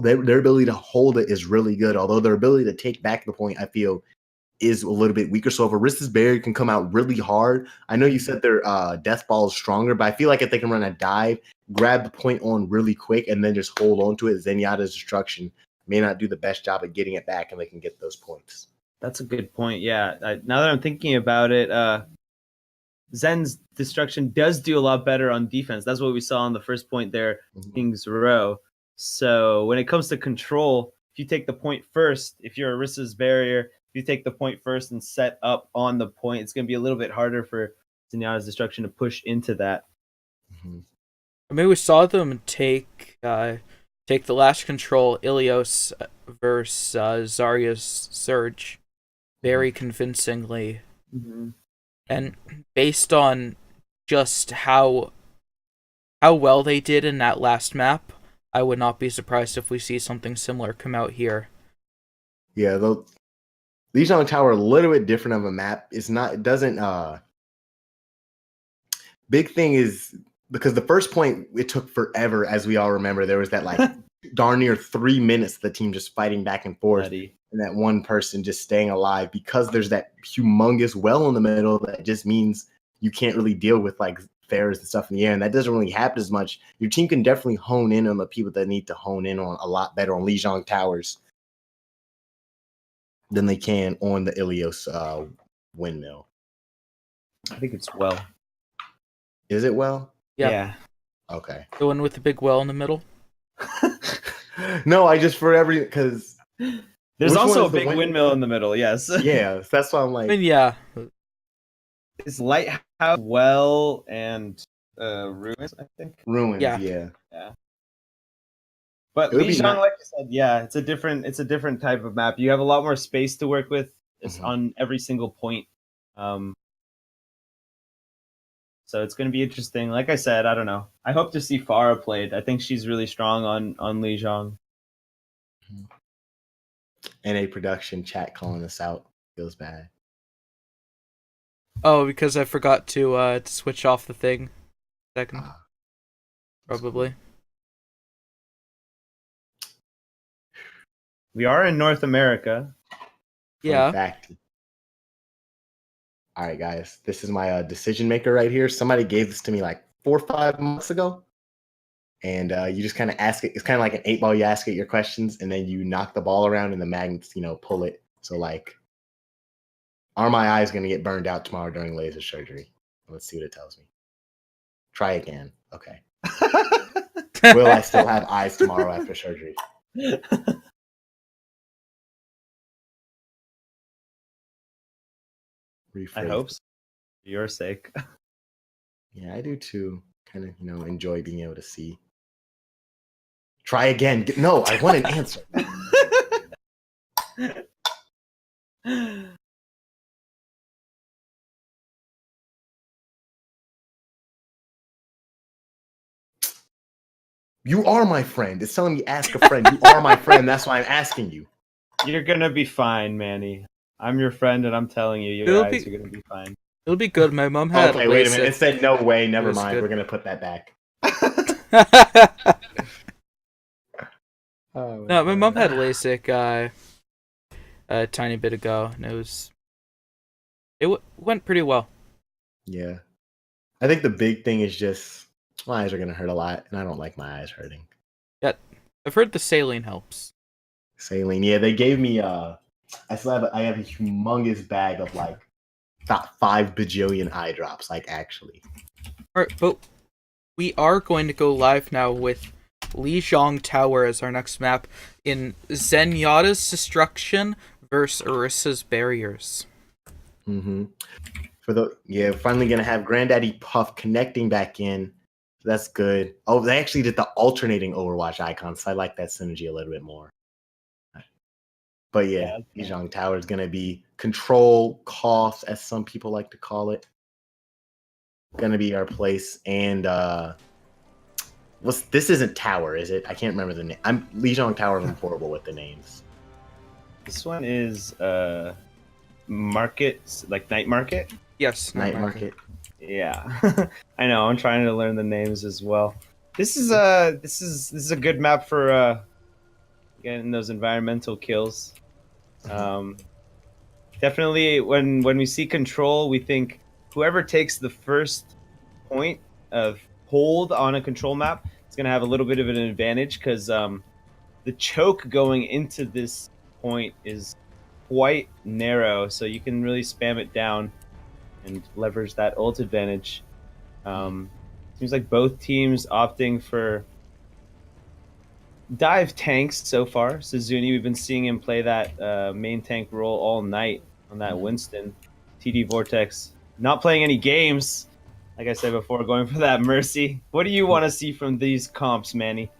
their ability to hold it is really good, although their ability to take back the point, I feel, is a little bit weaker. So if Orisa's barrier can come out really hard, I know you said their death ball is stronger, but I feel like if they can run a dive, grab the point on really quick, and then just hold on to it, Zenyatta's destruction may not do the best job at getting it back, and they can get those points. That's a good point. Yeah. Now that I'm thinking about it, Zen's destruction does do a lot better on defense. That's what we saw on the first point there, King's Row. So when it comes to control, if you take the point first, if you're Orisa's barrier, if you take the point first and set up on the point, it's going to be a little bit harder for Zenyatta's destruction to push into that. I mean, we saw them take the last control, Ilios versus Zarya's Surge, very convincingly. Mm-hmm. And based on just how well they did in that last map, I would not be surprised if we see something similar come out here. Yeah, the Lijiang Tower, a little bit different of a map. Big thing is because the first point, it took forever, as we all remember. There was that like darn near 3 minutes, the team just fighting back and forth, and that one person just staying alive, because there's that humongous well in the middle that just means you can't really deal with like fares and stuff in the air, and that doesn't really happen as much. Your team can definitely hone in on the people that need to hone in on a lot better on Lijiang Towers. than they can on the Ilios windmill. I think it's well. Is it well? Yeah. Okay. The one with the big well in the middle. No, I just for every because There's which also one a is the big win- windmill in the middle. Yes. yeah, that's why I'm I like mean, yeah. It's lighthouse, well, and ruins. I think. ruins. Yeah. Yeah. But It would be Lijiang, ni- like you said, yeah, it's a different type of map. You have a lot more space to work with. It's Mhm. on every single point. So it's going to be interesting. Like I said, I don't know. I hope to see Farah played. I think she's really strong on Lijiang. NA production chat calling us out feels bad. Oh, because I forgot to switch off the thing. Second, Ah, probably. We are in North America. Yeah. Fun fact. All right, guys, this is my decision maker right here. Somebody gave this to me like 4 or 5 months ago, and you just kind of ask it. It's kind of like an 8-ball. You ask it your questions, and then you knock the ball around, and the magnets, pull it. So like, are my eyes going to get burned out tomorrow during laser surgery? Let's see what it tells me. Try again. Okay. Will I still have eyes tomorrow after surgery? Rephrase. I hope so. For your sake. Yeah, I do too. Kind of, enjoy being able to see. Try again. No, I want an answer. You are my friend. It's telling me ask a friend. You are my friend. That's why I'm asking you. You're gonna be fine, Manny. I'm your friend, and I'm telling you, It'll your eyes be- are gonna be fine. It'll be good. My mom had Okay, wait a minute. It LASIK. said no way. Never was mind. good. We're gonna put that back. Oh, No, my mom had LASIK a tiny bit ago, and it went pretty well. Yeah. I think the big thing is just my eyes are gonna hurt a lot, and I don't like my eyes hurting. I've heard the saline helps. Saline. Yeah, they gave me I have a humongous bag of like about 5 bajillion eye drops, like actually. Alright, but we are going to go live now with Lijiang Tower as our next map in Zenyatta's Destruction versus Orissa's Barriers. Mm-hmm. Finally gonna have Granddaddy Puff connecting back in. So that's good. Oh, they actually did the alternating Overwatch icons, so I like that synergy a little bit more. But yeah, Lijiang Tower is gonna be control cost, as some people like to call it. Gonna be our place, and this isn't Tower, is it? I can't remember the name. Lijiang Tower. I'm horrible with the names. This one is market, like night market. Yes, Night Market. Yeah, I know. I'm trying to learn the names as well. This is a good map for getting those environmental kills. Definitely, when we see control, we think whoever takes the first point of hold on a control map is going to have a little bit of an advantage because the choke going into this point is quite narrow, so you can really spam it down and leverage that ult advantage. Seems like both teams opting for dive tanks so far. Suzuni, we've been seeing him play that main tank role all night on that Winston. TD Vortex not playing any games. Like I said before, going for that Mercy. What do you want to see from these comps, Manny?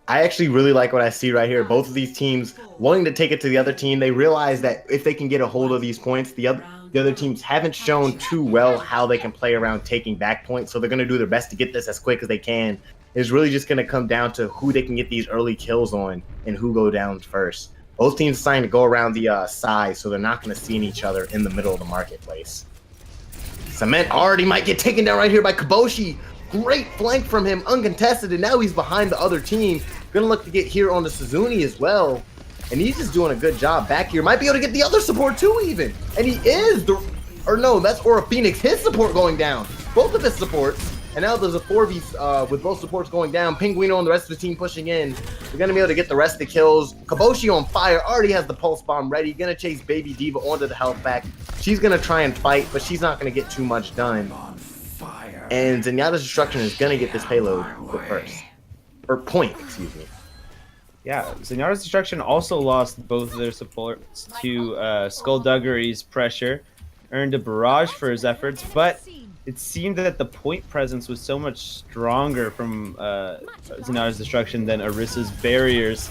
I actually really like what I see right here. Both of these teams wanting to take it to the other team. They realize that if they can get a hold of these points, the other teams haven't shown too well how they can play around taking back points. So they're going to do their best to get this as quick as they can. It's really just going to come down to who they can get these early kills on and who go down first. Both teams deciding to go around the side, so they're not going to see each other in the middle of the marketplace. Cement already might get taken down right here by Kaboshi. Great flank from him, uncontested, and now he's behind the other team. Gonna look to get here on the Suzuni as well. And he's just doing a good job back here. Might be able to get the other support too even. And he is. That's Aura Phoenix. His support going down. Both of his supports. And now there's a 4v with both supports going down. Pinguino and the rest of the team pushing in. They're going to be able to get the rest of the kills. Kaboshi on fire, already has the pulse bomb ready. Going to chase Baby Diva onto the health pack. She's going to try and fight, but she's not going to get too much done. And Zenyatta's Destruction is going to get this payload first. Or point, excuse me. Yeah, Zenyatta's Destruction also lost both of their supports to Skullduggery's pressure. Earned a barrage for his efforts, but it seemed that the point presence was so much stronger from Zenyatta's Destruction than Orissa's barriers.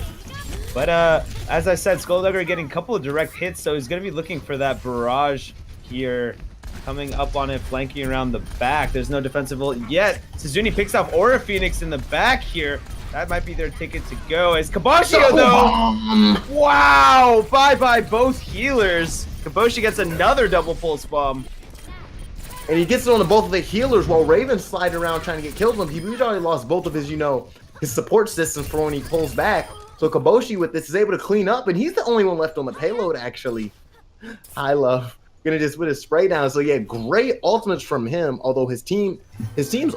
But as I said, Skullduggery getting a couple of direct hits, so he's going to be looking for that barrage here, coming up on it, flanking around the back. There's no defensive ult yet. Suzuni picks off Aura Phoenix in the back here. That might be their ticket to go. As Kabashio, though, wow! Bye-bye both healers. Kaboshi gets another double pulse bomb. And he gets it on both of the healers while Raven's sliding around trying to get killed with him. He's already lost both of his, his support systems for when he pulls back. So Kaboshi with this is able to clean up, and he's the only one left on the payload, actually. I love. Gonna just put his spray down. So yeah, great ultimates from him, although his team's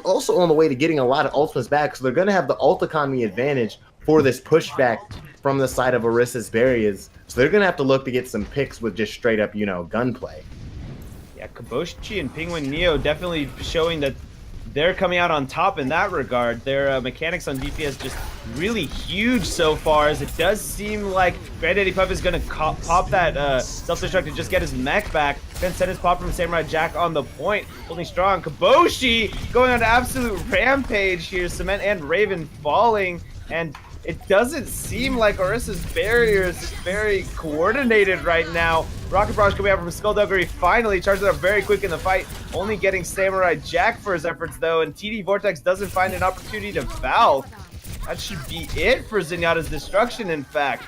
also on the way to getting a lot of ultimates back, so they're gonna have the ult economy advantage for this pushback from the side of Orissa's barriers. So they're gonna have to look to get some picks with just straight up, gunplay. Yeah, Kaboshi and Penguin Neo definitely showing that they're coming out on top in that regard. Their mechanics on DPS just really huge so far, as it does seem like Granddaddy Puff is going to pop that self-destruct and just get his mech back, then set his pop from Samurai Jack on the point, holding strong. Kaboshi going on an absolute rampage here, Cement and Raven falling, and it doesn't seem like Orissa's barriers is very coordinated right now. Rocket Barrage coming out from Skullduggery finally charges up very quick in the fight, only getting Samurai Jack for his efforts though, and TD Vortex doesn't find an opportunity to foul. That should be it for Zenyatta's Destruction, in fact.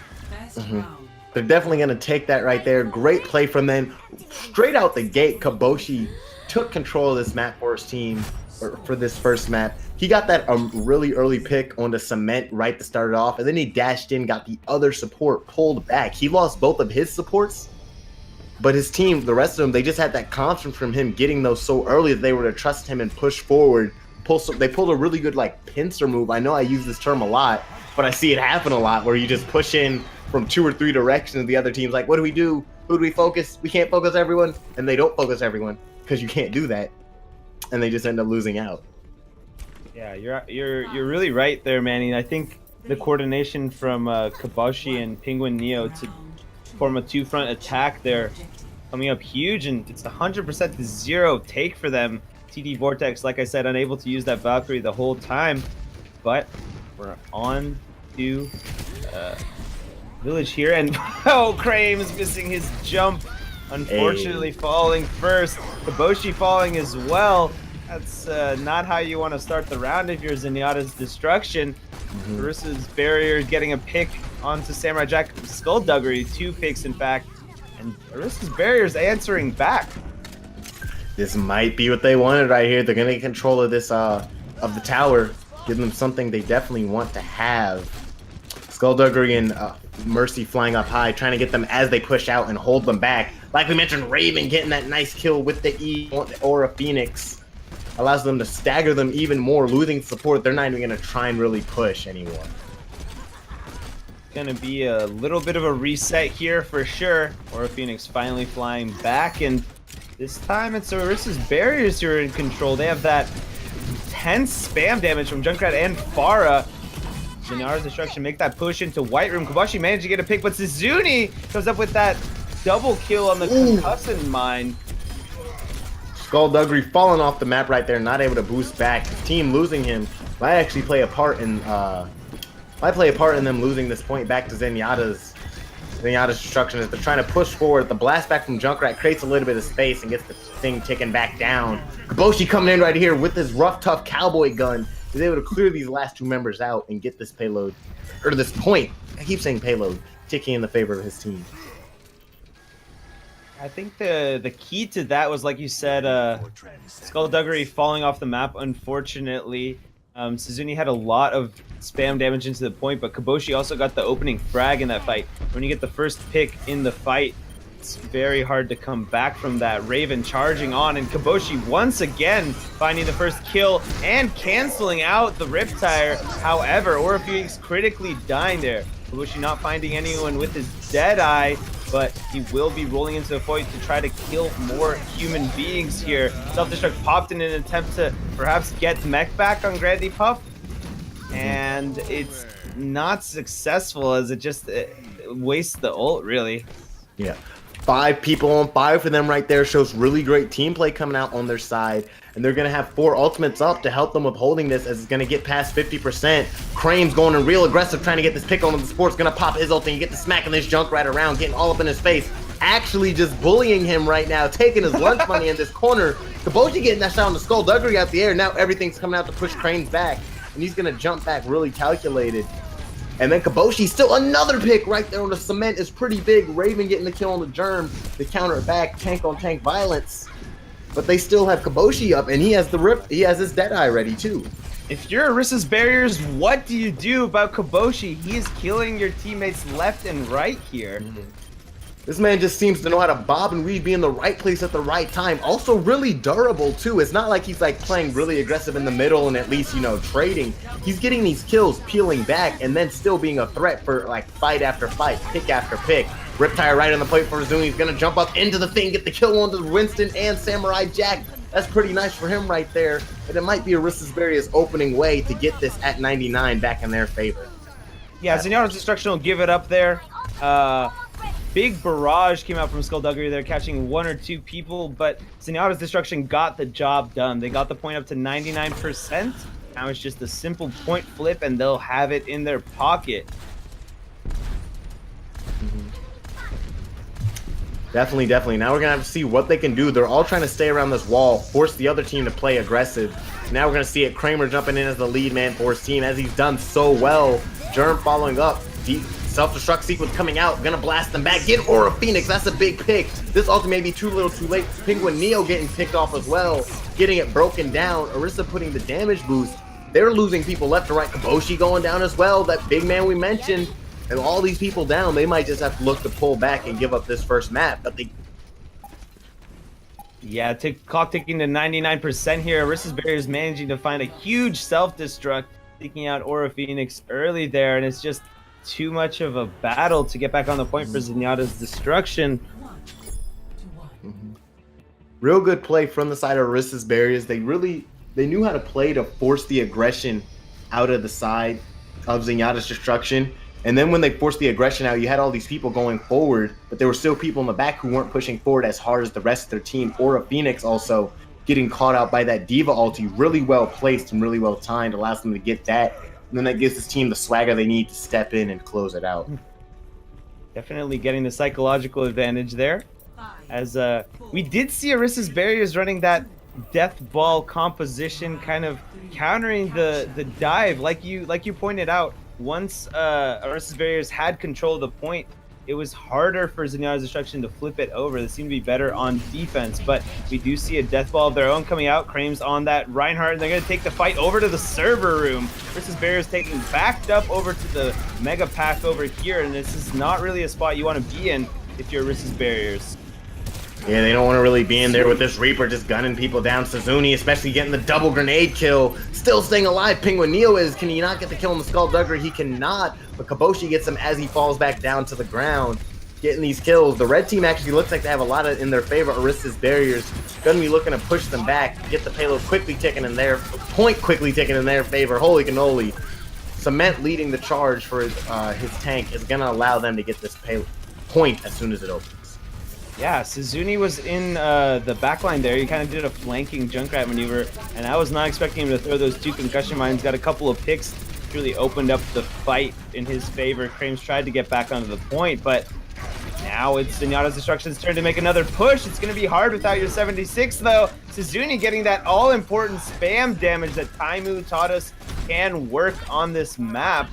They're definitely going to take that right there. Great play from them. Straight out the gate, Kaboshi took control of this map for his team, or for this first map. He got that really early pick on the Cement right to start it off, and then he dashed in, got the other support pulled back. He lost both of his supports, but his team, the rest of them, they just had that confidence from him getting those so early that they were to trust him and push forward. They pulled a really good pincer move. I know I use this term a lot, but I see it happen a lot where you just push in from 2 or 3 directions and the other team's like, what do we do? Who do we focus? We can't focus everyone. And they don't focus everyone because you can't do that. And they just end up losing out. Yeah, you're really right there, Manny. I think the coordination from Kaboshi and Penguin Neo to form a 2-front attack there coming up huge, and it's 100% the 0 take for them. TD Vortex, like I said, unable to use that Valkyrie the whole time, but we're on to Village here, and oh, Krame's missing his jump, unfortunately falling first. Kaboshi falling as well. That's not how you want to start the round if you're Zenyatta's Destruction. Orissa's barrier getting a pick onto Samurai Jack. Skullduggery, 2 picks in fact, and Orissa's barrier's answering back. This might be what they wanted right here. They're gonna get control of this of the tower, give them something they definitely want to have. Skullduggery and Mercy flying up high, trying to get them as they push out and hold them back. Like we mentioned, Raven getting that nice kill with the E Aura Phoenix allows them to stagger them even more, losing support. They're not even gonna try and really push anymore. Gonna be a little bit of a reset here for sure. Aura Phoenix finally flying back, and this time it's Orissa's barriers who are in control. They have that intense spam damage from Junkrat and Pharah. Zenyatta's Destruction make that push into White Room. Kaboshi managed to get a pick, but Suzuni comes up with that double kill on the concussing mine. Skullduggery falling off the map right there, not able to boost back. His team losing him might actually play a part in them losing this point back to Zenyatta's Destruction as they're trying to push forward. The blast back from Junkrat creates a little bit of space and gets the thing ticking back down. Kaboshi coming in right here with his rough, tough cowboy gun is able to clear these last 2 members out and get this payload, or this point. I keep saying payload, ticking in the favor of his team. I think the key to that was, like you said, Skullduggery falling off the map, unfortunately. Suzuni had a lot of spam damage into the point, but Kaboshi also got the opening frag in that fight. When you get the first pick in the fight, it's very hard to come back from that. Raven charging on, and Kaboshi once again finding the first kill and canceling out the Riptire. However, Aura Phoenix critically dying there. Kaboshi not finding anyone with his Deadeye, but he will be rolling into the void to try to kill more human beings here. Self-destruct popped in an attempt to perhaps get the mech back on Grandy Puff, and it's not successful as it just wastes the ult, really. Yeah. 5 people on fire for them right there. Shows really great team play coming out on their side. And they're going to have 4 ultimates up to help them with holding this as it's going to get past 50%. Krame's going in real aggressive trying to get this pick on the sport's going to pop his ult and you get to smacking this junk right around, getting all up in his face. Actually just bullying him right now, taking his lunch money in this corner. Kaboshi getting that shot on the skullduggery out the air. Now everything's coming out to push Krane's back. And he's going to jump back really calculated. And then Kaboshi, still another pick right there on the cement is pretty big. Raven getting the kill on the germ to counter it back, tank on tank violence. But they still have Kaboshi up, and he has the rip. He has his Deadeye ready too. If you're Orissa's Barriers, what do you do about Kaboshi? He is killing your teammates left and right here. This man just seems to know how to bob and weave, be in the right place at the right time. Also really durable too. It's not like he's like playing really aggressive in the middle and at least, you know, trading. He's getting these kills, peeling back, and then still being a threat for like fight after fight, pick after pick. Riptire right on the plate for Zuni. He's gonna jump up into the thing, get the kill on to Winston and Samurai Jack. That's pretty nice for him right there. But it might be Orissa's Barriers opening way to get this at 99 back in their favor. Yeah, Zenyatta's Destruction will give it up there. Big barrage came out from Skullduggery there, catching 1 or 2 people, but Zenyatta's Destruction got the job done. They got the point up to 99%. Now it's just a simple point flip, and they'll have it in their pocket. Definitely, definitely. Now we're going to have to see what they can do. They're all trying to stay around this wall, force the other team to play aggressive. Now we're going to see it. Kramer jumping in as the lead man for his team, as he's done so well. Germ following up. Deep self-destruct sequence coming out. Gonna blast them back. Get Aura Phoenix. That's a big pick. This ulti may be too little too late. Penguin Neo getting picked off as well. Getting it broken down. Orisa putting the damage boost. They're losing people left to right. Kaboshi going down as well. That big man we mentioned. And all these people down, they might just have to look to pull back and give up this first map. But they... Yeah, clock ticking to 99% here. Orissa's Barriers managing to find a huge self-destruct, taking out Aura Phoenix early there, and it's just too much of a battle to get back on the point for Zenyatta's Destruction. Real good play from the side of Orissa's Barriers. They knew how to play to force the aggression out of the side of Zenyatta's Destruction. And then when they forced the aggression out, you had all these people going forward, but there were still people in the back who weren't pushing forward as hard as the rest of their team. Aura Phoenix also getting caught out by that Diva ulti, really well placed and really well timed, allows them to get that. And then that gives this team the swagger they need to step in and close it out. Definitely getting the psychological advantage there. As we did see Orissa's Barriers running that death ball composition, kind of countering the dive, like you pointed out. Once Orissa's Barriers had control of the point, it was harder for Zenyatta's Destruction to flip it over. They seem to be better on defense, but we do see a death ball of their own coming out. Krame's on that Reinhardt, and they're going to take the fight over to the server room. Orissa's Barriers taking backed up over to the Mega Pack over here, and this is not really a spot you want to be in if you're Orissa's Barriers. Yeah, they don't want to really be in there with this Reaper just gunning people down. Suzuni, especially getting the double grenade kill. Still staying alive. Penguin Neo is. Can he not get the kill on the Skullduggery? He cannot. But Kaboshi gets him as he falls back down to the ground. Getting these kills. The red team actually looks like they have a lot in their favor. Orissa's Barriers going to be looking to push them back. Get the payload quickly ticking in their point, quickly ticking in their favor. Holy cannoli. Cement leading the charge for his tank is going to allow them to get this point as soon as it opens. Yeah, Suzuni was in the backline there. He kind of did a flanking Junkrat maneuver, and I was not expecting him to throw those 2 concussion mines. Got a couple of picks, really opened up the fight in his favor. Krames tried to get back onto the point, but now it's Zenyatta's Destruction's turn to make another push. It's going to be hard without your 76, though. Suzuni getting that all-important spam damage that Taimu taught us can work on this map.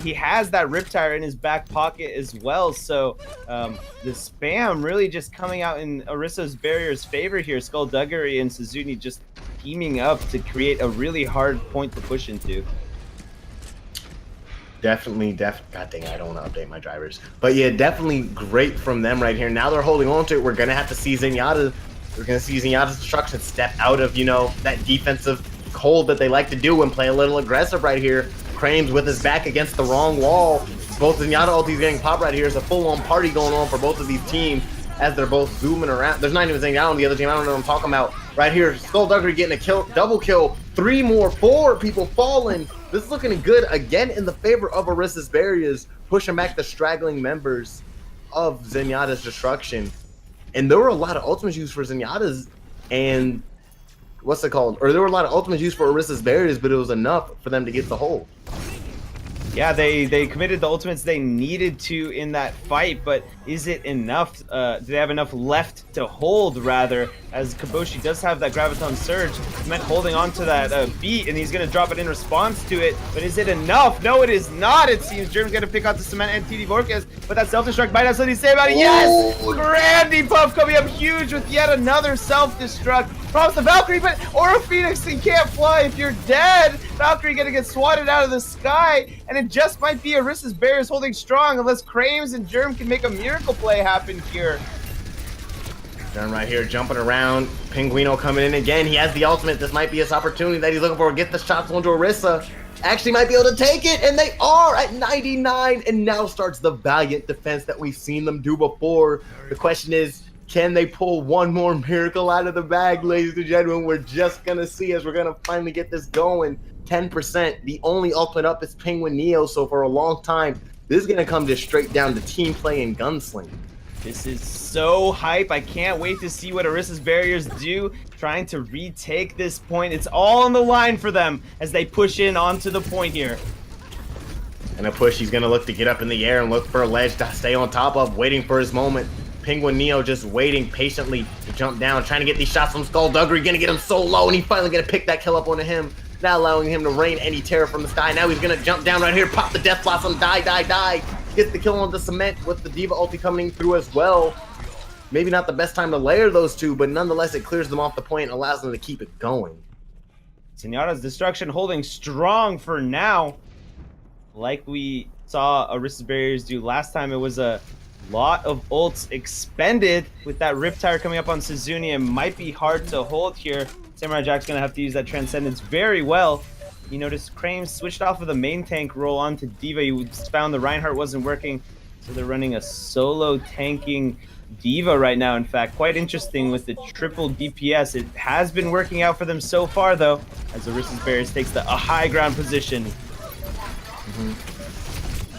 He has that Riptire in his back pocket as well, so the spam really just coming out in Orissa's Barriers' favor here. Skullduggery and Suzuni just teaming up to create a really hard point to push into. Definitely. God dang it, I don't want to update my drivers. But yeah, definitely great from them right here. Now they're holding on to it. We're going to have to see Zenyatta. We're going to see Zenyatta's destruction step out of, that defensive hold that they like to do and play a little aggressive right here. Cranes with his back against the wrong wall. Both Zenyatta ultis getting popped right here. There's a full-on party going on for both of these teams as they're both zooming around. There's not even Zenyatta on the other team. I don't know what I'm talking about. Right here, Skullduggery getting a kill, double kill. 4 people falling. This is looking good again in the favor of Orissa's Barriers, pushing back the straggling members of Zenyatta's destruction. And there were a lot of ultimates used for Zenyatta's and what's it called? Or there were a lot of ultimates used for Orissa's Barriers, but it was enough for them to get the hold. Yeah, they committed the ultimates they needed to in that fight, but is it enough? Do they have enough left to hold, rather, as Kaboshi does have that Graviton Surge, meant holding on to that beat, and he's going to drop it in response to it, but is it enough? No, it is not, it seems. Germ's going to pick out the Cement and TD Vorkes, but that self-destruct might have something to say about it. Yes! Grandy Puff coming up huge with yet another self-destruct. Props the Valkyrie, but Aura Phoenix, you can't fly if you're dead. Valkyrie gonna get swatted out of the sky, and it just might be Orissa's Barriers holding strong unless Krames and Germ can make a miracle play happen here. Germ right here jumping around. Pinguino coming in again. He has the ultimate. This might be his opportunity that he's looking for. Get the shots onto Orisa. Actually might be able to take it, and they are at 99, and now starts the valiant defense that we've seen them do before. The question is, can they pull one more miracle out of the bag, ladies and gentlemen? We're just going to see as we're going to finally get this going. 10%. The only ultimate up is Penguin Neo, so for a long time, this is going to come just straight down to team play and gunslinging. This is so hype. I can't wait to see what Orissa's Barriers do, trying to retake this point. It's all on the line for them as they push in onto the point here. And a push, he's going to look to get up in the air and look for a ledge to stay on top of, waiting for his moment. Penguin Neo just waiting patiently to jump down, trying to get these shots from Skullduggery, gonna get him so low, and he's finally gonna pick that kill up onto him, not allowing him to rain any terror from the sky. Now he's gonna jump down right here, pop the Death Blossom, die, gets the kill on the Cement with the Diva ulti coming through as well. Maybe not the best time to layer those two, but nonetheless it clears them off the point and allows them to keep it going. Zenyatta's destruction holding strong for now. Like we saw Orissa's Barriers do last time, it was a lot of ults expended with that Riptire coming up on Suzuni, and might be hard to hold here. Samurai Jack's gonna have to use that Transcendence very well. You notice Krames switched off of the main tank role onto Diva. You found the Reinhardt wasn't working, so they're running a solo tanking Diva right now. In fact, quite interesting with the triple DPS. It has been working out for them so far, though, as Orissa's Barriers takes a high ground position.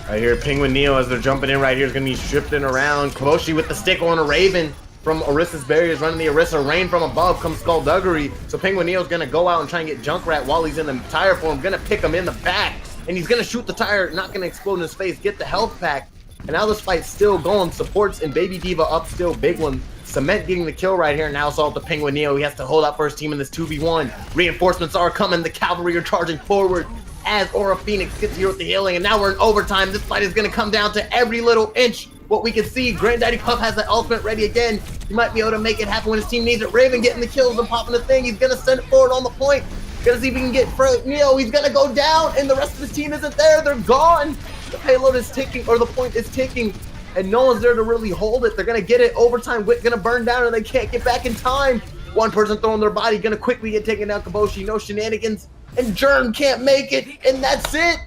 Right here, Penguin Neo, as they're jumping in right here, is going to be stripped in around. Kaboshi with the stick on a Raven from Orissa's Barriers, running the Orisa. Rain from above comes Skullduggery. So Penguin Neo's going to go out and try and get Junkrat while he's in the tire form. Going to pick him in the back, and he's going to shoot the tire, not going to explode in his face, get the health pack. And now this fight's still going. Supports and Baby Diva up still, big one. Cement getting the kill right here. Now it's all to Penguin Neo. He has to hold out for his team in this 2v1. Reinforcements are coming. The cavalry are charging forward as Aura Phoenix gets here with the healing, and now we're in overtime. This fight is going to come down to every little inch. What we can see, Granddaddy Puff has that ultimate ready again. He might be able to make it happen when his team needs it. Raven getting the kills and popping the thing. He's going to send it forward on the point. Gonna see if he can get Neo. He's going to go down, and the rest of his team isn't there. They're gone. The payload is ticking, or the point is ticking, and no one's there to really hold it. They're going to get it. Overtime, Wit going to burn down, and they can't get back in time. One person throwing their body, going to quickly get taken down. Kaboshi, no shenanigans. And Germ can't make it, and that's it.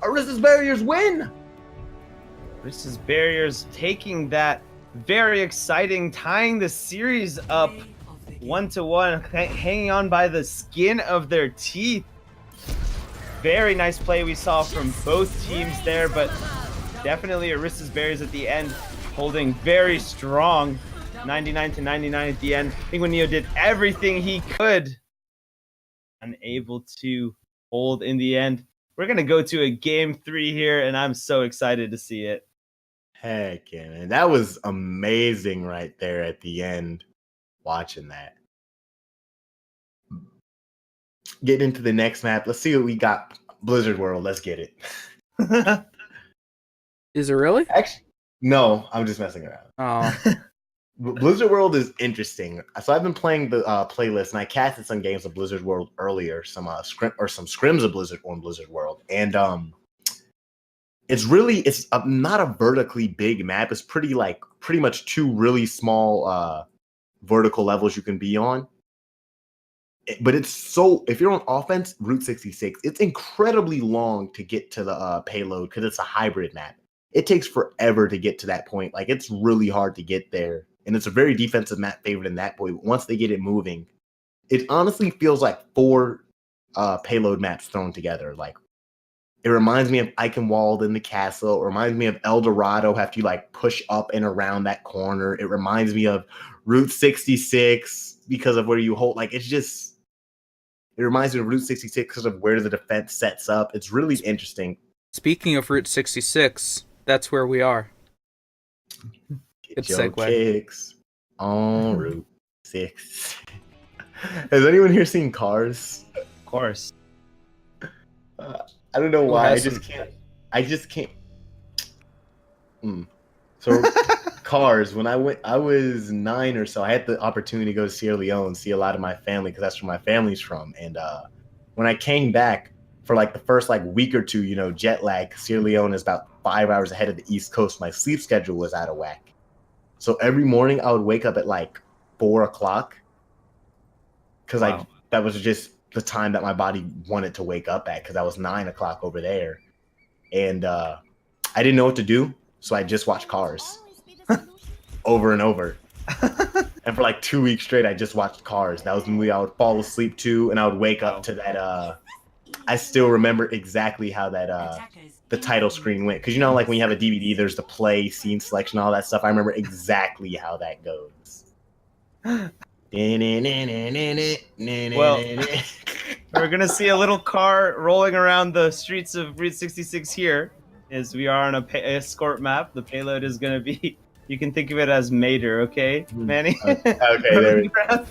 Orissa's Barriers win. Orissa's Barriers taking that very exciting, tying the series up 1-1, hanging on by the skin of their teeth. Very nice play we saw from both teams there, but definitely Orissa's Barriers at the end holding very strong. 99-99 at the end. Penguin Neo did everything he could. Unable to hold in the end. We're going to go to a game 3 here, and I'm so excited to see it. Heck yeah, man. That was amazing right there at the end, watching that. Get into the next map. Let's see what we got. Blizzard World, let's get it. Is it really? Actually, no, I'm just messing around. Oh. Blizzard World is interesting. So I've been playing the playlist, and I casted some games of Blizzard World earlier, some scrims of Blizzard on Blizzard World, and not a vertically big map. It's pretty much two really small vertical levels you can be on. But if you're on offense, Route 66, it's incredibly long to get to the payload because it's a hybrid map. It takes forever to get to that point. Like, it's really hard to get there. And it's a very defensive map favored in that point. Once they get it moving, it honestly feels like 4 payload maps thrown together. Like, it reminds me of Eichenwald in the castle. It reminds me of El Dorado, have to like push up and around that corner. It reminds me of Route 66 because of where you hold. Like, it reminds me of Route 66 because of where the defense sets up. It's really interesting. Speaking of Route 66, that's where we are. Get your kicks on Route 6. Has anyone here seen Cars? Of course. I don't know why. I just can't. So Cars, when I was 9 or so. I had the opportunity to go to Sierra Leone, see a lot of my family because that's where my family's from. And when I came back for like the first like week or two, you know, jet lag, Sierra Leone is about 5 hours ahead of the East Coast. My sleep schedule was out of whack. So every morning I would wake up at like 4 o'clock because that was just the time that my body wanted to wake up at because I was 9 o'clock over there. And I didn't know what to do. So I just watched Cars over and over. And for like 2 weeks straight, I just watched Cars. That was the movie I would fall asleep to, and I would wake up to that. I still remember exactly how that the title screen went. Because, you know, like when you have a DVD, there's the play, scene selection, all that stuff. I remember exactly how that goes. Well, we're going to see a little car rolling around the streets of Route 66 here, as we are on a escort map. The payload is going to be, you can think of it as Mater, okay, Manny? Okay, there we go.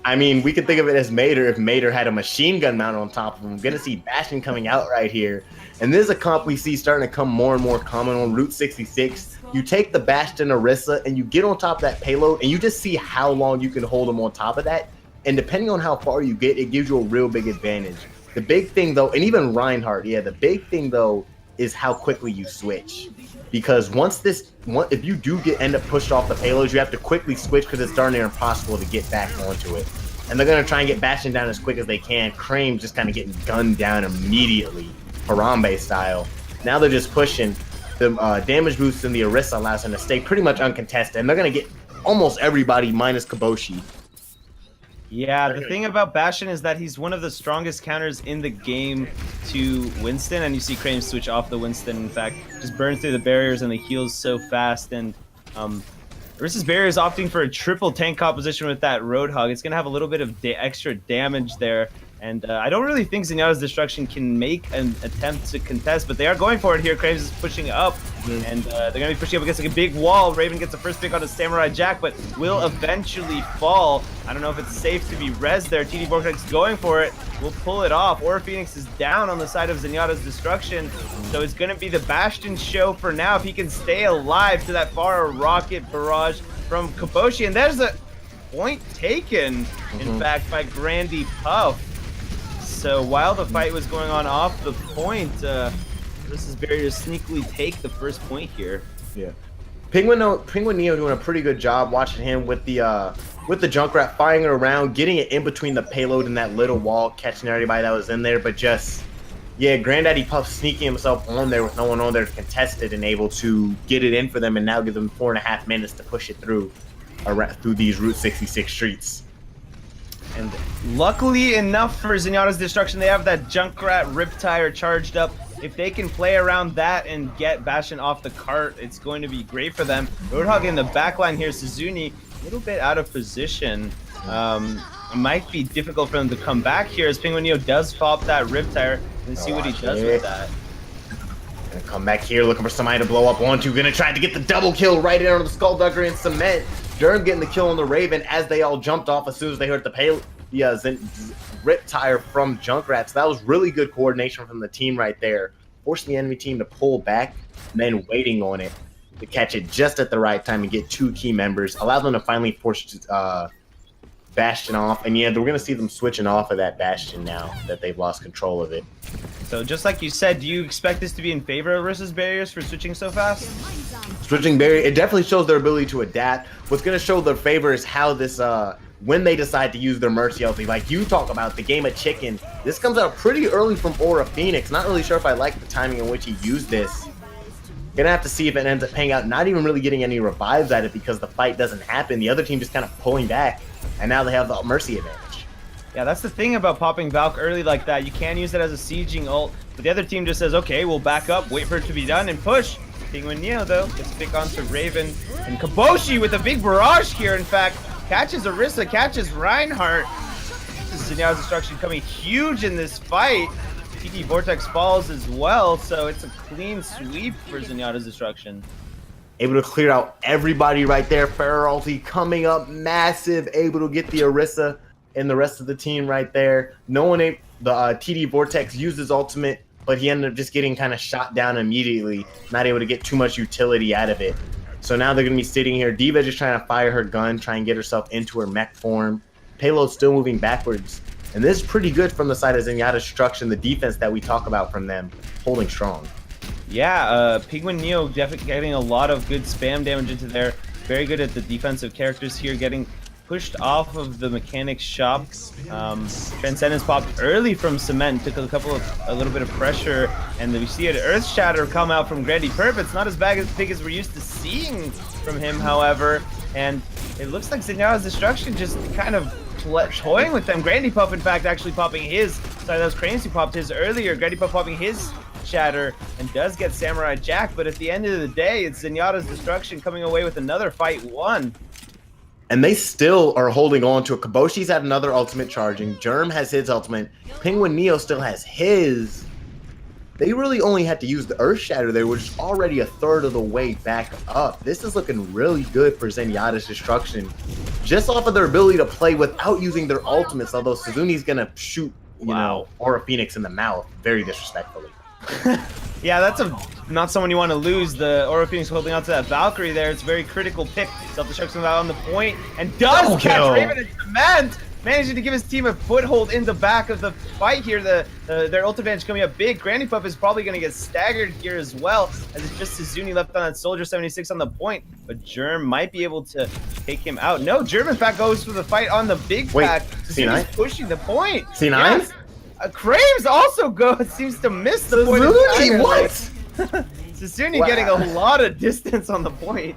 I mean, we could think of it as Mater if Mater had a machine gun mounted on top of him. We're going to see Bastion coming out right here. And this is a comp we see starting to come more and more common on Route 66. You take the Bastion Orisa and you get on top of that payload, and you just see how long you can hold them on top of that. And depending on how far you get, it gives you a real big advantage. The big thing, though, and even Reinhardt, the big thing, though, is how quickly you switch. Because if you do end up pushed off the payloads, you have to quickly switch because it's darn near impossible to get back onto it. And they're going to try and get Bastion down as quick as they can. Krame's just kind of getting gunned down immediately, Harambe style. Now they're just pushing. The damage boost in the Orisa allows them to stay pretty much uncontested. And they're going to get almost everybody minus Kaboshi. Yeah, the thing about Bastion is that he's one of the strongest counters in the game to Winston, and you see Krame switch off the Winston, in fact, just burn through the barriers and the heals so fast, and Orisa's barrier is opting for a triple tank composition with that Roadhog. It's going to have a little bit of extra damage there, and I don't really think Zenyatta's Destruction can make an attempt to contest, but they are going for it here. Krames is pushing up, and they're going to be pushing up against like a big wall. Raven gets the first pick on his Samurai Jack, but will eventually fall. I don't know if it's safe to be res there. TD Vortex going for it. Will pull it off. Or Phoenix is down on the side of Zenyatta's Destruction, so it's going to be the Bastion show for now if he can stay alive to that far rocket barrage from Kaboshi. And there's a point taken, in fact, by Grandy Puff. So while the fight was going on off the point, this is Barrier to sneakily take the first point here. Yeah, Penguin Neo doing a pretty good job watching him with the Junkrat firing it around, getting it in between the payload and that little wall, catching everybody that was in there. But just, Granddaddy Puff sneaking himself on there with no one on there to contest it and able to get it in for them and now give them 4.5 minutes to push it through these Route 66 streets. And luckily enough for Zenyatta's Destruction, they have that Junkrat Riptire charged up. If they can play around that and get Bastion off the cart, it's going to be great for them. Roadhog in the backline here, Suzuni a little bit out of position. It might be difficult for them to come back here as Penguin Neo does pop that Riptire and see what he does with that. Gonna come back here looking for somebody to blow up onto. Gonna try to get the double kill right in on the Skulldugger and Cement. Durham getting the kill on the Raven as they all jumped off as soon as they heard the Riptire from Junkrat. So that was really good coordination from the team right there. Forcing the enemy team to pull back and then waiting on it to catch it just at the right time and get 2 key members. Allow them to finally force Bastion off. And we're going to see them switching off of that Bastion now that they've lost control of it. So just like you said, do you expect this to be in favor of Rissa's barriers for switching so fast? Switching barrier, it definitely shows their ability to adapt. What's going to show their favor is how this, when they decide to use their Mercy ulti. Like you talk about the game of chicken, this comes out pretty early from Aura Phoenix. Not really sure if I like the timing in which he used this. Gonna have to see if it ends up paying out. Not even really getting any revives at it because the fight doesn't happen. The other team just kind of pulling back, and now they have the Mercy advantage. Yeah, that's the thing about popping Valk early like that. You can use it as a sieging ult, but the other team just says, okay, we'll back up, wait for it to be done, and push. Penguin Neo, though, gets pick onto Raven. And Kaboshi with a big barrage here, in fact, catches Orisa, catches Reinhardt. This is Zenyatta's destruction coming huge in this fight. TD Vortex falls as well, so it's a clean sweep for Zenyatta's destruction. Able to clear out everybody right there. Pharah ulti coming up massive, able to get the Orisa and the rest of the team right there. No one, the TD Vortex used his ultimate, but he ended up just getting kind of shot down immediately, not able to get too much utility out of it. So now they're going to be sitting here. D.Va just trying to fire her gun, try and get herself into her mech form. Payload's still moving backwards. And this is pretty good from the side of Zenyatta Destruction, the defense that we talk about from them, holding strong. Yeah, Penguin Neo definitely getting a lot of good spam damage into there. Very good at the defensive characters here, getting pushed off of the mechanics shop. Transcendence popped early from Cement, took a little bit of pressure, and we see an Earth Shatter come out from Grandy Perp. It's not as big as we're used to seeing from him, however, and it looks like Zenyatta's Destruction just kind of toying with them. Grandy Puff, in fact, actually popping his. Sorry, that was Cranes who popped his earlier. Grandy Puff popping his Shatter and does get Samurai Jack, but at the end of the day, it's Zenyatta's Destruction coming away with another fight won. And they still are holding on to it. Kaboshi's had another ultimate charging. Germ has his ultimate. Penguin Neo still has his. They really only had to use the Earth Shatter there, which is already a third of the way back up. This is looking really good for Zenyatta's Destruction. Just off of their ability to play without using their ultimates, although Suzumi's going to shoot, you know, Aura Phoenix in the mouth very disrespectfully. Yeah, that's not someone you want to lose. The Aura Phoenix holding on to that Valkyrie there. It's a very critical pick. Self-destruction out on the point and does catch Raven and Cement, managing to give his team a foothold in the back of the fight here. Their ult advantage coming up big. Granny Puff is probably going to get staggered here as well, as it's just Suzuni left on that Soldier 76 on the point. But Germ might be able to take him out. No, Germ in fact goes for the fight on the big pack. Suzuni's pushing the point. C9? Yes. Kraves also seems to miss the point. Suzuni, what? Suzuni getting a lot of distance on the point.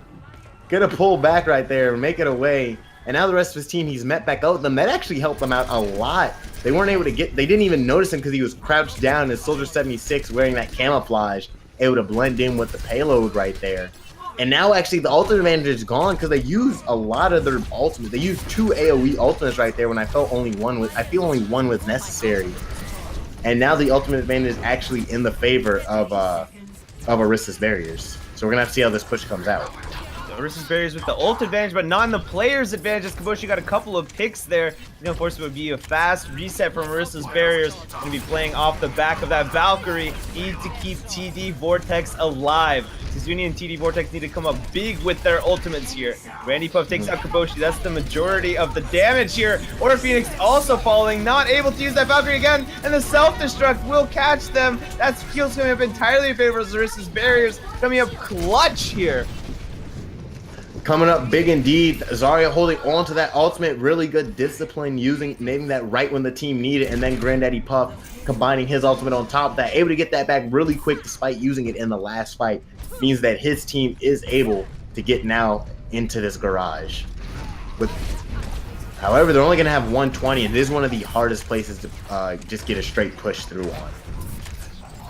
Gonna pull back right there, make it away. And now the rest of his team, he's met back out with them. That actually helped them out a lot. They weren't able to they didn't even notice him because he was crouched down in Soldier 76 wearing that camouflage, able to blend in with the payload right there. And now actually the ultimate advantage is gone because they used a lot of their ultimate. They used 2 AoE ultimates right there when I felt only one was necessary. And now the ultimate advantage is actually in the favor of Orisa's barriers. So we're gonna have to see how this push comes out. Orisa's barriers with the ult advantage, but not in the player's advantage. Kaboshi got a couple of picks there. Of course, it would be a fast reset from Orisa's barriers. Going to be playing off the back of that Valkyrie. Need to keep TD Vortex alive. Suzuni and TD Vortex need to come up big with their ultimates here. Randy Puff takes out Kaboshi. That's the majority of the damage here. Aura Phoenix also falling, not able to use that Valkyrie again, and the self-destruct will catch them. That skill's coming up entirely in favor of Orisa's barriers. Coming up clutch here. Coming up big indeed. Zarya holding on to that ultimate. Really good discipline, naming that right when the team needed it. And then Granddaddy Puff combining his ultimate on top of that. Able to get that back really quick despite using it in the last fight. Means that his team is able to get now into this garage. However, they're only going to have 120. And it is one of the hardest places to just get a straight push through on.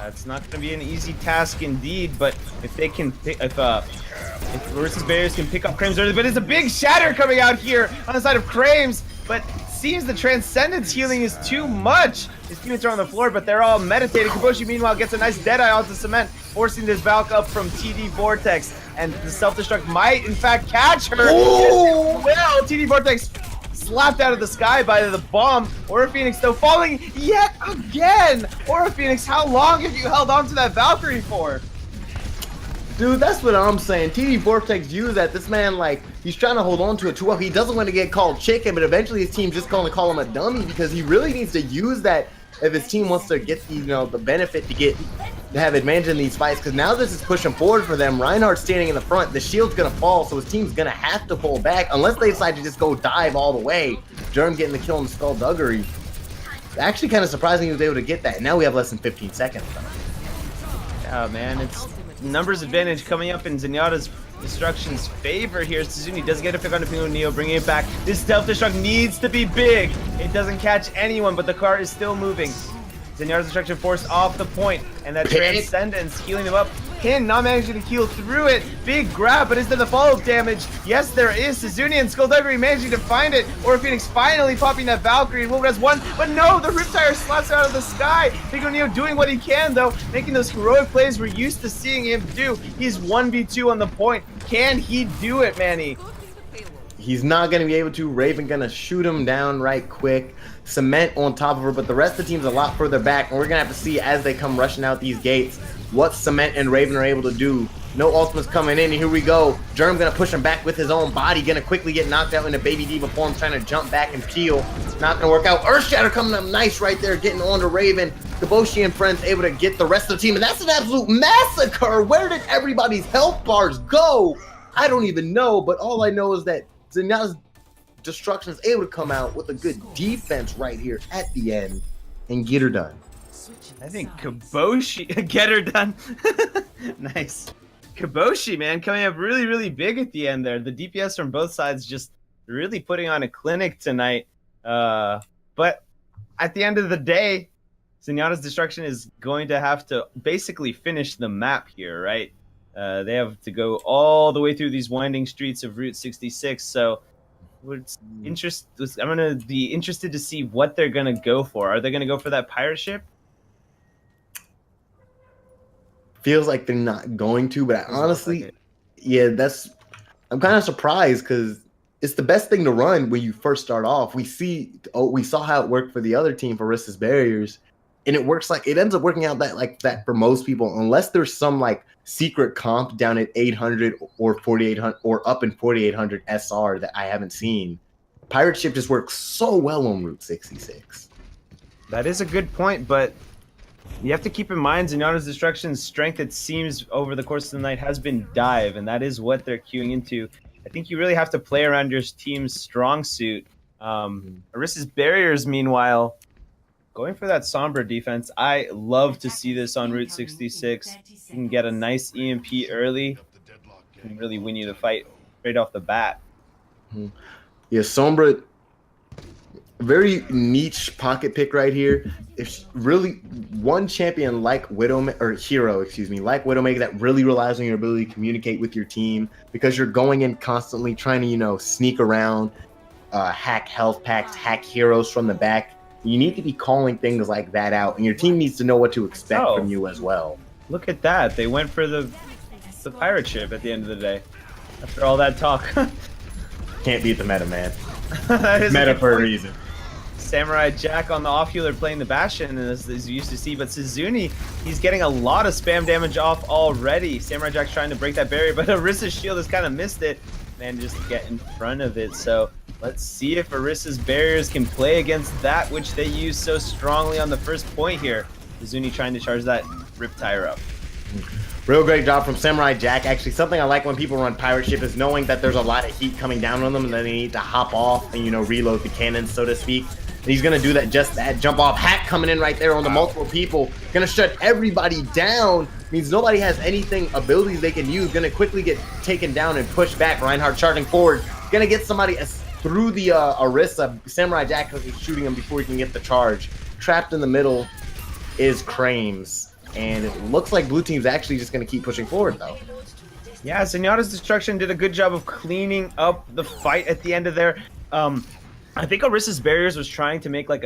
It's not going to be an easy task indeed, but if they can, if Orisa's barriers can pick up Krames early, but it's a big shatter coming out here on the side of Krames, but seems the Transcendence healing is too much. His teammates are on the floor, but they're all meditating. Kaboshi, meanwhile, gets a nice Deadeye onto Cement, forcing this Valk up from TD Vortex, and the self-destruct might, in fact, catch her. Oh! Well, TD Vortex slapped out of the sky by the bomb. Aura Phoenix, though, falling yet again. Aura Phoenix, how long have you held on to that Valkyrie for? Dude, that's what I'm saying. TD Vortex used that. This man, like, he's trying to hold on to it too well. He doesn't want to get called chicken, but eventually his team's just going to call him a dummy because he really needs to use that if his team wants to get the benefit to have advantage in these fights, because now this is pushing forward for them. Reinhardt's standing in the front. The shield's gonna fall, so his team's gonna have to pull back unless they decide to just go dive all the way. Germ getting the kill on the Skullduggery. Actually, kind of surprising he was able to get that. Now we have less than 15 seconds. Yeah, man, it's numbers advantage coming up in Zenyatta's Destruction's favor here. Suzuni does get a pick on the Pingu Neo, bringing it back. This Stealth Destruct needs to be big. It doesn't catch anyone, but the car is still moving. Zenyatta's Destruction forced off the point, and that Transcendence healing him up. Hin not managing to heal through it. Big grab, but is there the follow-up damage? Yes, there is. Suzuni and Skullduggery managing to find it. Or Phoenix finally popping that Valkyrie. Wolverine has one, but no, the Riptire slaps out of the sky. Pingu Neo doing what he can, though, making those heroic plays we're used to seeing him do. He's 1v2 on the point. Can he do it, Manny? He's not going to be able to. Raven going to shoot him down right quick. Cement on top of her, but the rest of the team's a lot further back, and we're going to have to see as they come rushing out these gates what Cement and Raven are able to do. No ultimates coming in, and here we go. Germ going to push him back with his own body, going to quickly get knocked out into Baby Diva form, trying to jump back and peel. Not going to work out. Earthshatter coming up nice right there, getting on to Raven. Kaboshi and friends able to get the rest of the team, and that's an absolute massacre. Where did everybody's health bars go? I don't even know, but all I know is that Zenyatta's Destruction is able to come out with a good defense right here at the end and get her done. I think Kaboshi get her done. Nice. Kaboshi, man, coming up really, really big at the end there. The DPS from both sides just really putting on a clinic tonight. But at the end of the day, Zenyatta's Destruction is going to have to basically finish the map here, right? They have to go all the way through these winding streets of Route 66, so I'm gonna be interested to see what they're gonna go for. Are they gonna go for that pirate ship? Feels like they're not going to, but honestly, I'm kind of surprised because it's the best thing to run when you first start off. We saw how it worked for the other team for Rissa's Barriers, and it ends up working out that for most people, unless there's some like secret comp down at 800 or 4800 or up in 4800 SR that I haven't seen. Pirate ship just works so well on Route 66. That is a good point, but you have to keep in mind Zenyatta's Destruction's strength, it seems, over the course of the night has been dive, and that is what they're queuing into. I think you really have to play around your team's strong suit. Arissa's Barriers, meanwhile, going for that Sombra defense. I love to see this on Route 66. You can get a nice EMP early and really win you the fight straight off the bat. Yeah, Sombra, very niche pocket pick right here. If really one champion like hero, like Widowmaker that really relies on your ability to communicate with your team, because you're going in constantly trying to, sneak around, hack health packs, hack heroes from the back. You need to be calling things like that out, and your team needs to know what to expect from you as well. Look at that. They went for the pirate ship at the end of the day. After all that talk. Can't beat the meta, man. Meta for a reason. Samurai Jack on the off-healer playing the Bastion, as you used to see, but Suzuni, he's getting a lot of spam damage off already. Samurai Jack's trying to break that barrier, but Arissa's shield has kind of missed it. Manages to get in front of it, so let's see if Arissa's Barriers can play against that which they use so strongly on the first point here. Suzuni trying to charge that Riptire up. Real great job from Samurai Jack. Actually, something I like when people run pirate ship is knowing that there's a lot of heat coming down on them and then they need to hop off and, reload the cannons, so to speak. And he's going to do that, just that jump off hack coming in right there on the multiple people. Going to shut everybody down. Means nobody has anything, abilities they can use. Going to quickly get taken down and pushed back. Reinhardt charging forward. Going to get somebody through the Orisa. Samurai Jack is shooting him before he can get the charge. Trapped in the middle is Krames. And it looks like blue team's actually just going to keep pushing forward, though. Yeah, Zenyatta's Destruction did a good job of cleaning up the fight at the end of there. I think Arissa's Barriers was trying to make like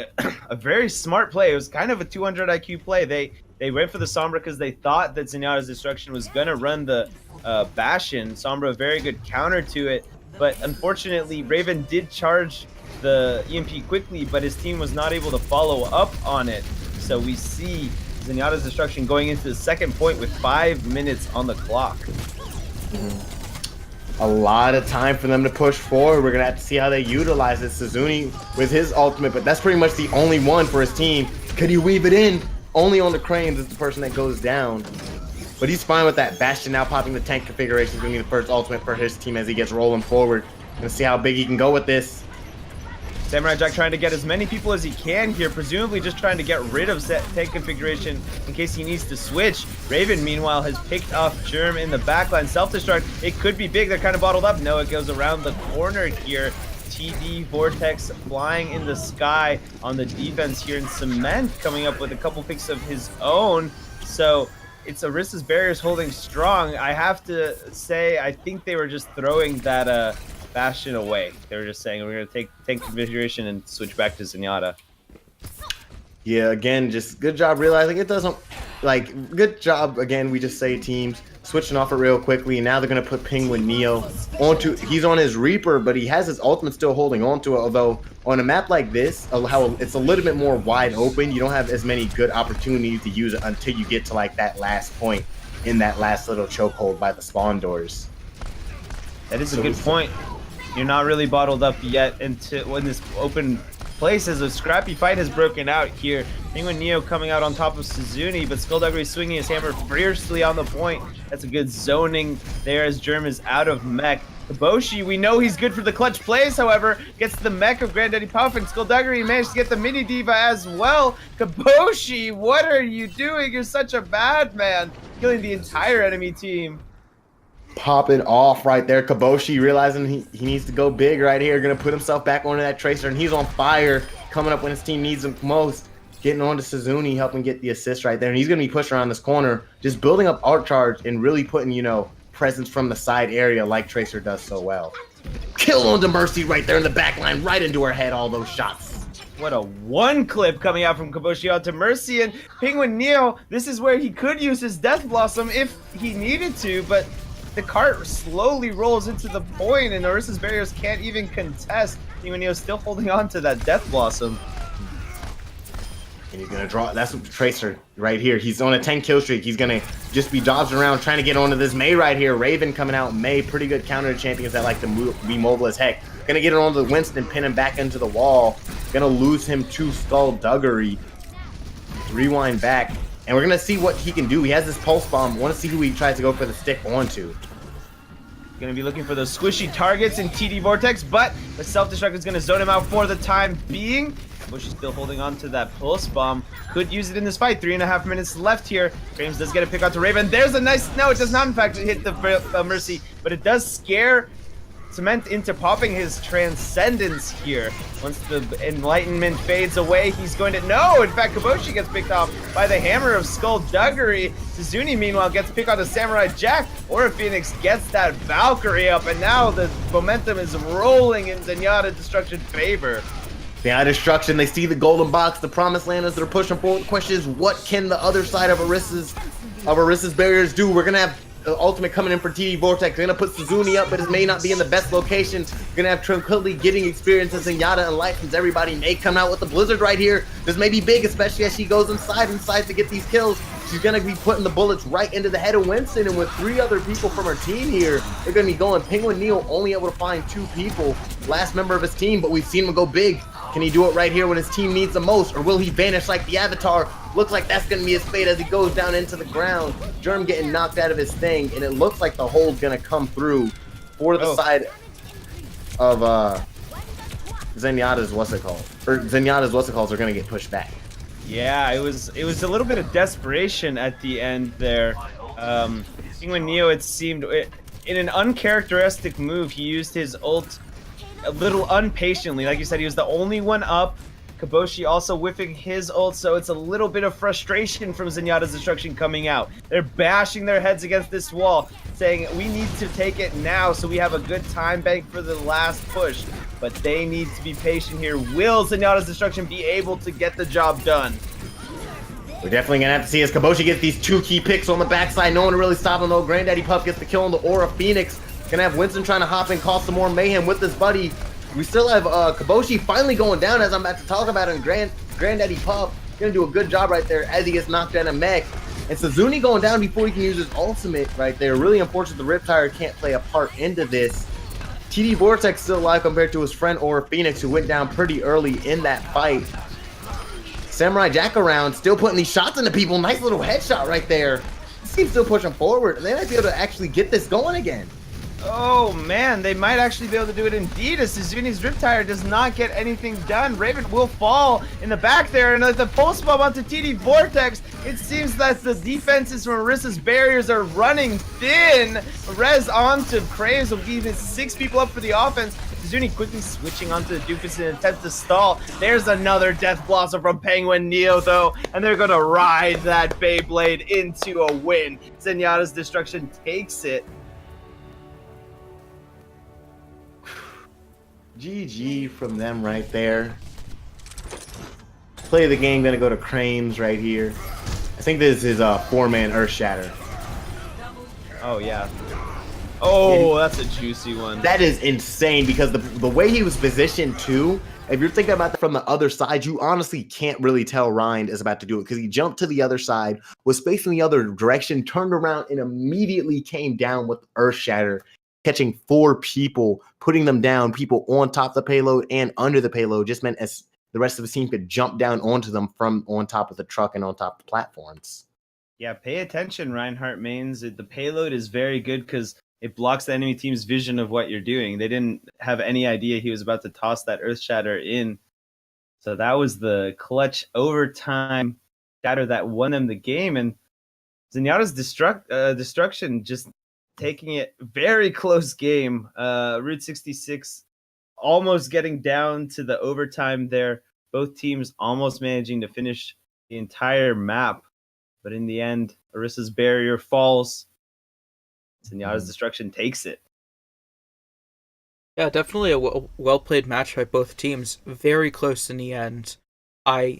a very smart play. It was kind of a 200 IQ play. They went for the Sombra because they thought that Zenyatta's Destruction was going to run the Bastion. Sombra, a very good counter to it. But unfortunately, Raven did charge the EMP quickly, but his team was not able to follow up on it. So we see Zenyatta's Destruction going into the second point with 5 minutes on the clock. A lot of time for them to push forward. We're going to have to see how they utilize it. Suzuni with his ultimate, but that's pretty much the only one for his team. Could he weave it in? Only on the cranes is the person that goes down. But he's fine with that. Bastion now popping the tank configuration is going to be the first ultimate for his team as he gets rolling forward. Gonna see how big he can go with this. Samurai Jack trying to get as many people as he can here, presumably just trying to get rid of tank configuration in case he needs to switch. Raven, meanwhile, has picked off Germ in the backline. Self-destruct, it could be big. They're kind of bottled up. No, it goes around the corner here. TD Vortex flying in the sky on the defense here, and Cement coming up with a couple picks of his own. So it's Orisa's barriers holding strong. I have to say, I think they were just throwing that Bastion away. They were just saying, we're going to take tank configuration and switch back to Zenyatta. Yeah, again, just good job realizing it doesn't, like, good job, again, we just say teams, switching off it real quickly, and now they're going to put Penguin Neo onto, he's on his Reaper, but he has his ultimate still holding onto it, although on a map like this, how it's a little bit more wide open, you don't have as many good opportunities to use it until you get to, like, that last point in that last little chokehold by the spawn doors. That is a good point. You're not really bottled up yet until when this open place as a scrappy fight has broken out here. Penguin Neo coming out on top of Suzuni, but Skullduggery swinging his hammer fiercely on the point. That's a good zoning there as Germ is out of mech. Kaboshi, we know he's good for the clutch plays, however, gets the mech of Granddaddy Puff, and Skullduggery managed to get the mini diva as well. Kaboshi, what are you doing? You're such a bad man, killing the entire enemy team. Popping off right there. Kaboshi realizing he needs to go big right here. Going to put himself back onto that Tracer, and he's on fire. Coming up when his team needs him most. Getting on to Suzuni, helping get the assist right there. And he's going to be pushed around this corner, just building up arc charge and really putting, you know, presence from the side area like Tracer does so well. Kill on to Mercy right there in the back line, right into her head, all those shots. What a one clip coming out from Kaboshi onto Mercy, and Penguin Neo, this is where he could use his Death Blossom if he needed to, but the cart slowly rolls into the point, and Orisa's barriers can't even contest. Penguin Neo's still holding on to that Death Blossom. And he's gonna draw. That's what Tracer right here. He's on a 10 kill streak. He's gonna just be dodging around trying to get onto this Mei right here. Raven coming out. Mei, pretty good counter to champions that like to be mobile as heck. Gonna get it onto the Winston, pin him back into the wall. Gonna lose him to Skullduggery. Rewind back, and we're gonna see what he can do. He has this pulse bomb. Want to see who he tries to go for the stick onto. Gonna be looking for those squishy targets in TD Vortex, but the self-destruct is gonna zone him out for the time being. Bush is still holding on to that pulse bomb. Could use it in this fight. 3.5 minutes left here. Frames does get a pick out to Raven. There's a nice, no, it does not in fact hit the Mercy, but it does scare Cement into popping his Transcendence here. Once the enlightenment fades away, he's going to, no, in fact, Kaboshi gets picked off by the hammer of Skullduggery. Suzuni, meanwhile, gets picked on the Samurai Jack. Aura Phoenix gets that Valkyrie up, and now the momentum is rolling in Zenyatta Destruction favor. Zenyatta Destruction, they see the golden box, the promised land as they're pushing forward. The question is, what can the other side of Orisa's barriers do? We're gonna have ultimate coming in for TD Vortex. They're gonna put Suzuni up, but it may not be in the best location. Gonna have Tranquility getting experience as Zenyatta enlightens everybody. May come out with the Blizzard right here. This may be big, especially as she goes inside to get these kills. She's gonna be putting the bullets right into the head of Winston, and with 3 other people from her team here, they're gonna be going. Penguin Neo only able to find 2 people, last member of his team, but we've seen him go big. Can he do it right here when his team needs the most, or will he vanish like the Avatar? Looks like that's going to be his fate as he goes down into the ground. Germ getting knocked out of his thing, and it looks like the hold's going to come through for the side of Zenyatta's what's-it-calls are going to get pushed back. Yeah, it was a little bit of desperation at the end there. Penguin Neo, it seemed, in an uncharacteristic move, he used his ult a little impatiently. Like you said, he was the only one up. Kaboshi also whiffing his ult, so it's a little bit of frustration from Zenyatta's Destruction coming out. They're bashing their heads against this wall, saying, we need to take it now so we have a good time bank for the last push. But they need to be patient here. Will Zenyatta's Destruction be able to get the job done? We're definitely going to have to see as Kaboshi gets these 2 key picks on the backside. No one to really stop him, though. Granddaddy Puff gets the kill on the Aura Phoenix. Gonna have Winston trying to hop in, cause some more mayhem with his buddy. We still have Kaboshi finally going down, as I'm about to talk about, and Granddaddy Puff gonna do a good job right there as he gets knocked down a mech. And Suzuni going down before he can use his ultimate right there. Really unfortunate the Riptire can't play a part into this. TD Vortex still alive compared to his friend Aura Phoenix, who went down pretty early in that fight. Samurai Jack around, still putting these shots into people. Nice little headshot right there. This team's still pushing forward, and they might be able to actually get this going again. Oh man, they might actually be able to do it indeed, as Suzuni's Riptire does not get anything done. Raven will fall in the back there, and the pulse bomb onto TD Vortex. It seems that the defenses from Orissa's barriers are running thin. Rez onto Craves will even 6 people up for the offense. Suzuni quickly switching onto the Doofus in an attempt to stall. There's another Death Blossom from Penguin Neo though, and they're gonna ride that Beyblade into a win. Zenyatta's Destruction takes it. GG from them right there. Play of the game gonna go to Crames right here. I think this is a 4-man Earth Shatter. Oh yeah. Oh, that's a juicy one. That is insane because the way he was positioned too, if you're thinking about that from the other side, you honestly can't really tell Rind is about to do it because he jumped to the other side, was facing the other direction, turned around, and immediately came down with Earth Shatter, catching 4 people, putting them down, people on top of the payload and under the payload, just meant as the rest of the team could jump down onto them from on top of the truck and on top of the platforms. Yeah, pay attention, Reinhardt mains. The payload is very good because it blocks the enemy team's vision of what you're doing. They didn't have any idea he was about to toss that Earth Shatter in. So that was the clutch overtime shatter that won them the game. And Zenyatta's destruction just taking it very close game. Route 66 almost getting down to the overtime there. Both teams almost managing to finish the entire map. But in the end, Orissa's barrier falls. Zenyatta's Destruction takes it. Yeah, definitely a well-played match by both teams. Very close in the end. I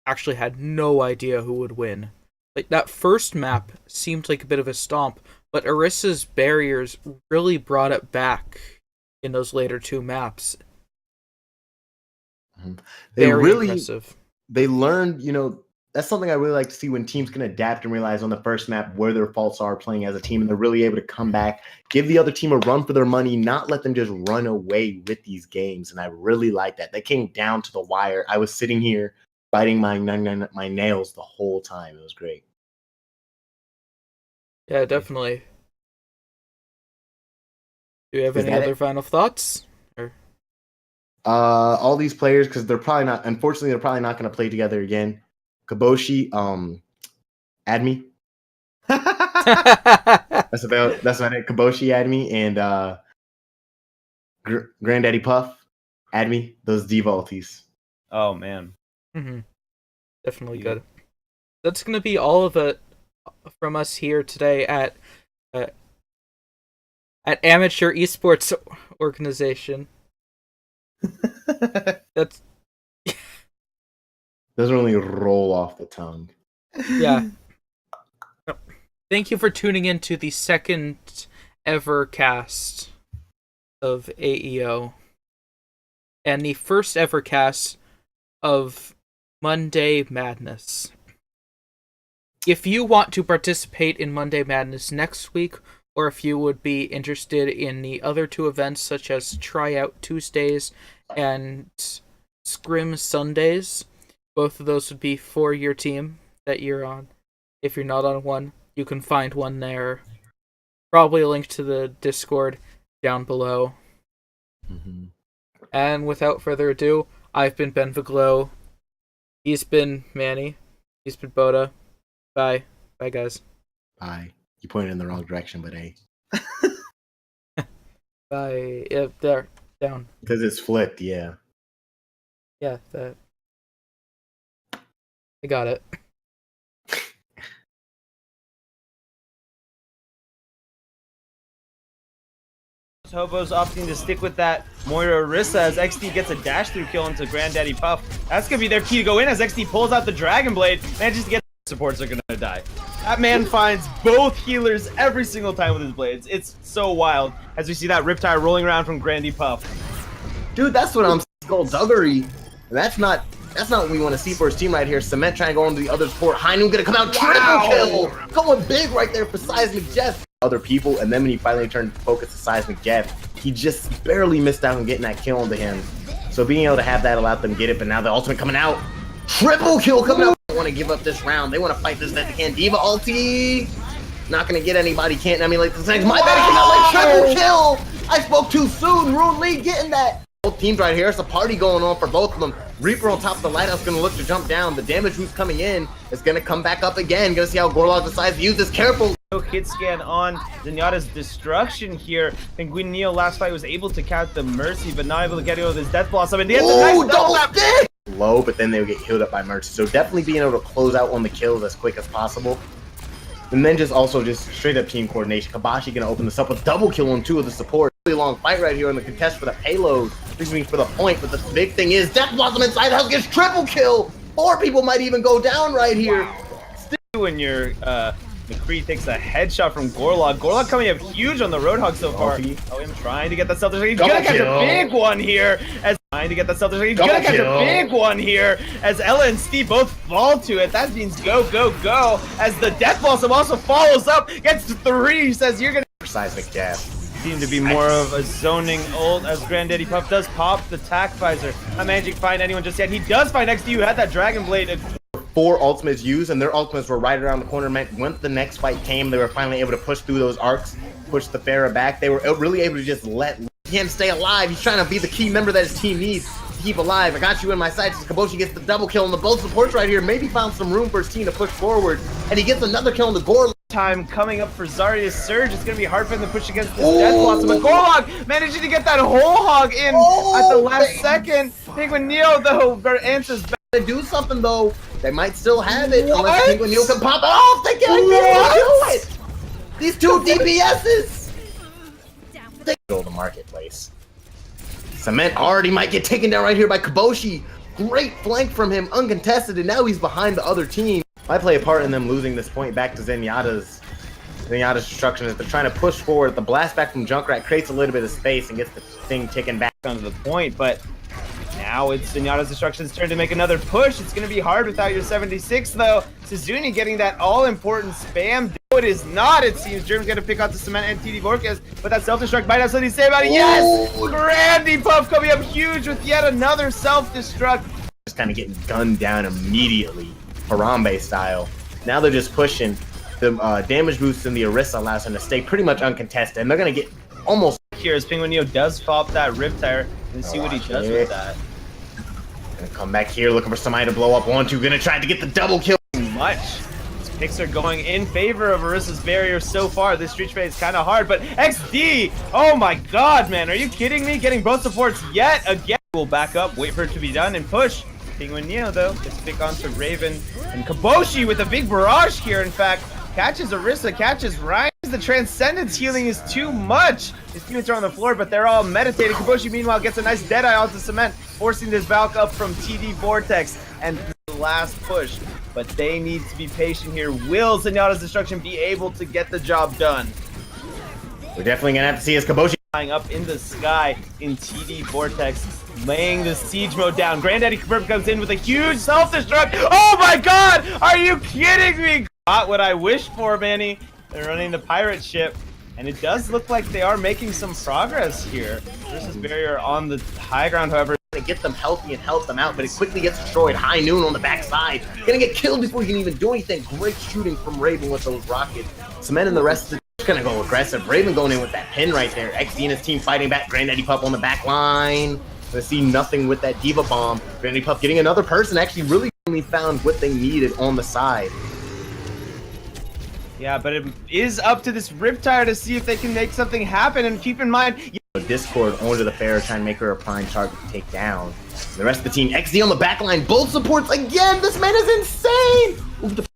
actually had no idea who would win. Like, that first map seemed like a bit of a stomp, but Orissa's barriers really brought it back in those later 2 maps. Very impressive. They learned, that's something I really like to see when teams can adapt and realize on the first map where their faults are playing as a team, and they're really able to come back, give the other team a run for their money, not let them just run away with these games. And I really like that. They came down to the wire. I was sitting here biting my nails the whole time. It was great. Yeah, definitely. Do you have any other final thoughts? Or? All these players, because unfortunately, they're probably not going to play together again. Kaboshi, Admi. That's about it. Kaboshi, Admi, and Granddaddy Puff, Admi. Those devaulties. Oh man, definitely good. That's gonna be all of it from us here today at Amateur Esports Organization. That's. Doesn't really roll off the tongue. Yeah. Thank you for tuning in to the second ever cast of AEO and the first ever cast of Monday Madness. If you want to participate in Monday Madness next week, or if you would be interested in the other 2 events such as Tryout Tuesdays and Scrim Sundays, both of those would be for your team that you're on. If you're not on one, you can find one there. Probably a link to the Discord down below. And without further ado, I've been Ben Viglo. He's been Manny. He's been Boda. Bye. Bye, guys. Bye. You pointed in the wrong direction, but hey. Bye. Yeah, there. Down. Because it's flipped, yeah. Yeah, that. I got it. Hobo's opting to stick with that Moira Orisa as XD gets a dash through kill into Granddaddy Puff. That's gonna be their key to go in as XD pulls out the Dragon Blade. Manages to get supports are gonna die. That man finds both healers every single time with his blades. It's so wild as we see that Riptire rolling around from Grandy Puff. Dude, that's what I'm skullduggery. That's not what we want to see for his team right here. Cement trying to go into the other support. Hainu gonna come out triple kill. Going big right there for Seismic Jeff. Other people, and then when he finally turned to focus to Seismic Jeff, he just barely missed out on getting that kill onto him. So being able to have that allowed them get it, but now the ultimate coming out. Triple kill coming up. They want to give up this round. They want to fight this best they can. Diva ulti. Not going to get anybody. Can't emulate the things. My bad. It came out like triple kill. I spoke too soon. Rune Lee getting that. Both teams right here. It's a party going on for both of them. Reaper on top of the lighthouse going to look to jump down. The damage boost coming in is going to come back up again. Going to see how Gorlog decides to use this. Careful. Hit scan on Zenyatta's destruction here. Penguinio last fight was able to count the Mercy, but not able to get it with his Death Blossom. And he has a nice double stick! Low, but then they would get healed up by Mercy. So definitely being able to close out on the kills as quick as possible. And then just straight up team coordination. Kabashi going to open this up with double kill on 2 of the support. Really long fight right here in the contest for the payload. This means for the point, but the big thing is Death Blossom inside the house gets triple kill. 4 people might even go down right here. When you're McCree takes a headshot from Gorlog. Gorlog coming up huge on the Roadhog so far. Oh, him trying to get that self-destruction. He's gonna catch a big one here. As trying to get that self-destruction. He's gonna catch a big one here. As Ella and Steve both fall to it. That means go, go, go. As the Death Blossom also follows up. Gets to 3. Says you're gonna... Seismic death. Seem to be more of a zoning ult as Granddaddy Puff does pop the tack visor. Not managing to find anyone just yet. He does find next to you. Had that Dragon Blade. 4 ultimates used, and their ultimates were right around the corner. When the next fight came, they were finally able to push through those arcs, push the Pharah back. They were really able to just let him stay alive. He's trying to be the key member that his team needs to keep alive. I got you in my sights. Kaboshi gets the double kill on the both supports right here. Maybe found some room for his team to push forward, and he gets another kill on the Gorlog. Time coming up for Zarya's Surge. It's going to be hard for him to push against this Death Blossom. But Gorlog managing to get that whole hog in at the last second. Penguinio, though, answers back. To do something, though. They might still have it unless Penguinio can pop it off. They can't do it. These 2 DPSs. They go to the marketplace. Cement already might get taken down right here by Kaboshi. Great flank from him, uncontested, and now he's behind the other team. Might play a part in them losing this point back to Zenyatta's destruction as they're trying to push forward. The blast back from Junkrat creates a little bit of space and gets the thing ticking back onto the point, but now it's Zenyatta's Destruction's turn to make another push. It's going to be hard without your 76, though. Suzuni getting that all-important spam. No, it is not, it seems. Germ's going to pick out the Cement and TD Vorkes, but that self-destruct might have something to say about it. Yes! Grandy Puff coming up huge with yet another self-destruct. Just kind of getting gunned down immediately, Harambe style. Now they're just pushing. The damage boost in the Orisa allows him to stay pretty much uncontested, and they're going to get almost... Here as Penguinio does pop that Riptire and see what he does with that. Gonna come back here looking for somebody to blow up onto. Gonna try to get the double kill. Much. These picks are going in favor of Orisa's barrier so far. This street trade is kind of hard, but XD! Oh my god, man. Are you kidding me? Getting both supports yet again. We'll back up, wait for it to be done, and push. Penguinio, though, gets pick onto Raven. And Kaboshi with a big barrage here, in fact. Catches Orisa, catches Ryan. The Transcendence healing is too much. His teammates are on the floor, but they're all meditating. Kaboshi, meanwhile, gets a nice Deadeye onto Cement, forcing this Valk up from TD Vortex. And the last push. But they need to be patient here. Will Zenyatta's Destruction be able to get the job done? We're definitely going to have to see his Kaboshi flying up in the sky in TD Vortex, laying the siege mode down. Granddaddy Confirm comes in with a huge self-destruct. Oh my god! Are you kidding me? Not what I wished for, Manny. They're running the pirate ship, and it does look like they are making some progress here. Versus barrier on the high ground, however. To get them healthy and help them out, but it quickly gets destroyed. High Noon on the backside. Gonna get killed before he can even do anything. Great shooting from Raven with those rockets. Cement and the rest of the gonna go aggressive. Raven going in with that pin right there. XD and his team fighting back. Granddaddy Pup on the back line. Gonna see nothing with that Diva Bomb. Granddaddy Pup getting another person. Actually really found what they needed on the side. Yeah, but it is up to this Riptire to see if they can make something happen. And keep in mind, Discord onto the Pharah, trying to make her a prime target to take down. The rest of the team, XD on the back line, both supports again. This man is insane. Ooh, the